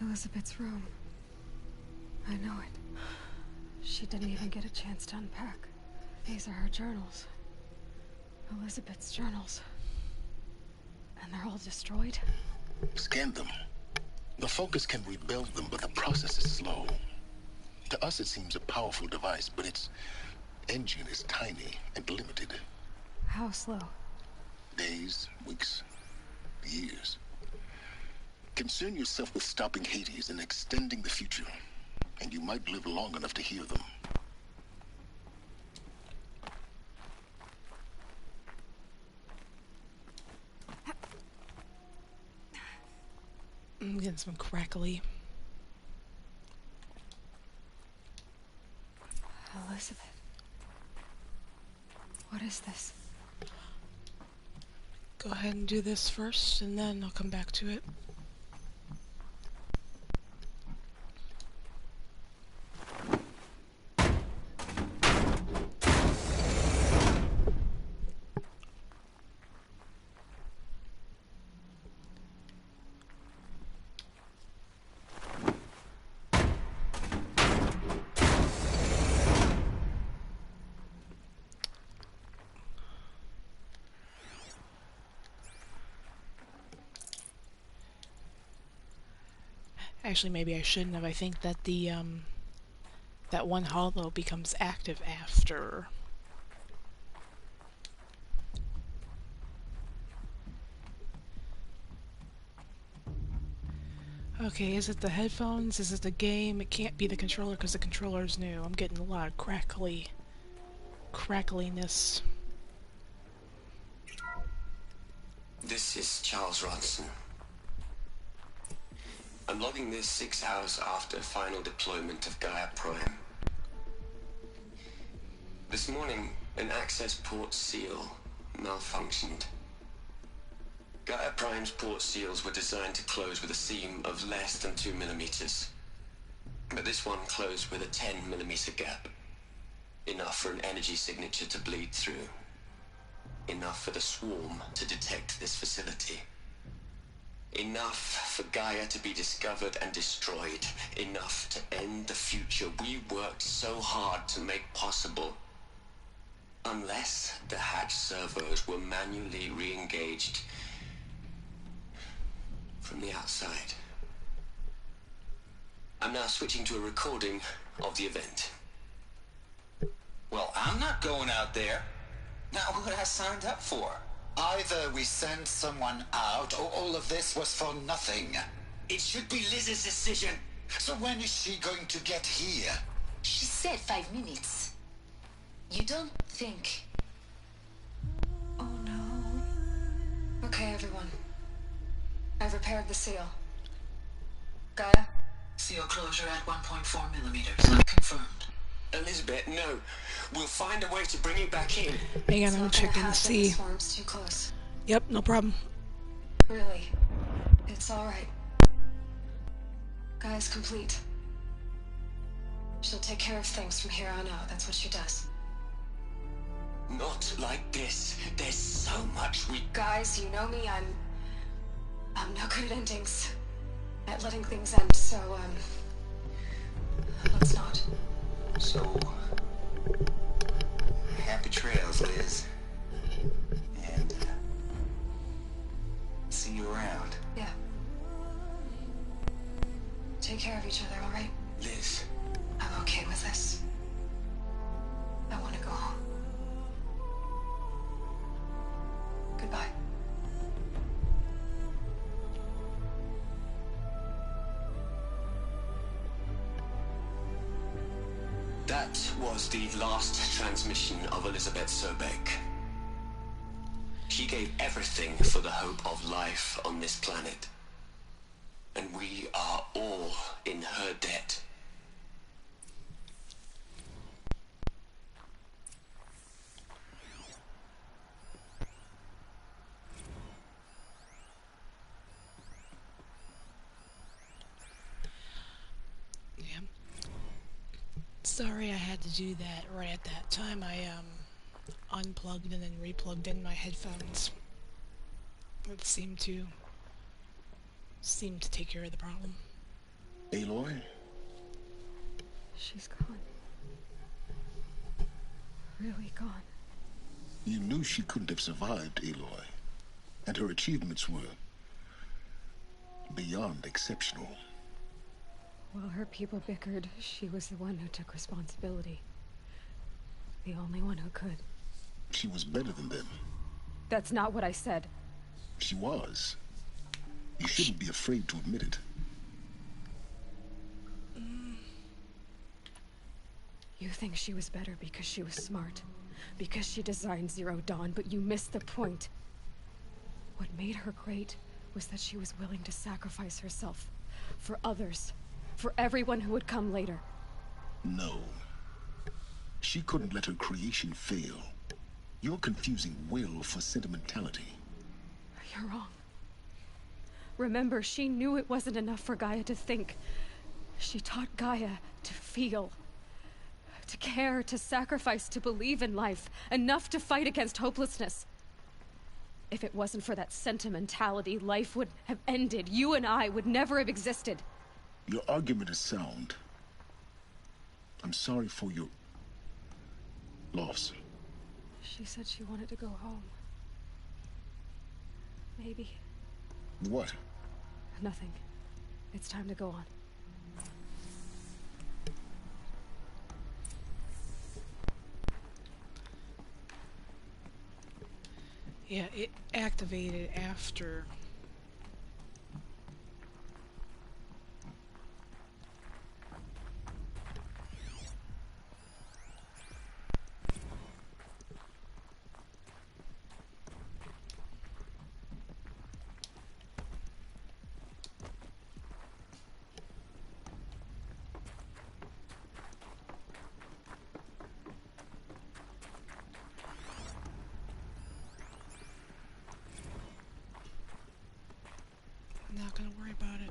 Elizabeth's room. I know it. She didn't even get a chance to unpack. These are her journals. Elizabeth's journals. And they're all destroyed? Scan them. The Focus can rebuild them, but the process is slow. To us it seems a powerful device, but its engine is tiny and limited. How slow? Days, weeks, years. Concern yourself with stopping Hades and extending the future, and you might live long enough to hear them. I'm getting some crackly. Elizabeth. What is this? Go ahead and do this first, and then I'll come back to it. Actually, maybe I shouldn't have. I think that the, that one hollow becomes active after. Okay, is it the headphones? Is it the game? It can't be the controller because the controller's new. I'm getting a lot of crackliness. This is Charles Ronson. I'm logging this 6 hours after final deployment of Gaia Prime. This morning, an access port seal malfunctioned. Gaia Prime's port seals were designed to close with a seam of less than 2 millimeters. But this one closed with a 10 millimeter gap. Enough for an energy signature to bleed through. Enough for the swarm to detect this facility. Enough for Gaia to be discovered and destroyed. Enough to end the future we worked so hard to make possible. Unless the hatch servos were manually re-engaged from the outside. I'm now switching to a recording of the event. Well, I'm not going out there. Not what I signed up for. Either we send someone out, or all of this was for nothing. It should be Liz's decision. So when is she going to get here? She said 5 minutes. You don't think... Oh no. Okay, everyone. I've repaired the seal. Gaia? Seal closure at 1.4 millimeters. Confirmed. Elizabeth, no. We'll find a way to bring you back in. Hang on, I'm checking to see. The swarm's too close. Yep, no problem. Really. It's alright. Gaia's complete. She'll take care of things from here on out. That's what she does. Not like this. There's so much we... Guys, you know me, I'm no good at endings. At letting things end, so, let's not. So, happy trails, Liz. And, see you around. Yeah. Take care of each other, alright? Liz. I'm okay with this. I want to go home. Goodbye. That was the last transmission of Elizabeth Sobeck. She gave everything for the hope of life on this planet. And we are all in her debt. Sorry I had to do that right at that time. I unplugged and then replugged in my headphones. It seemed to take care of the problem. Aloy? She's gone. Really gone. You knew she couldn't have survived, Aloy. And her achievements were beyond exceptional. While her people bickered, she was the one who took responsibility. The only one who could. She was better than them. That's not what I said. She was. You shouldn't be afraid to admit it. You think she was better because she was smart. Because she designed Zero Dawn, but you missed the point. What made her great was that she was willing to sacrifice herself. For others. For everyone who would come later. No. She couldn't let her creation fail. You're confusing will for sentimentality. You're wrong. Remember, she knew it wasn't enough for Gaia to think. She taught Gaia to feel. To care, to sacrifice, to believe in life. Enough to fight against hopelessness. If it wasn't for that sentimentality, life would have ended. You and I would never have existed. Your argument is sound. I'm sorry for your loss. She said she wanted to go home. Maybe. What? Nothing. It's time to go on. Yeah, it activated after. Not gonna worry about it.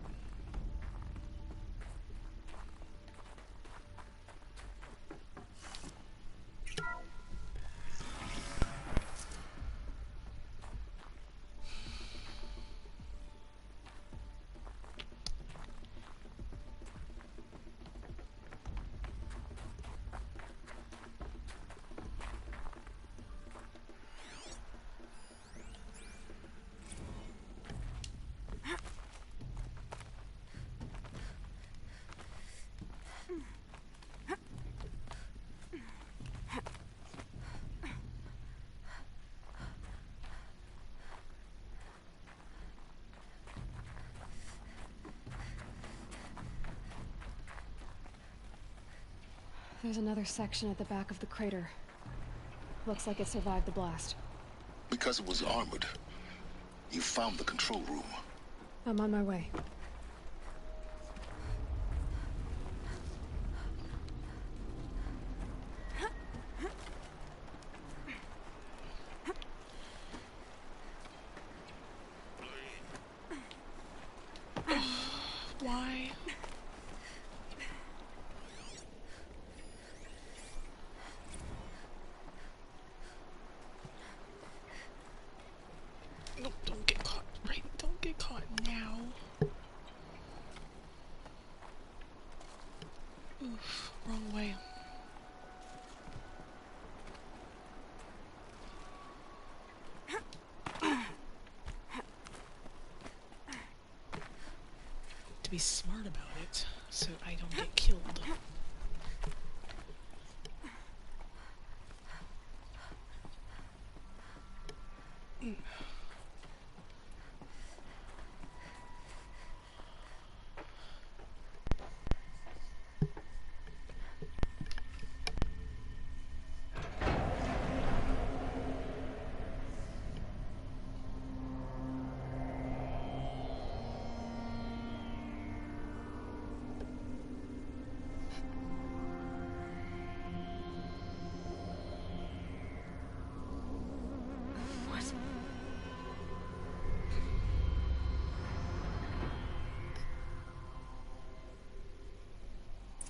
There's another section at the back of the crater. Looks like it survived the blast. Because it was armored, you found the control room. I'm on my way. Why? No, don't get caught. Right, don't get caught now. Oof, wrong way. To be smart about it, so I don't get killed.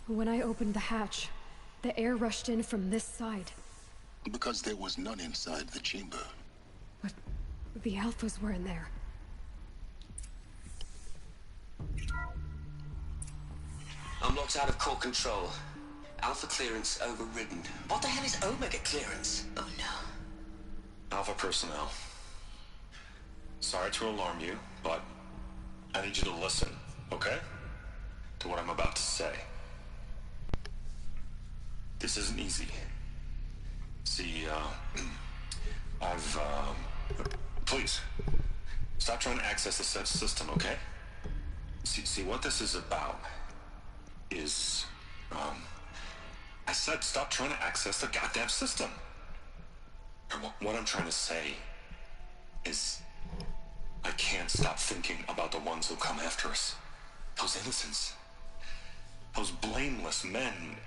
When I opened the hatch, the air rushed in from this side. Because there was none inside the chamber. But the Alphas were in there. I'm locked out of core control. Alpha clearance overridden. What the hell is Omega clearance? Oh no. Alpha personnel. Sorry to alarm you, but I need you to listen, okay? To what I'm about to say. This isn't easy. See, please, stop trying to access the system, okay? See, what this is about is, I said stop trying to access the goddamn system. And what I'm trying to say is, I can't stop thinking about the ones who come after us. Those innocents. Those blameless men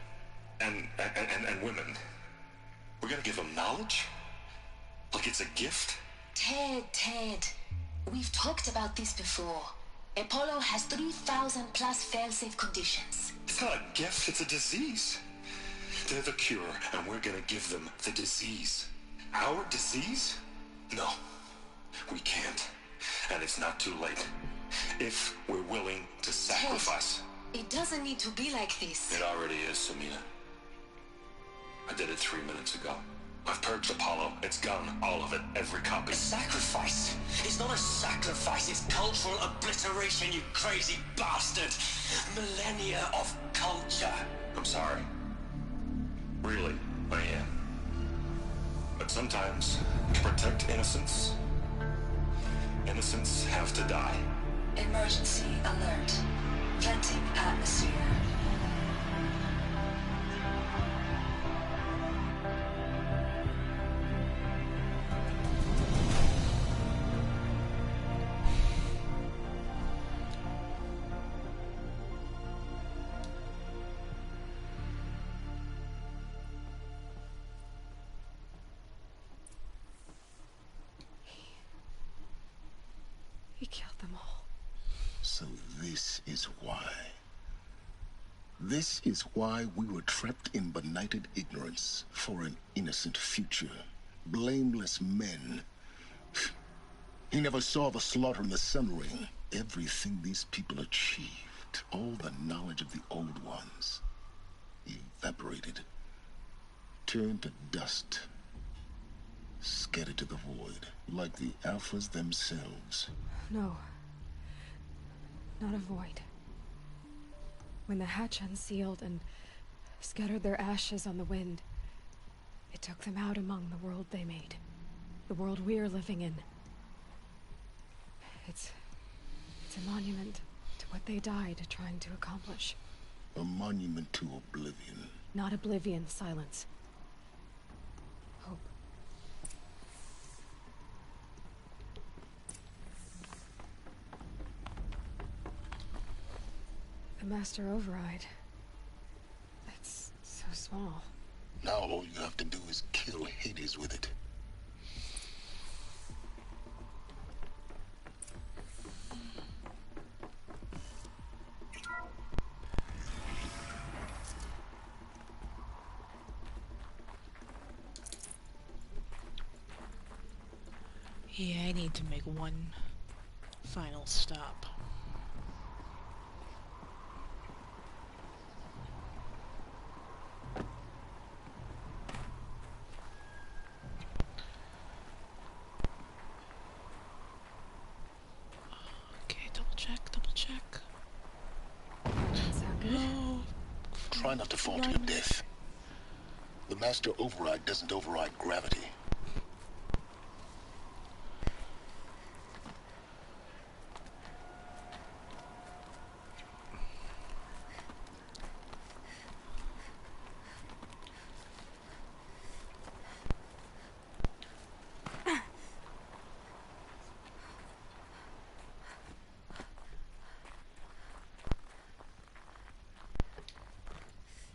and women. We're gonna give them knowledge? Like it's a gift? Ted. We've talked about this before. Apollo has 3,000 plus fail-safe conditions. It's not a gift, it's a disease. They're the cure, and we're gonna give them the disease. Our disease? No, we can't. And it's not too late. If we're willing to sacrifice. Ted, it doesn't need to be like this. It already is, Samina. I did it 3 minutes ago. I've purged Apollo. It's gone. All of it. Every copy. A sacrifice? It's not a sacrifice. It's cultural obliteration, you crazy bastard. Millennia of culture. I'm sorry. Really, I am. But sometimes, to protect innocents, innocents have to die. Emergency alert. Venting atmosphere. He killed them all. So this is why. This is why we were trapped in benighted ignorance for an innocent future. Blameless men. He never saw the slaughter in the Sun Ring. Everything these people achieved, all the knowledge of the old ones, evaporated, turned to dust, scattered to the void, like the Alphas themselves. No. Not a void. When the hatch unsealed and scattered their ashes on the wind, it took them out among the world they made. The world we're living in. It's a monument to what they died trying to accomplish. A monument to oblivion. Not oblivion, silence. Hope. The Master Override. It's so small. Now all you have to do is kill Hades with it. Yeah, I need to make one final stop. Okay, double check. Sound good? No. Try not to fall to your death. The Master Override doesn't override gravity.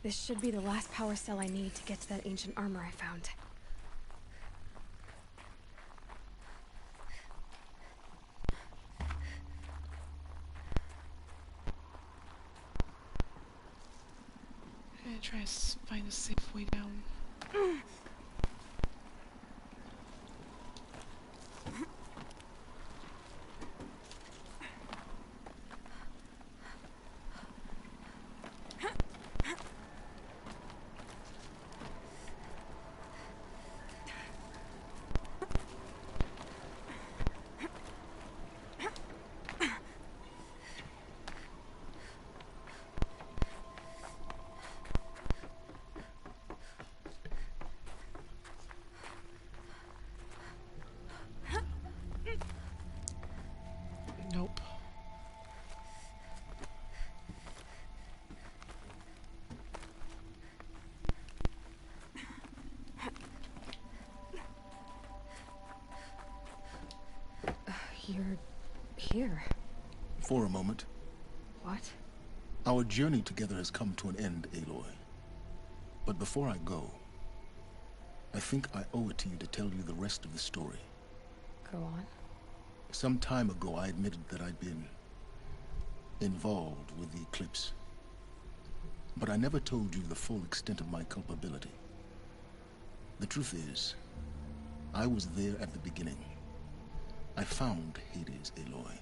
This should be the last power cell I need to get to that ancient armor I found. I'm gonna try to find a safe way down. Nope. You're here. For a moment. What? Our journey together has come to an end, Aloy. But before I go, I think I owe it to you to tell you the rest of the story. Go on. Some time ago, I admitted that I'd been involved with the Eclipse. But I never told you the full extent of my culpability. The truth is, I was there at the beginning. I found Hades, Aloy,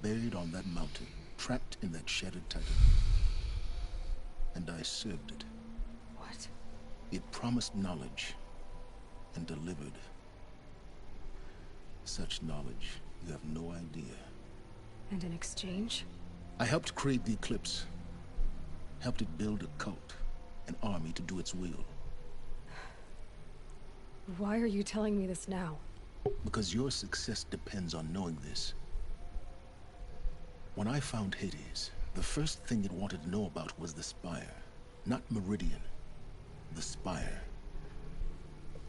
buried on that mountain, trapped in that shattered titan. And I served it. What? It promised knowledge and delivered. Such knowledge, you have no idea. And in exchange? I helped create the Eclipse. Helped it build a cult, an army to do its will. Why are you telling me this now? Because your success depends on knowing this. When I found Hades, the first thing it wanted to know about was the Spire. Not Meridian. The Spire.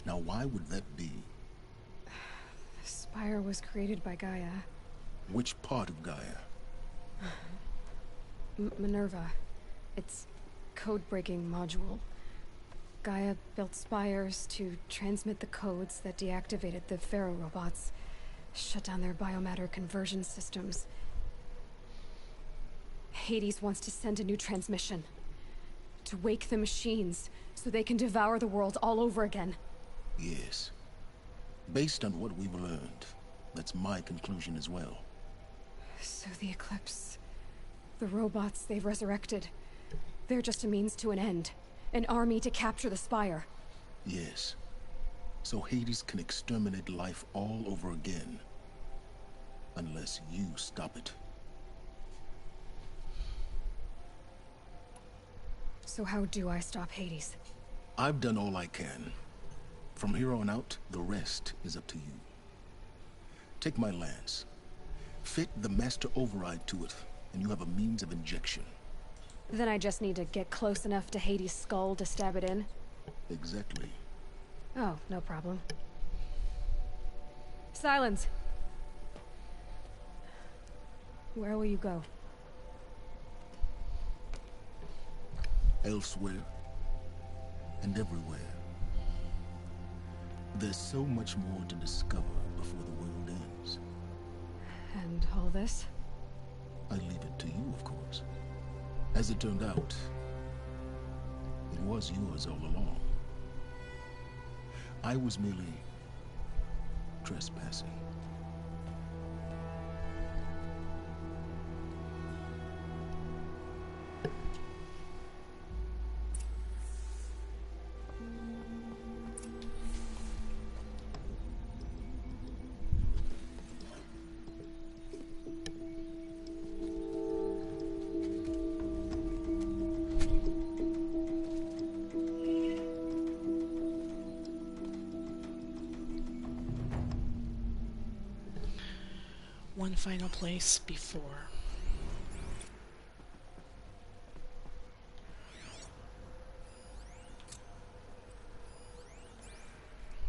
Now why would that be? The Spire was created by Gaia. Which part of Gaia? Minerva. It's code-breaking module. Gaia built spires to transmit the codes that deactivated the Pharaoh robots, shut down their biomatter conversion systems. Hades wants to send a new transmission. To wake the machines, so they can devour the world all over again. Yes. Based on what we've learned, that's my conclusion as well. So the Eclipse... the robots they've resurrected... they're just a means to an end. An army to capture the Spire. Yes. So Hades can exterminate life all over again. Unless you stop it. So how do I stop Hades? I've done all I can. From here on out, the rest is up to you. Take my lance. Fit the Master Override to it, and you have a means of injection. Then I just need to get close enough to Hades' skull to stab it in? Exactly. Oh, no problem. Silence! Where will you go? Elsewhere. And everywhere. There's so much more to discover before the world ends. And all this? I leave it to you, of course. As it turned out, it was yours all along. I was merely trespassing. One final place before.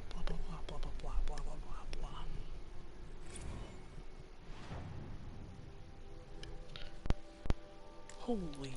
Blah blah blah blah blah blah blah blah blah. Holy.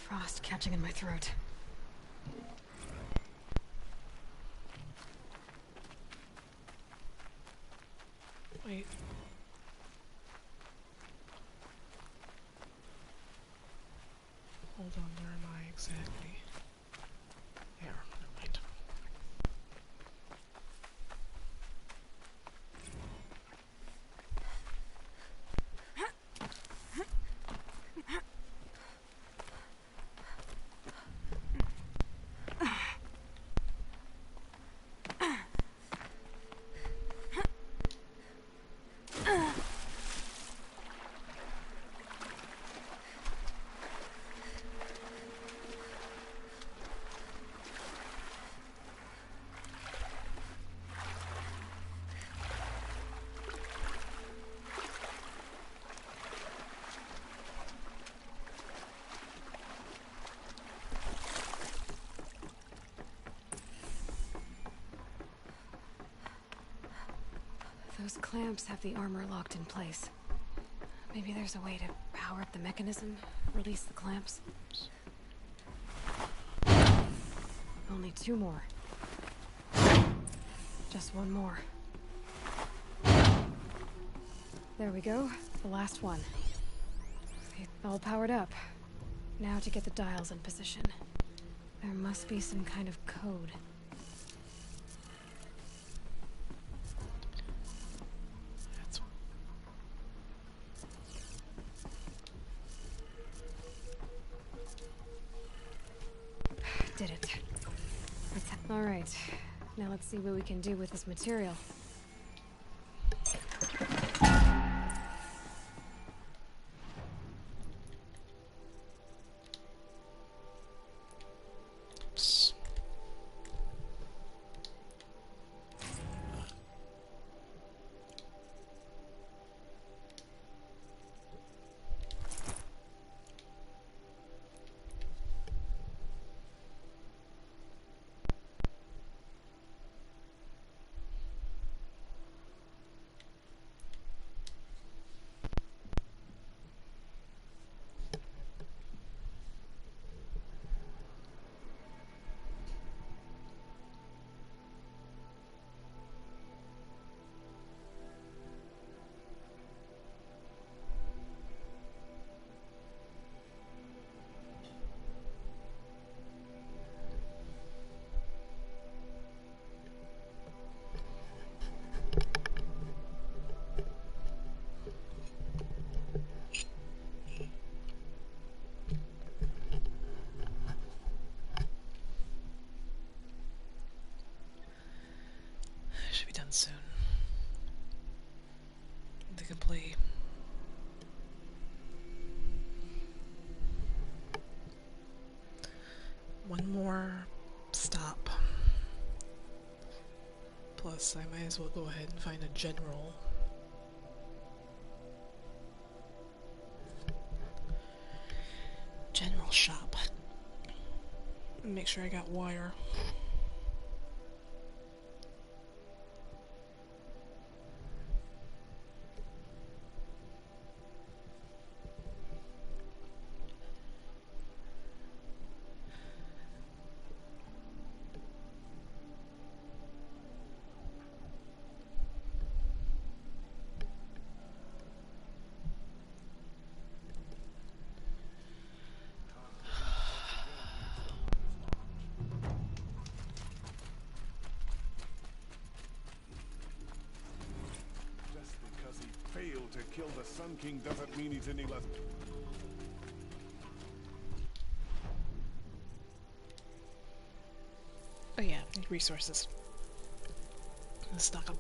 Frost catching in my throat. Wait. Hold on, where am I exactly? There, never mind. Those clamps have the armor locked in place. Maybe there's a way to power up the mechanism, release the clamps. Only 2 more. Just 1 more. There we go. The last one. It's all powered up. Now to get the dials in position. There must be some kind of code. Did it. All right. Now let's see what we can do with this material. Should be done soon. They can play. One more stop. Plus, I might as well go ahead and find a general. General shop. And make sure I got wire. To kill the Sun King doesn't mean he's any less. Oh yeah, resources. Let's stock them.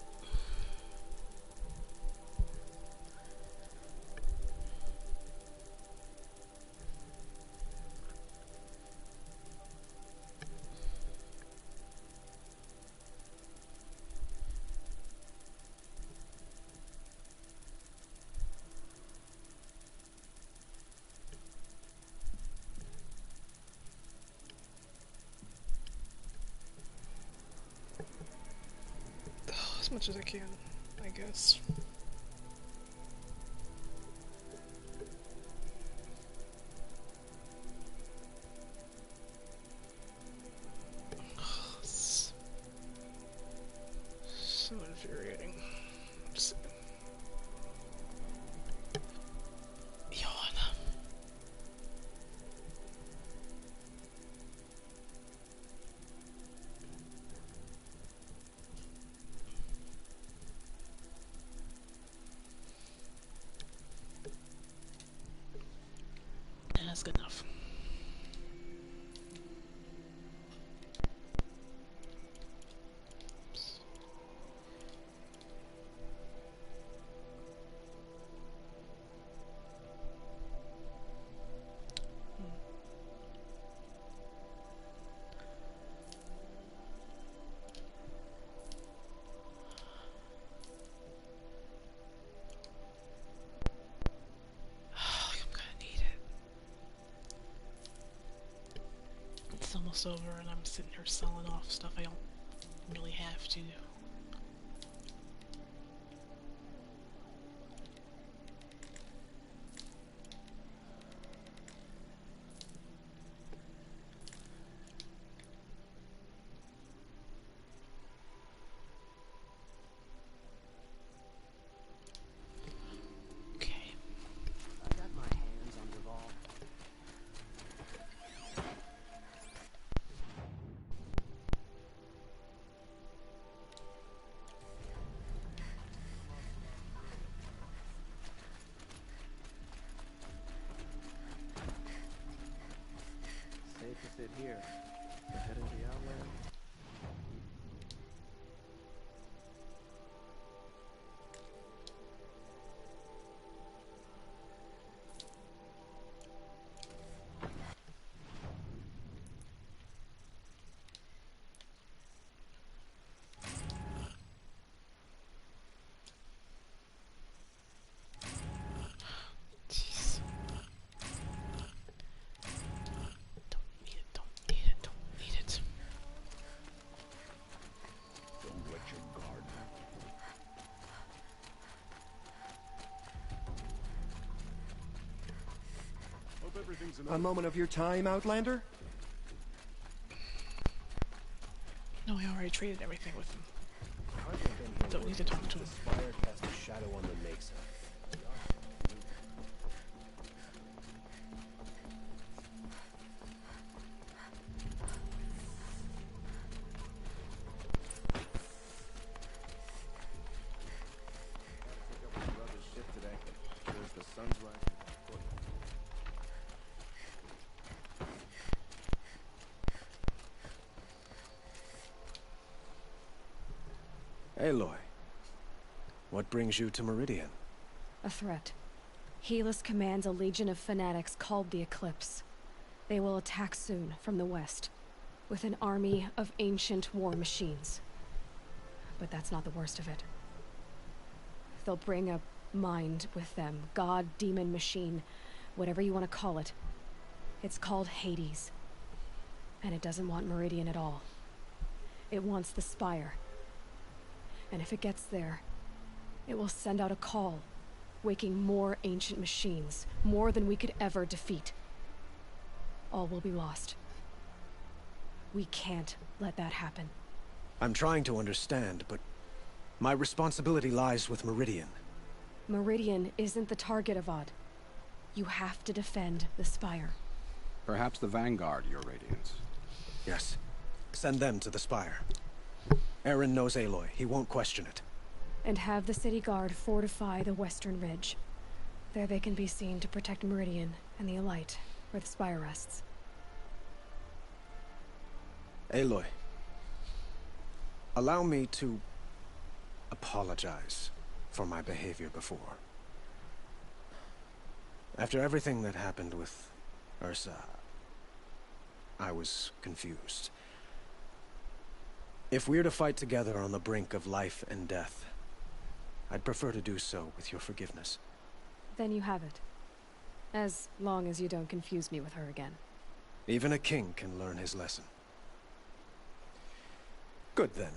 As much as I can, I guess. It's so infuriating. Just yawn. That's good enough. It's almost over and I'm sitting here selling off stuff I don't really have to. A moment of your time, Outlander? No, I already traded everything with him. Don't need to talk to him. Spire cast a shadow on the Mesa. Aloy, what brings you to Meridian? A threat. Helis commands a legion of fanatics called the Eclipse. They will attack soon from the west, with an army of ancient war machines. But that's not the worst of it. They'll bring a mind with them, god, demon, machine, whatever you want to call it. It's called Hades. And it doesn't want Meridian at all. It wants the Spire. And if it gets there, it will send out a call, waking more ancient machines, more than we could ever defeat. All will be lost. We can't let that happen. I'm trying to understand, but my responsibility lies with Meridian. Meridian isn't the target, Avad. You have to defend the Spire. Perhaps the Vanguard, Your Radiance. Yes. Send them to the Spire. Eren knows Aloy. He won't question it. And have the city guard fortify the western ridge. There they can be seen to protect Meridian and the Elite, where the Spire rests. Aloy, allow me to apologize for my behavior before. After everything that happened with Ursa, I was confused. If we're to fight together on the brink of life and death, I'd prefer to do so with your forgiveness. Then you have it. As long as you don't confuse me with her again. Even a king can learn his lesson. Good then.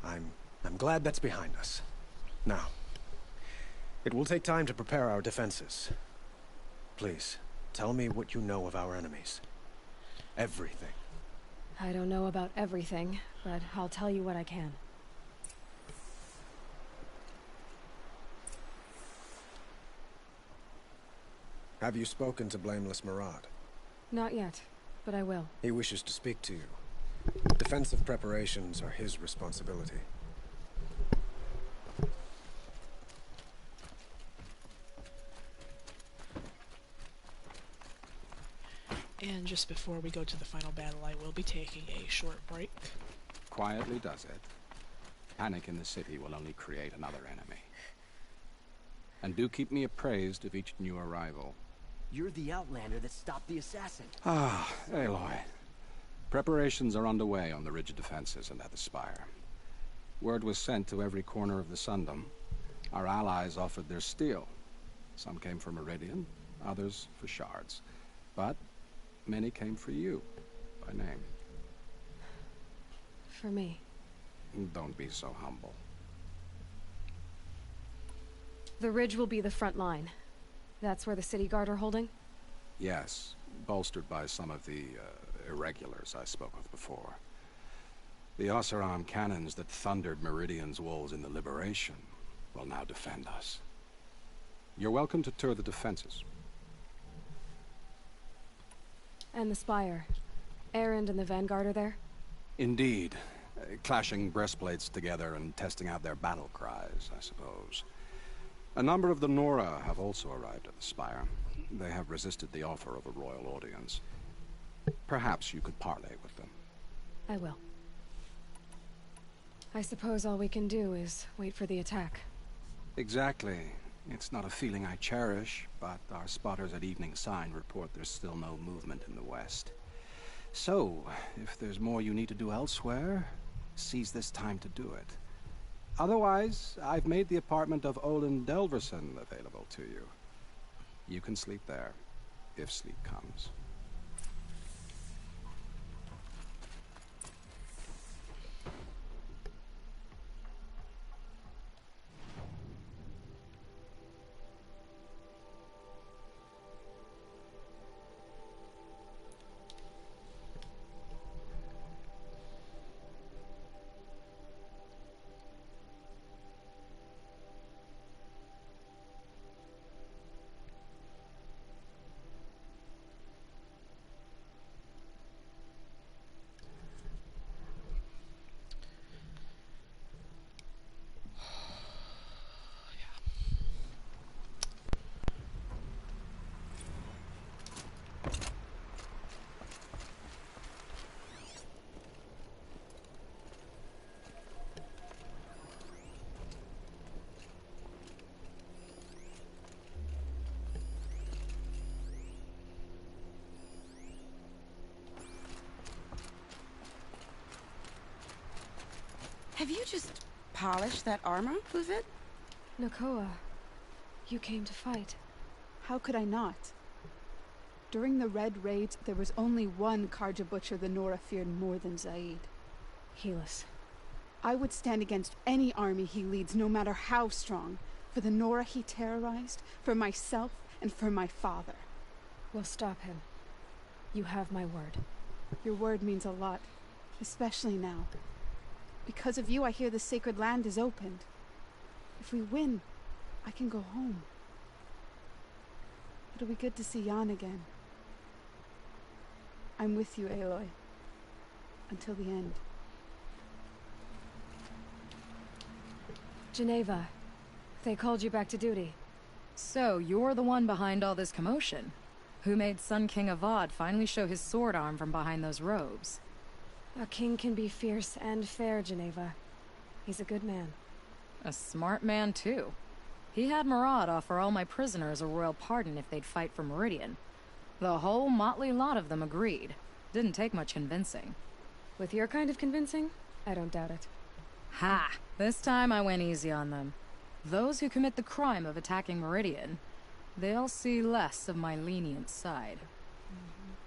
I'm glad that's behind us. Now, it will take time to prepare our defenses. Please, tell me what you know of our enemies. Everything. I don't know about everything, but I'll tell you what I can. Have you spoken to Blameless Murad? Not yet, but I will. He wishes to speak to you. Defensive preparations are his responsibility. And just before we go to the final battle, I will be taking a short break. Quietly does it. Panic in the city will only create another enemy. And do keep me appraised of each new arrival. You're the Outlander that stopped the assassin. Ah, Aloy. Preparations are underway on the ridge defenses and at the Spire. Word was sent to every corner of the Sundom. Our allies offered their steel. Some came for Meridian, others for shards. But many came for you, by name. For me. Don't be so humble. The ridge will be the front line. That's where the city guard are holding? Yes, bolstered by some of the irregulars I spoke of before. The Oseram cannons that thundered Meridian's walls in the Liberation will now defend us. You're welcome to tour the defenses. And the Spire. Erend and the Vanguard are there? Indeed. Clashing breastplates together and testing out their battle cries, I suppose. A number of the Nora have also arrived at the Spire. They have resisted the offer of a royal audience. Perhaps you could parley with them. I will. I suppose all we can do is wait for the attack. Exactly. It's not a feeling I cherish, but our spotters at Evening Sign report there's still no movement in the west. So, if there's more you need to do elsewhere, seize this time to do it. Otherwise, I've made the apartment of Olin Delverson available to you. You can sleep there, if sleep comes. Have you just polished that armor, Uthid? Nakoa, you came to fight. How could I not? During the Red Raids, there was only one Karja Butcher the Nora feared more than Zaid. Helis. I would stand against any army he leads, no matter how strong. For the Nora he terrorized, for myself, and for my father. We'll stop him. You have my word. Your word means a lot, especially now. Because of you, I hear the sacred land is opened. If we win, I can go home. It'll be good to see Jan again. I'm with you, Aloy. Until the end. Geneva, they called you back to duty. So, you're the one behind all this commotion? Who made Sun King Avad finally show his sword arm from behind those robes? A king can be fierce and fair, Geneva. He's a good man. A smart man, too. He had Murad offer all my prisoners a royal pardon if they'd fight for Meridian. The whole motley lot of them agreed. Didn't take much convincing. With your kind of convincing, I don't doubt it. Ha! This time I went easy on them. Those who commit the crime of attacking Meridian, they'll see less of my lenient side.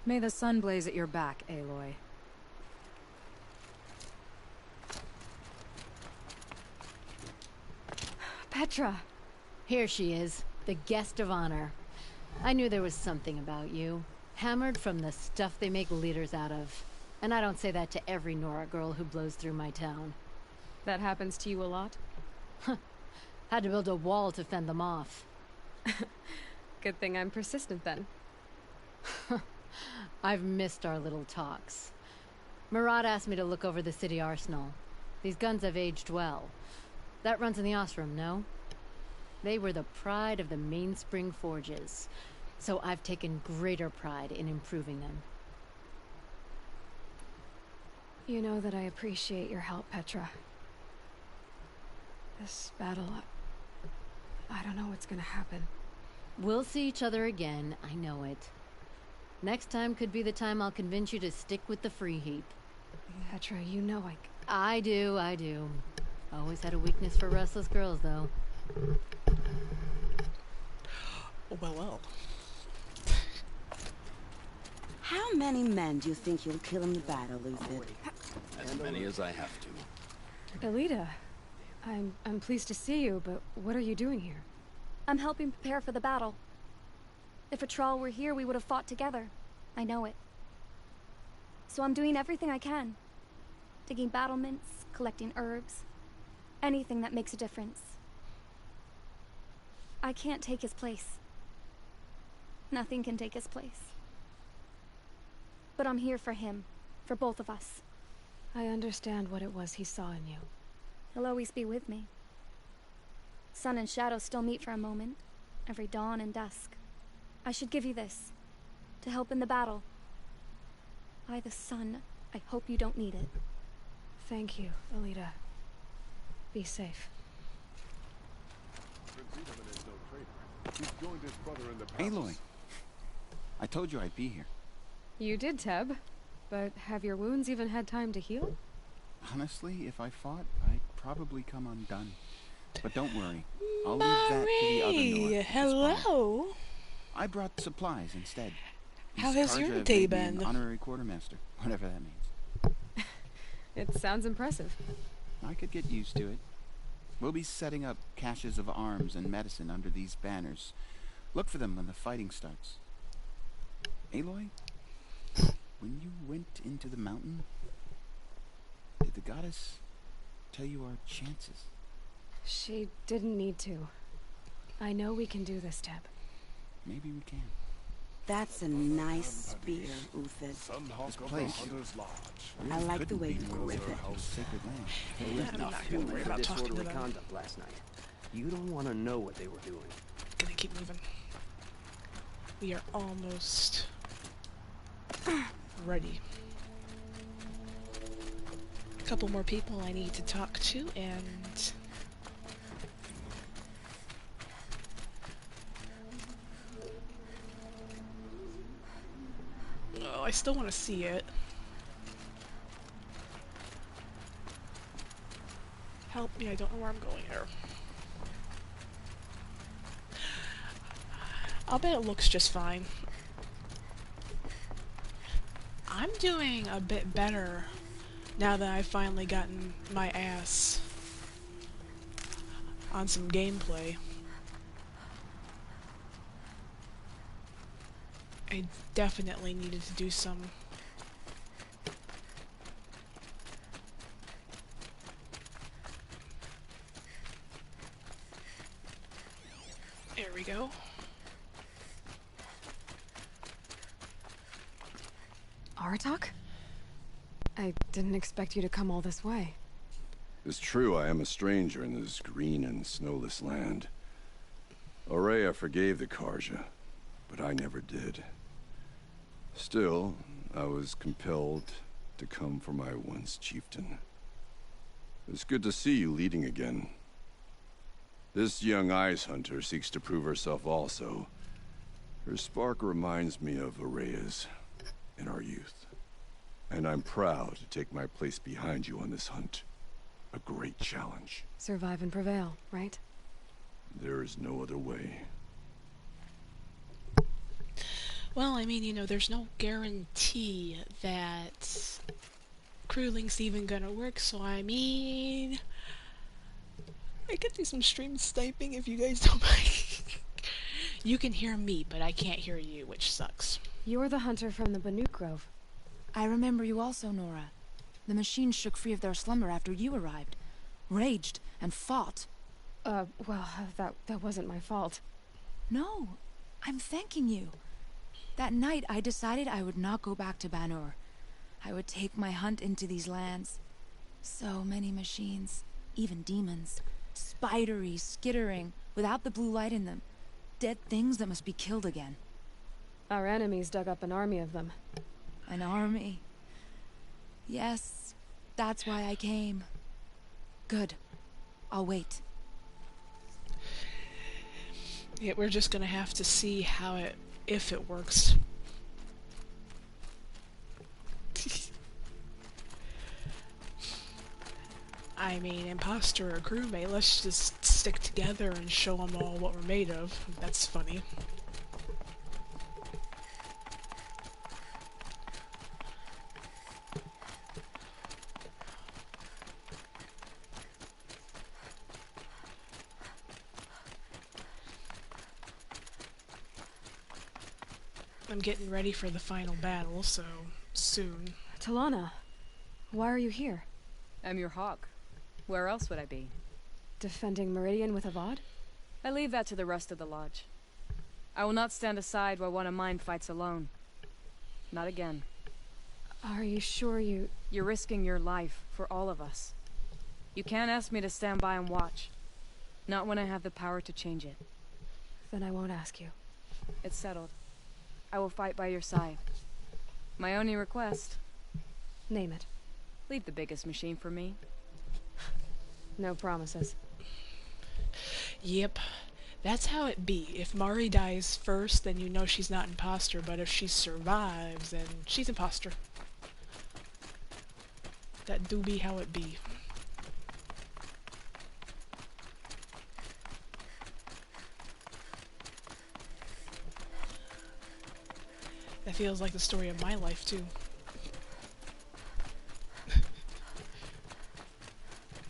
May the sun blaze at your back, Aloy. Petra! Here she is, the guest of honor. I knew there was something about you. Hammered from the stuff they make leaders out of. And I don't say that to every Nora girl who blows through my town. That happens to you a lot? Had to build a wall to fend them off. Good thing I'm persistent then. I've missed our little talks. Murad asked me to look over the city arsenal. These guns have aged well. That runs in the Ostrom, no? They were the pride of the Mainspring Forges, so I've taken greater pride in improving them. You know that I appreciate your help, Petra. This battle, I don't know what's gonna happen. We'll see each other again, I know it. Next time could be the time I'll convince you to stick with the free heap. Petra, you know I do. Always had a weakness for restless girls, though. Well. How many men do you think you'll kill in the battle, Uthid? As many as I have to. Elida, I'm pleased to see you, but what are you doing here? I'm helping prepare for the battle. If Atral were here, we would have fought together. I know it. So I'm doing everything I can. Digging battlements, collecting herbs. Anything that makes a difference. I can't take his place. Nothing can take his place. But I'm here for him. For both of us. I understand what it was he saw in you. He'll always be with me. Sun and shadow still meet for a moment. Every dawn and dusk. I should give you this. To help in the battle. By the sun, I hope you don't need it. Thank you, Elida. Be safe. Aloy, I told you I'd be here. You did, Teb. But have your wounds even had time to heal? Honestly, if I fought, I'd probably come undone. But don't worry. I'll leave that to the other Nora. Hello. I brought supplies instead. How has your Karja day made me an been? honorary quartermaster, whatever that means. It sounds impressive. I could get used to it. We'll be setting up caches of arms and medicine under these banners. Look for them when the fighting starts. Aloy, when you went into the mountain, did the goddess tell you our chances? She didn't need to. I know we can do this, Teb. Maybe we can. That's a nice spear, Uthid. This place. I like the way you grip it. Sacred land. I'm not gonna worry about talking to them. Conduct last night. You don't want to know what they were doing. Gonna keep moving. We are almost ready. A couple more people I need to talk to, and oh, I still want to see it. Help me, I don't know where I'm going here. I'll bet it looks just fine. I'm doing a bit better now that I've finally gotten my ass on some gameplay. I definitely needed to do some. There we go. Aratak? I didn't expect you to come all this way. It's true, I am a stranger in this green and snowless land. Aurea forgave the Karja, but I never did. Still, I was compelled to come for my once chieftain. It's good to see you leading again. This young ice hunter seeks to prove herself also. Her spark reminds me of Aurea's in our youth. And I'm proud to take my place behind you on this hunt. A great challenge. Survive and prevail, right? There is no other way. Well, I mean, you know, there's no guarantee that Crewlink's even gonna work, so I mean... I could do some stream sniping if you guys don't mind. You can hear me, but I can't hear you, which sucks. You're the hunter from the Banuk Grove. I remember you also, Nora. The machines shook free of their slumber after you arrived. Raged and fought. Well, that wasn't my fault. No, I'm thanking you. That night, I decided I would not go back to Banur. I would take my hunt into these lands. So many machines, even demons. Spidery, skittering, without the blue light in them. Dead things that must be killed again. Our enemies dug up an army of them. An army? Yes, that's why I came. Good. I'll wait. Yeah, we're just gonna have to see if it works. I mean, imposter or crewmate, let's just stick together and show them all what we're made of. That's funny. I'm getting ready for the final battle, so soon. Talana, why are you here? I'm your hawk. Where else would I be? Defending Meridian with Avad? I leave that to the rest of the Lodge. I will not stand aside while one of mine fights alone. Not again. Are you sure you... You're risking your life for all of us. You can't ask me to stand by and watch. Not when I have the power to change it. Then I won't ask you. It's settled. I will fight by your side. My only request... Name it. Leave the biggest machine for me. No promises. Yep. That's how it be. If Mari dies first, then you know she's not imposter, but if she survives, then she's imposter. That do be how it be. That feels like the story of my life, too.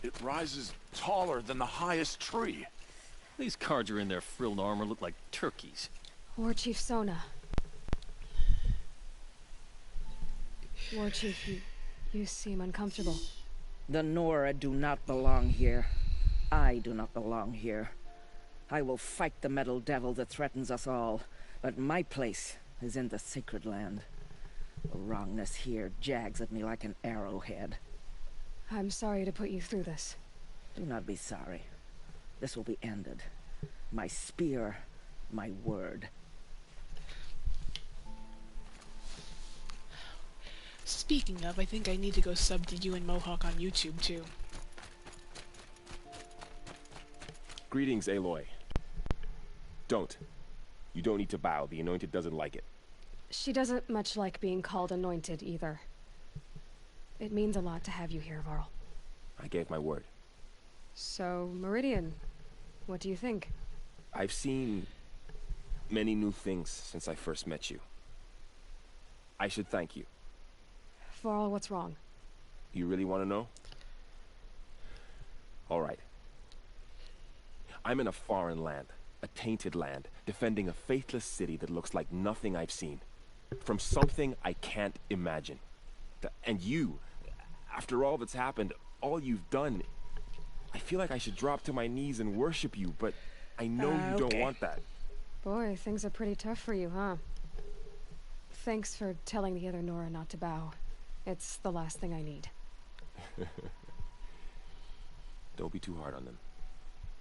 It rises taller than the highest tree. These Karja in their frilled armor look like turkeys. War Chief Sona. War Chief, you seem uncomfortable. The Nora do not belong here. I do not belong here. I will fight the metal devil that threatens us all, but my place is in the sacred land. The wrongness here jags at me like an arrowhead. I'm sorry to put you through this. Do not be sorry. This will be ended. My spear, my word. Speaking of, I think I need to go sub to you and Mohawk on YouTube, too. Greetings, Aloy. Don't. You don't need to bow. The Anointed doesn't like it. She doesn't much like being called Anointed, either. It means a lot to have you here, Varl. I gave my word. So, Meridian, what do you think? I've seen many new things since I first met you. I should thank you. For all what's wrong. You really want to know? All right. I'm in a foreign land, a tainted land, defending a faithless city that looks like nothing I've seen. From something I can't imagine. And you, after all that's happened, all you've done, I feel like I should drop to my knees and worship you, but I know you don't want that. Boy, things are pretty tough for you, huh? Thanks for telling the other Nora not to bow. It's the last thing I need. Don't be too hard on them.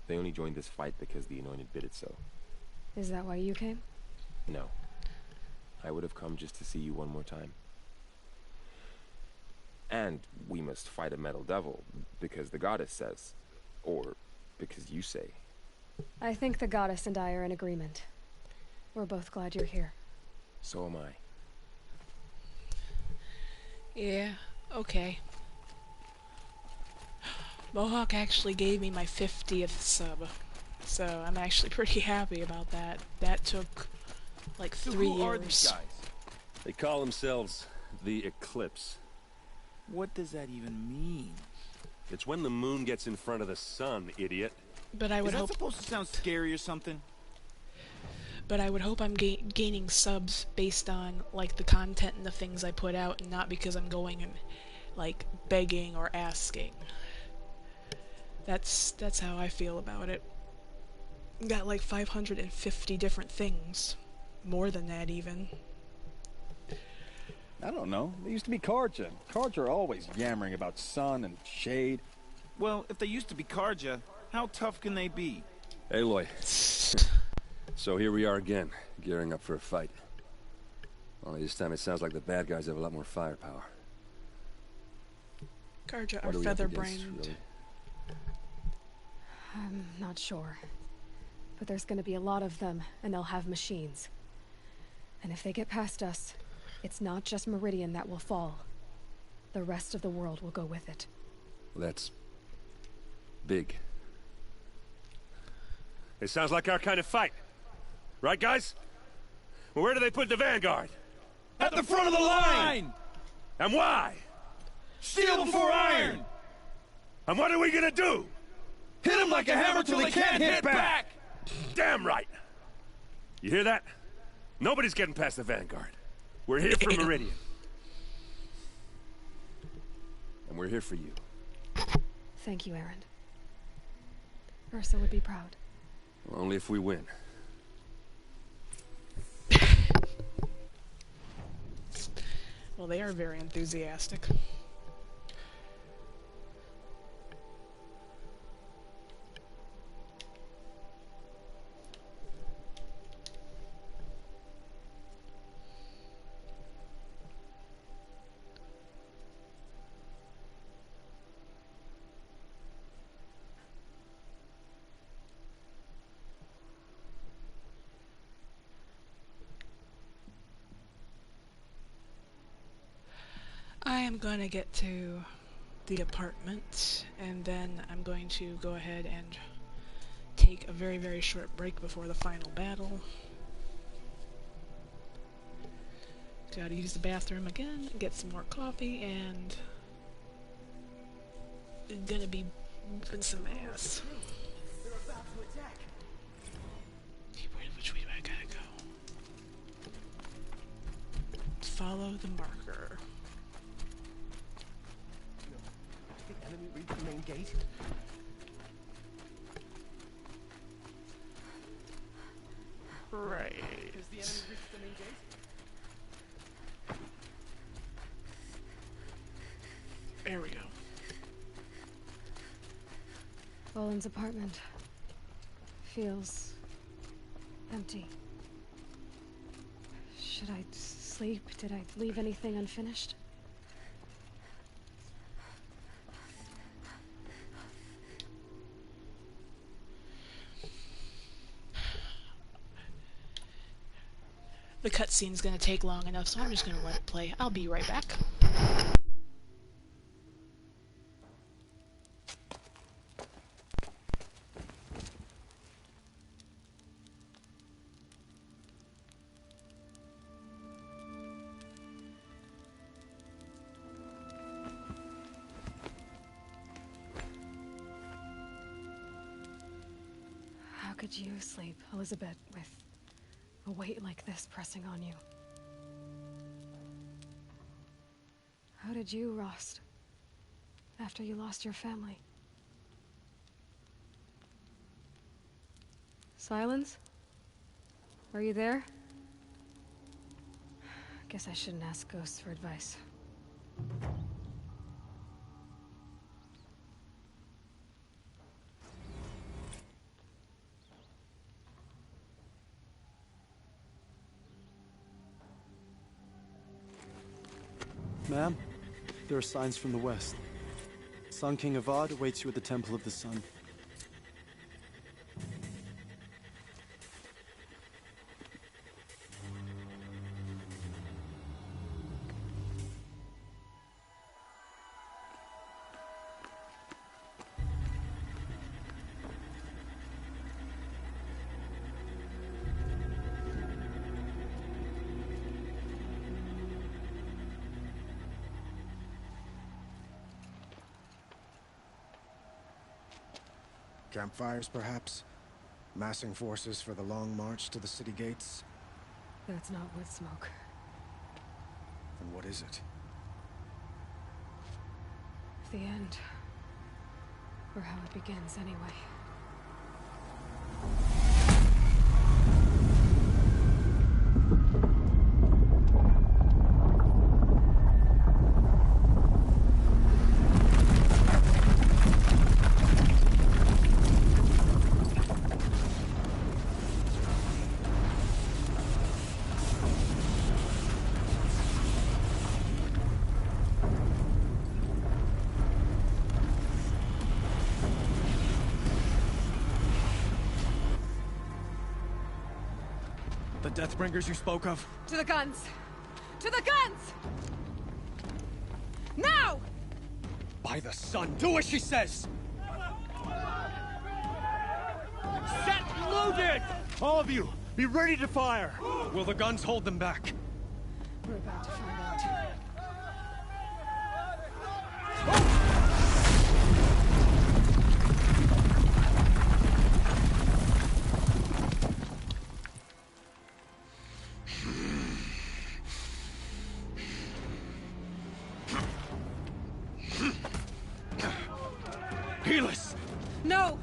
They only joined this fight because the Anointed bid it so. Is that why you came? No. I would have come just to see you one more time. And we must fight a metal devil, because the goddess says. Or because you say. I think the goddess and I are in agreement. We're both glad you're here. So am I. Yeah, okay. Mohawk actually gave me my 50th sub, so I'm actually pretty happy about that. That took like 3 years. Who are these guys? They call themselves the Eclipse. What does that even mean? It's when the moon gets in front of the sun, idiot. But I would hope... Is that supposed to sound scary or something? But I would hope I'm gaining subs based on, like, the content and the things I put out, and not because I'm going and, like, begging or asking. That's how I feel about it. Got, like, 550 different things. More than that, even. I don't know. They used to be Karja. Karja are always yammering about sun and shade. Well, if they used to be Karja, how tough can they be? Aloy. So here we are again, gearing up for a fight. Only this time it sounds like the bad guys have a lot more firepower. Karja are feather-brained. Really? I'm not sure. But there's gonna be a lot of them, and they'll have machines. And if they get past us, it's not just Meridian that will fall. The rest of the world will go with it. Well, that's... big. It sounds like our kind of fight. Right, guys? Well, where do they put the Vanguard? At the front of the line! And why? Steel before iron! And what are we gonna do? Hit them like a hammer till they can't hit back! Damn right! You hear that? Nobody's getting past the Vanguard. We're here for Meridian. And we're here for you. Thank you, Erend. Ursa would be proud. Well, only if we win. Well, they are very enthusiastic. I am going to get to the apartment, and then I'm going to go ahead and take a very, very short break before the final battle. Gotta use the bathroom again, get some more coffee, and I'm gonna be moving some ass. Which way do I gotta go? Follow the marker. Enemy reach the main gate. Right. Has the enemy reached the main gate? There we go. Boland's apartment feels empty. Should I sleep? Did I leave anything unfinished? The cutscene's gonna take long enough, so I'm just gonna let it play. I'll be right back. could you sleep, Elizabeth, with a weight like this pressing on you? How did you, Rost, after you lost your family? Silence? Are you there? Guess I shouldn't ask ghosts for advice. Ma'am, there are signs from the west. Sun King Avad awaits you at the Temple of the Sun. Campfires, perhaps? Massing forces for the long march to the city gates? That's not wood smoke. Then what is it? The end. Or how it begins, anyway. The Deathbringers you spoke of? To the guns! To the guns! Now! By the sun, do as she says! Set loaded! All of you, be ready to fire! Will the guns hold them back? We're about to find out. Helis! No!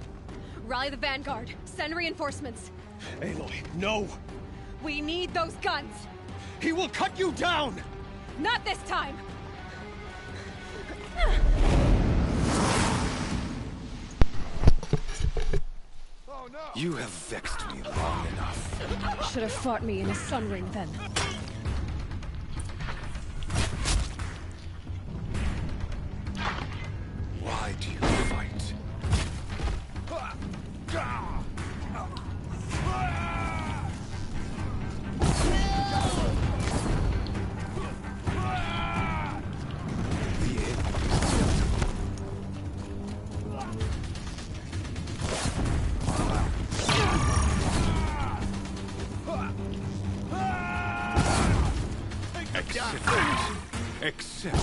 Rally the Vanguard. Send reinforcements. Aloy, no! We need those guns! He will cut you down! Not this time! You have vexed me long enough. Should have fought me in a sun ring then. Why do you fight? Accept.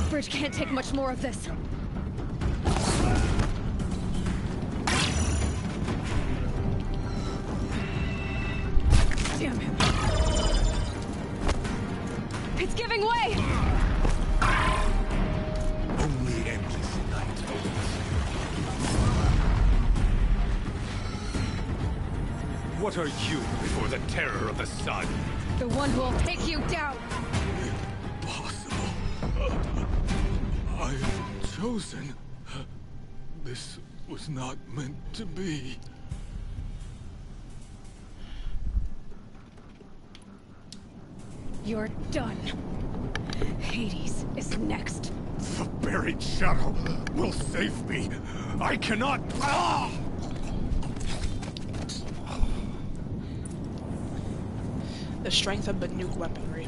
Bridge can't take much more of this. Damn him. It's giving way! Only endless night holds. What are you before the terror of the sun? The one who will take you down! Impossible. I am chosen. This was not meant to be. You're done. Hades is next. The buried shadow will save me. I cannot. Ah! The strength of Banuk weaponry.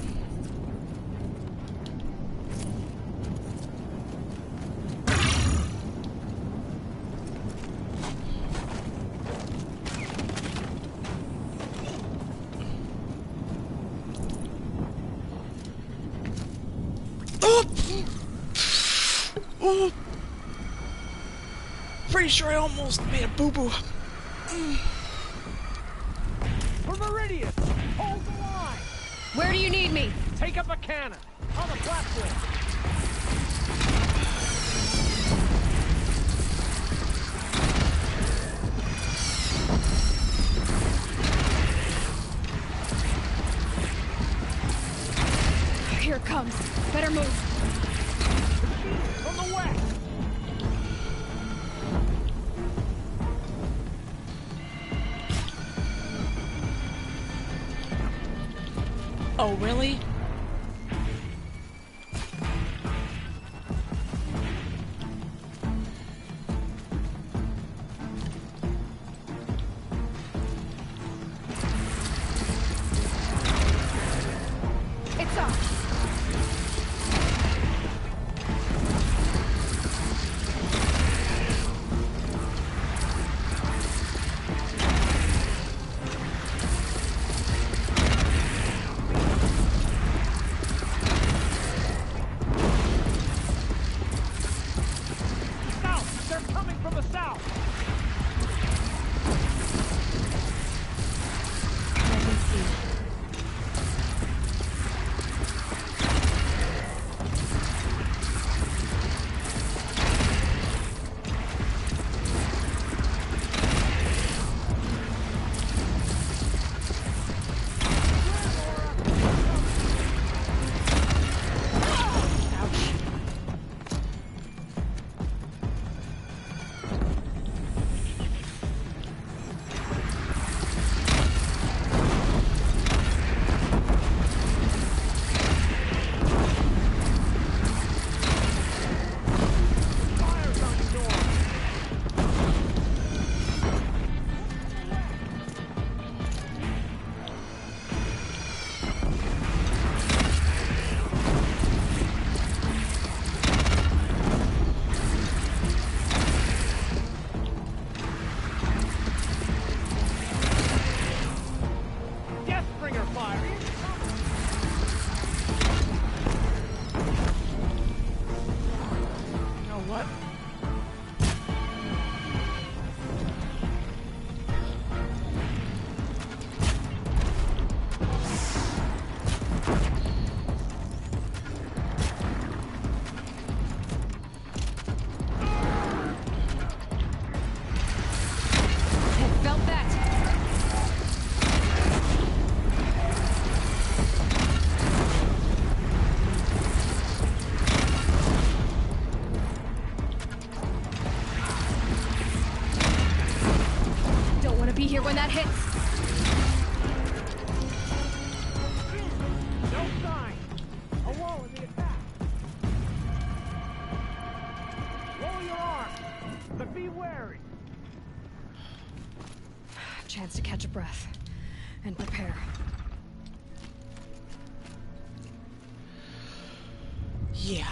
Oh. Pretty sure I almost made a boo-boo. For Meridian! Hold the line! Where do you need me? Take up a cannon! On the platform! Here it comes. Better move. From the west! Oh, really? It's up. South! They're coming from the south! Let me see. Fire's on the door! Deathbringer fire! You know what? Felt that. Don't want to be here when that hits. No sign! A wall in the attack! Roll your arm! But be wary! Chance to catch a breath and prepare. Yeah.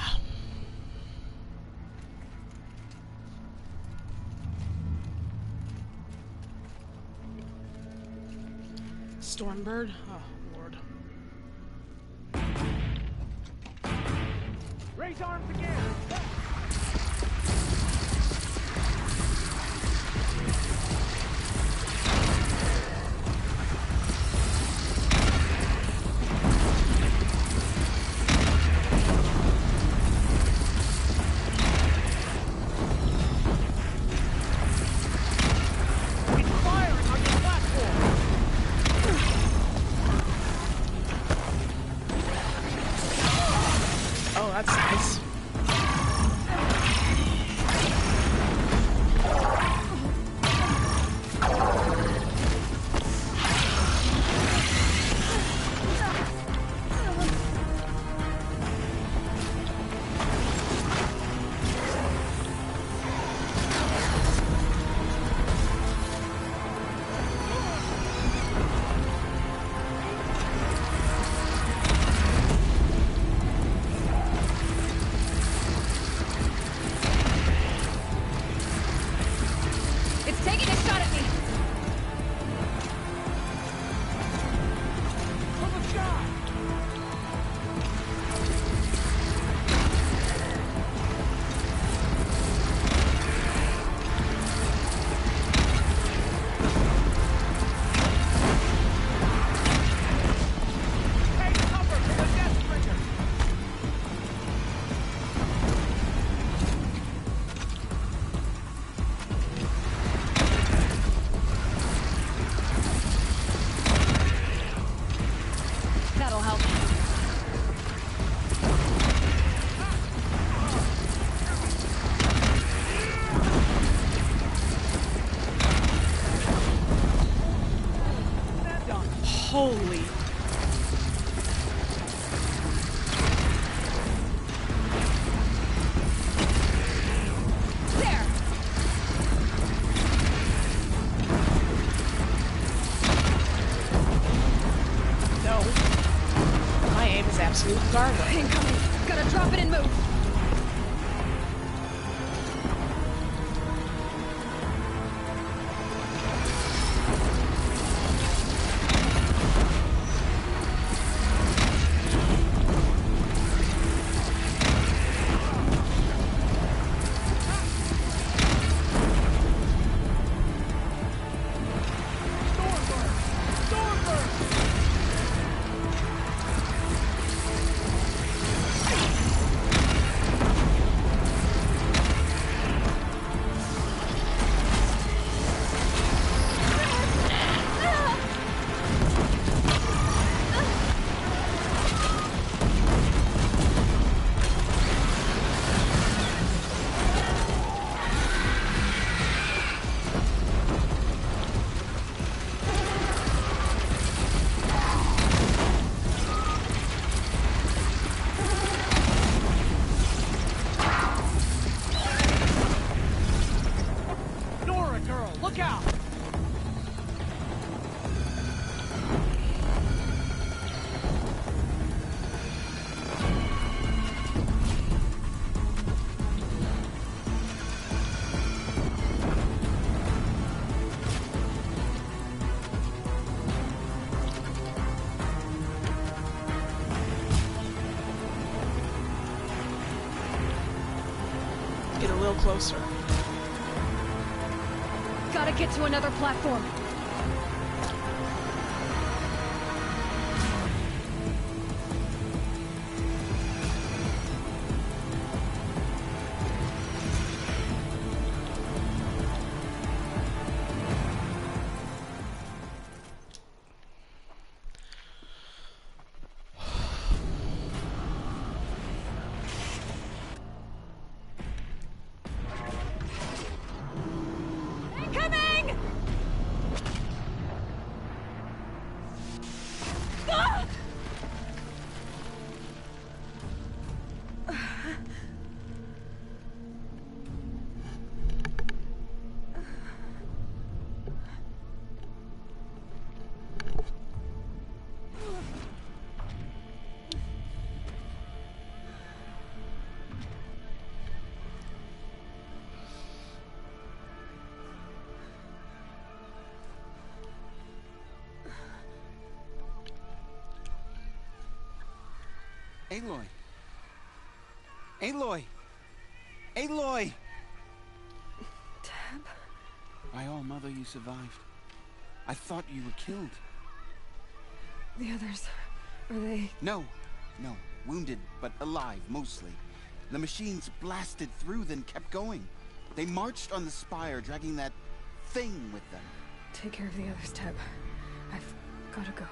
Stormbird? Oh, Lord. Raise arms again! It's firing on your platform! Oh, that's nice. absolute garlic. Incoming! Gotta drop it and move! Get a little closer. Gotta get to another platform. Coming! Ah! Aloy! Aloy! Aloy! Tab? My all mother, you survived. I thought you were killed. The others, are they... No, wounded, but alive, mostly. The machines blasted through, then kept going. They marched on the spire, dragging that thing with them. Take care of the others, Tab. I've gotta go.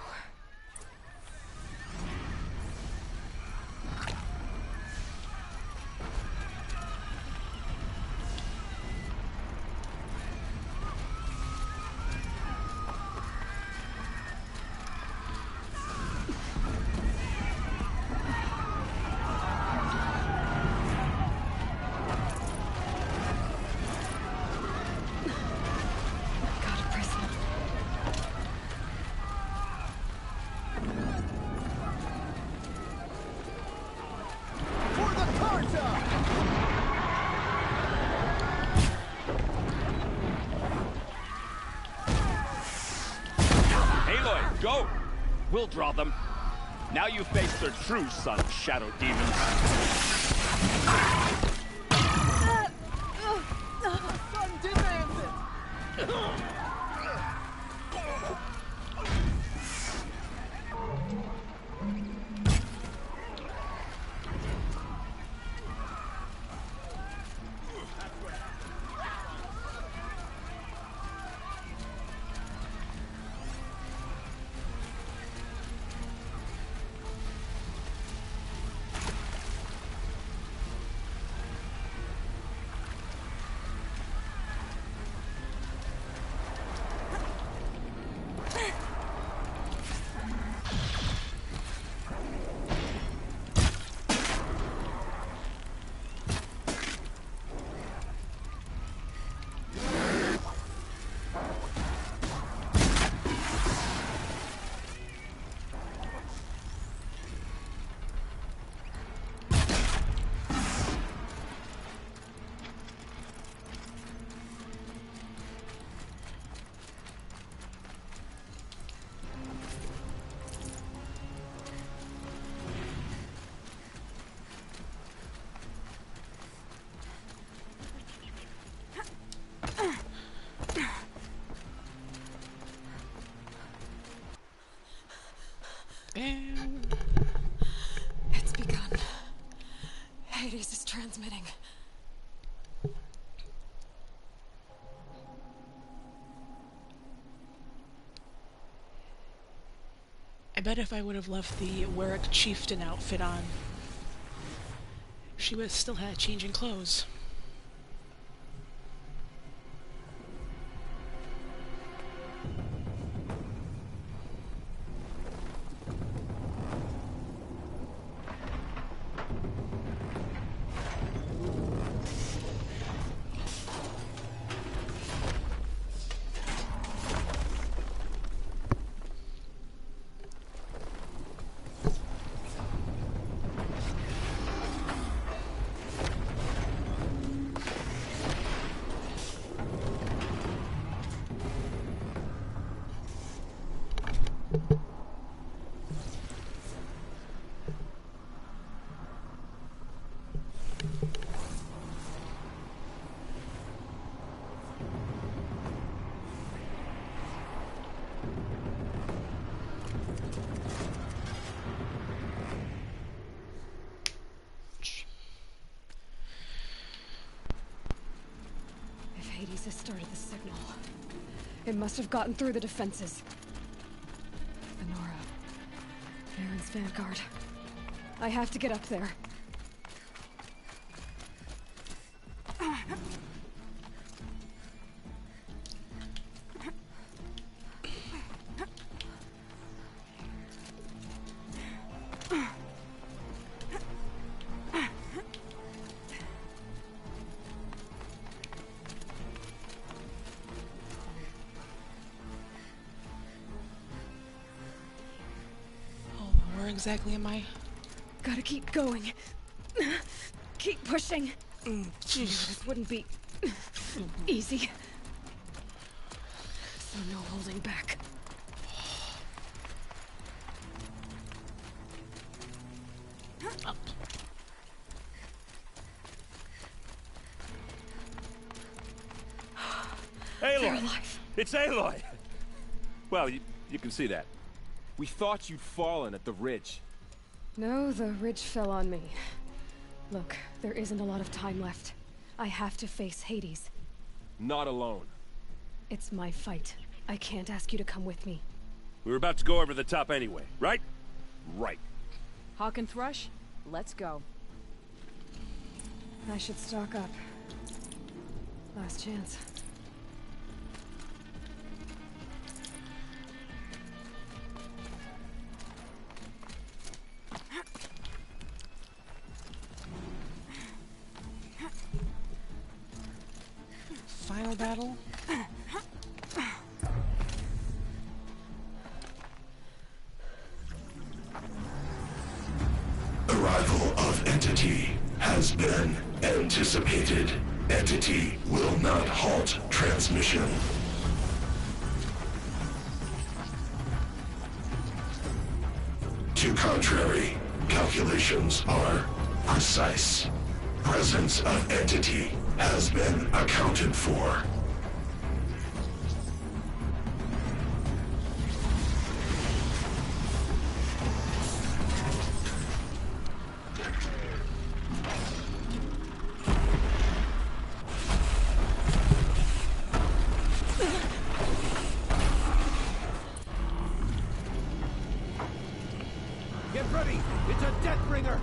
Aloy, go! We'll draw them. Now you face their true son, Shadow Demons. Son demands it! transmitting. I bet if I would have left the Warwick chieftain outfit on, she would have still had changing clothes. Hades has started the signal. It must have gotten through the defenses. Venora. Valen's vanguard. I have to get up there. Where exactly am I? Gotta keep going. Keep pushing. This wouldn't be easy. So no holding back. Up. Aloy! It's Aloy! Well, you can see that. We thought you'd fallen at the ridge. No, the ridge fell on me. Look, there isn't a lot of time left. I have to face Hades. Not alone. It's my fight. I can't ask you to come with me. We were about to go over the top anyway, right? Right. Hawk and Thrush, let's go. I should stock up. Last chance. Final battle? Arrival of Entity has been anticipated. Entity will not halt transmission. To contrary, calculations are precise. Presence of Entity has been accounted for. Get ready! It's a Deathbringer!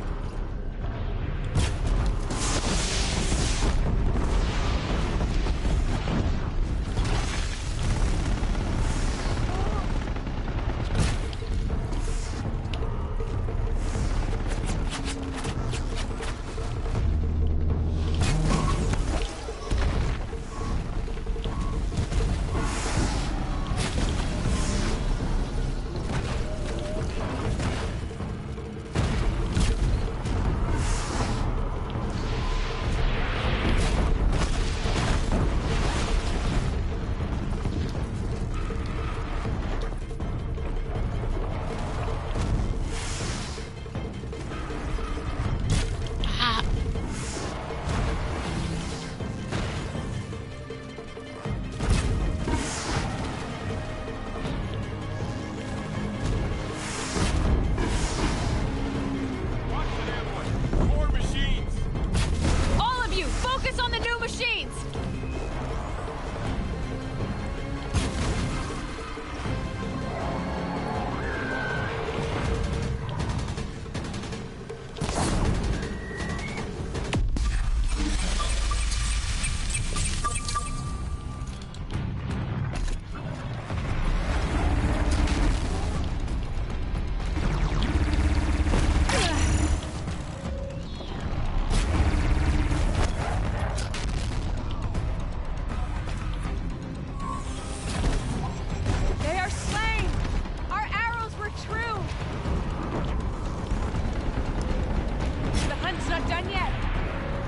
gun's not done yet!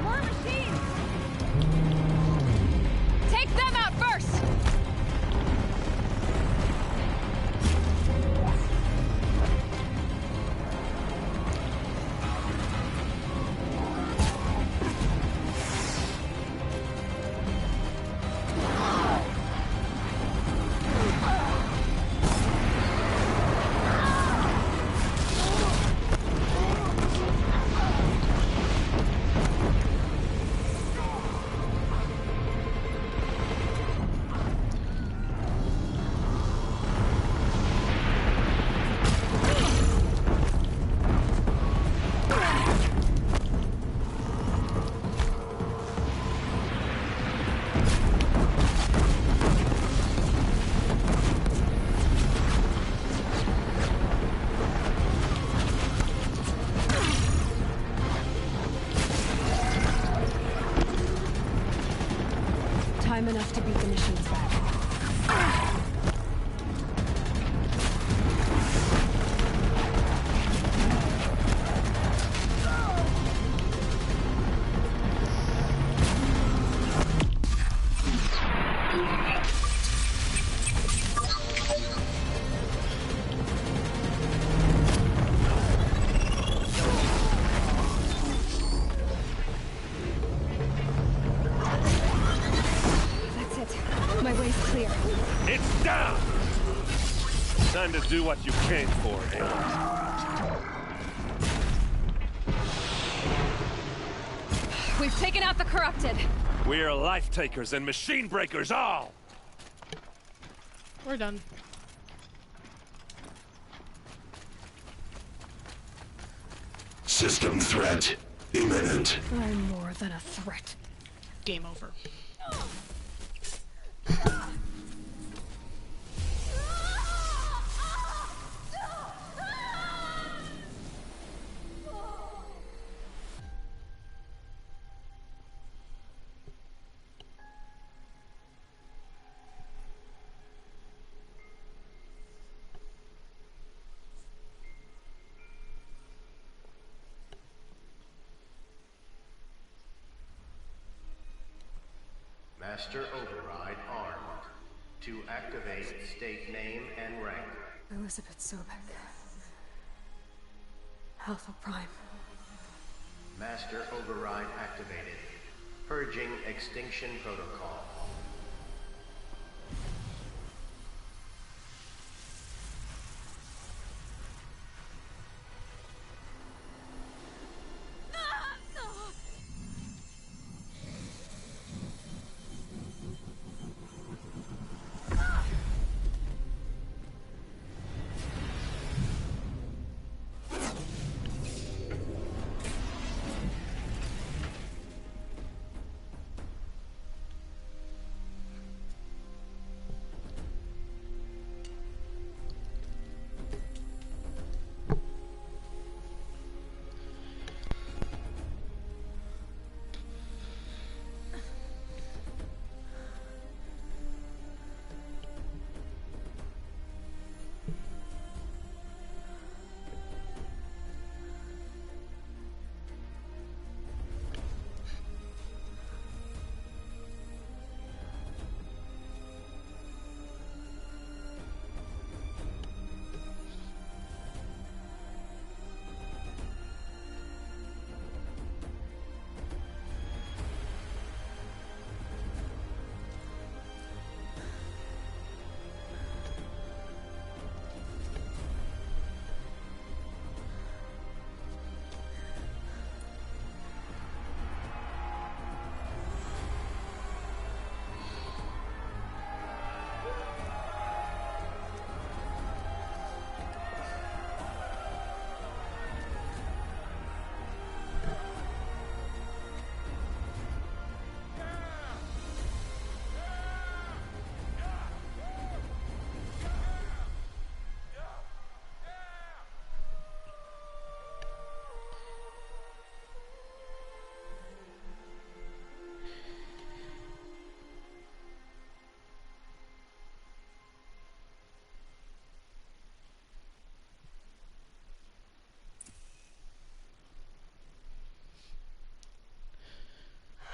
More machines! Take them out first! Time enough to beat the machines back. My way's clear. It's down! Time to do what you came for, Aloy. We've taken out the corrupted. We are life takers and machine breakers all! We're done. System threat imminent. I'm more than a threat. Game over. Master Override armed. To activate, state name and rank. Elizabeth Sobek. Alpha Prime. Master Override activated. Purging Extinction Protocol.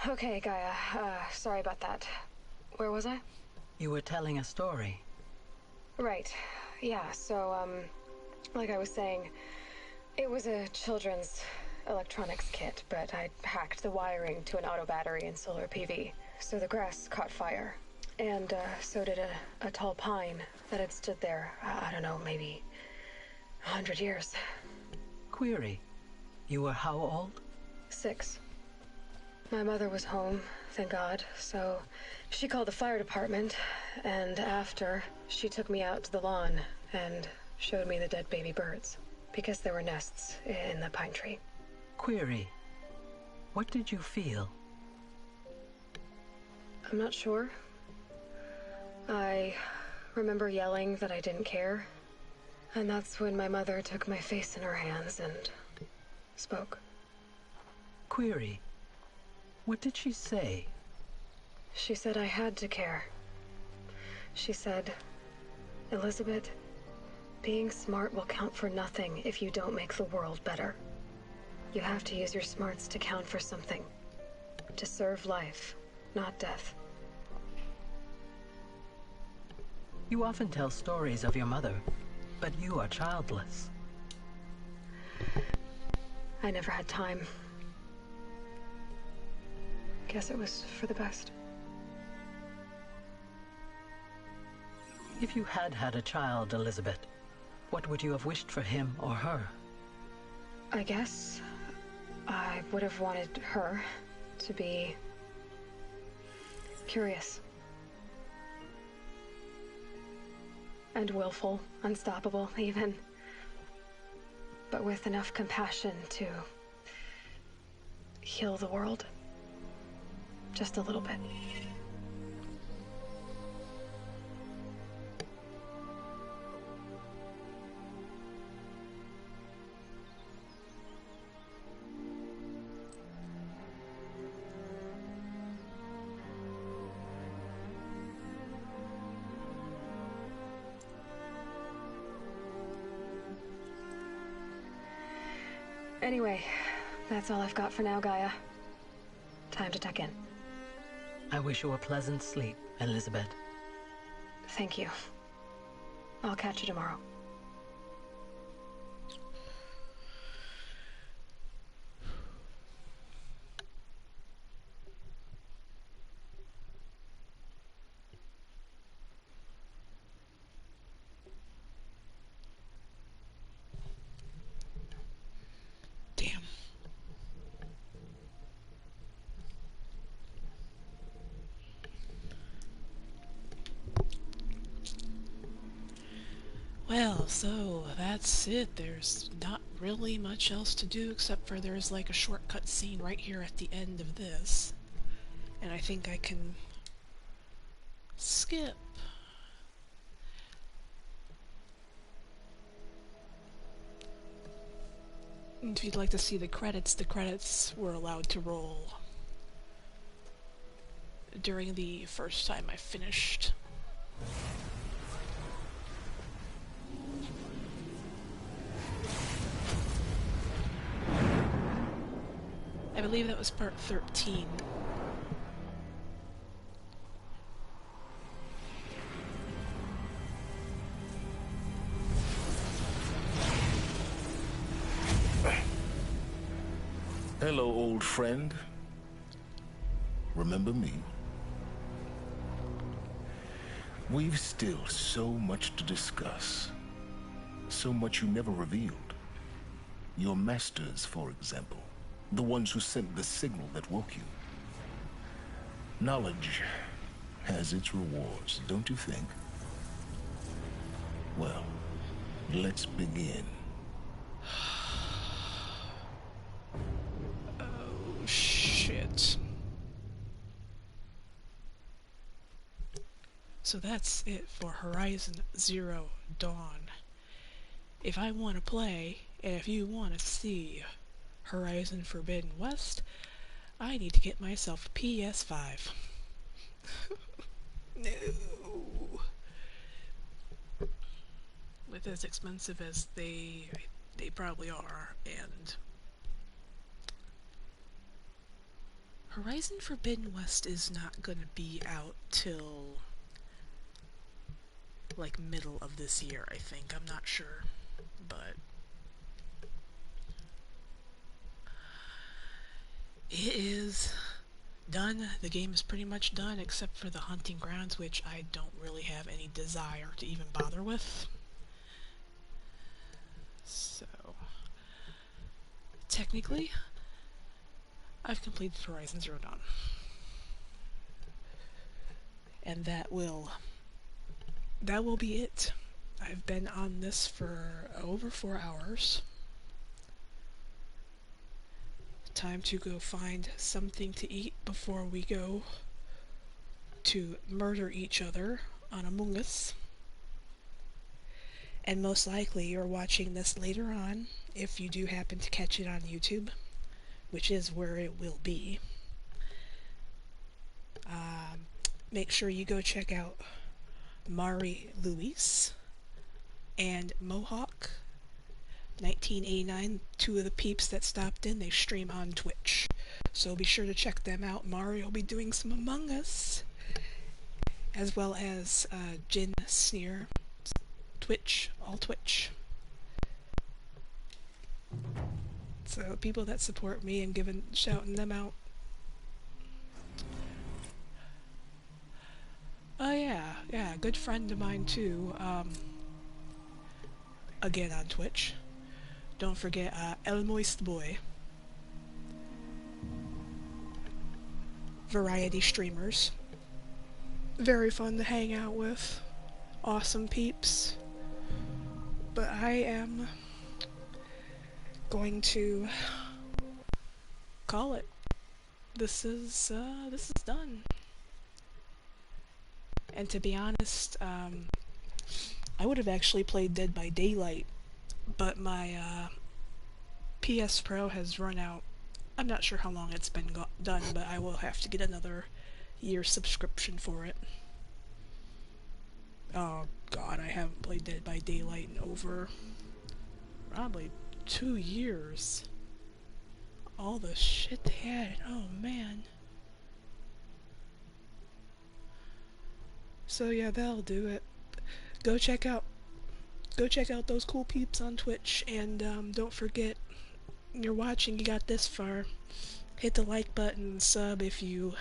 Okay, Gaia. Sorry about that. Where was I? You were telling a story. Right. Yeah, so, like I was saying, it was a children's electronics kit, but I hacked the wiring to an auto battery and solar PV. So the grass caught fire. And, so did a tall pine that had stood there, I don't know, maybe 100 years. Query. You were how old? 6. My mother was home, thank God, so she called the fire department, and after, she took me out to the lawn and showed me the dead baby birds, because there were nests in the pine tree. Query. What did you feel? I'm not sure. I remember yelling that I didn't care, and that's when my mother took my face in her hands and spoke. Query. What did she say? She said I had to care. She said, Elizabeth, being smart will count for nothing if you don't make the world better. You have to use your smarts to count for something. To serve life, not death. You often tell stories of your mother, but you are childless. I never had time. Guess it was for the best. If you had had a child, Elizabeth, what would you have wished for him or her? I guess I would have wanted her to be curious. And willful, unstoppable, even. But with enough compassion to heal the world. Just a little bit. Anyway, that's all I've got for now, Gaia. Time to tuck in. I wish you a pleasant sleep, Elizabeth. Thank you. I'll catch you tomorrow. Damn. Well, so that's it. There's not really much else to do except for there's like a shortcut scene right here at the end of this. And I think I can skip. And if you'd like to see the credits were allowed to roll during the first time I finished. I believe that was part 13. Hello, old friend. Remember me? We've still so much to discuss. So much you never revealed. Your masters, for example. The ones who sent the signal that woke you. Knowledge has its rewards, don't you think? Well, let's begin. Oh, shit. So that's it for Horizon Zero Dawn. If I want to play, and if you want to see Horizon Forbidden West, I need to get myself a PS5. No. With as expensive as they probably are, and Horizon Forbidden West is not gonna be out till like middle of this year, I think. I'm not sure, but it is done. The game is pretty much done, except for the hunting grounds, which I don't really have any desire to even bother with. So, technically, I've completed Horizon Zero Dawn. And that will be it. I've been on this for over 4 hours. Time to go find something to eat before we go to murder each other on Among Us. And most likely you're watching this later on, if you do happen to catch it on YouTube, which is where it will be. Make sure you go check out Mari Luis and Mohawk 1989, two of the peeps that stopped in. They stream on Twitch, so be sure to check them out. Mari will be doing some Among Us, as well as Jin Sneer, Twitch, all Twitch. So people that support me and shouting them out. Oh yeah, good friend of mine too, again on Twitch. Don't forget El Moist Boy. Variety streamers. Very fun to hang out with. Awesome peeps. But I am going to call it. This is done. And to be honest, I would have actually played Dead by Daylight, but my PS Pro has run out. I'm not sure how long it's been done, but I will have to get another year subscription for it. Oh god, I haven't played Dead by Daylight in over probably 2 years. All the shit they had, oh man. So yeah, that'll do it. Go check out those cool peeps on Twitch, and don't forget, you're watching, you got this far, hit the like button, sub if you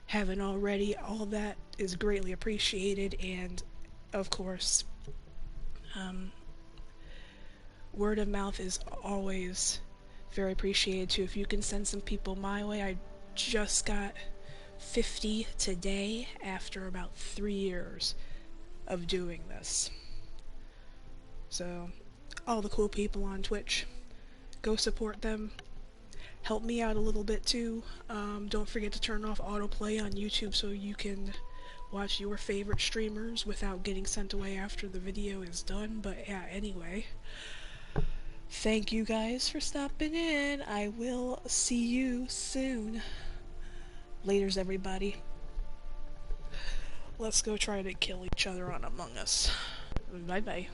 haven't already. All that is greatly appreciated, and of course, word of mouth is always very appreciated too. If you can send some people my way. I just got 50 today after about 3 years of doing this. So, all the cool people on Twitch, go support them. Help me out a little bit too. Don't forget to turn off autoplay on YouTube so you can watch your favorite streamers without getting sent away after the video is done. But yeah, anyway, thank you guys for stopping in. I will see you soon. Laters, everybody. Let's go try to kill each other on Among Us. Bye bye.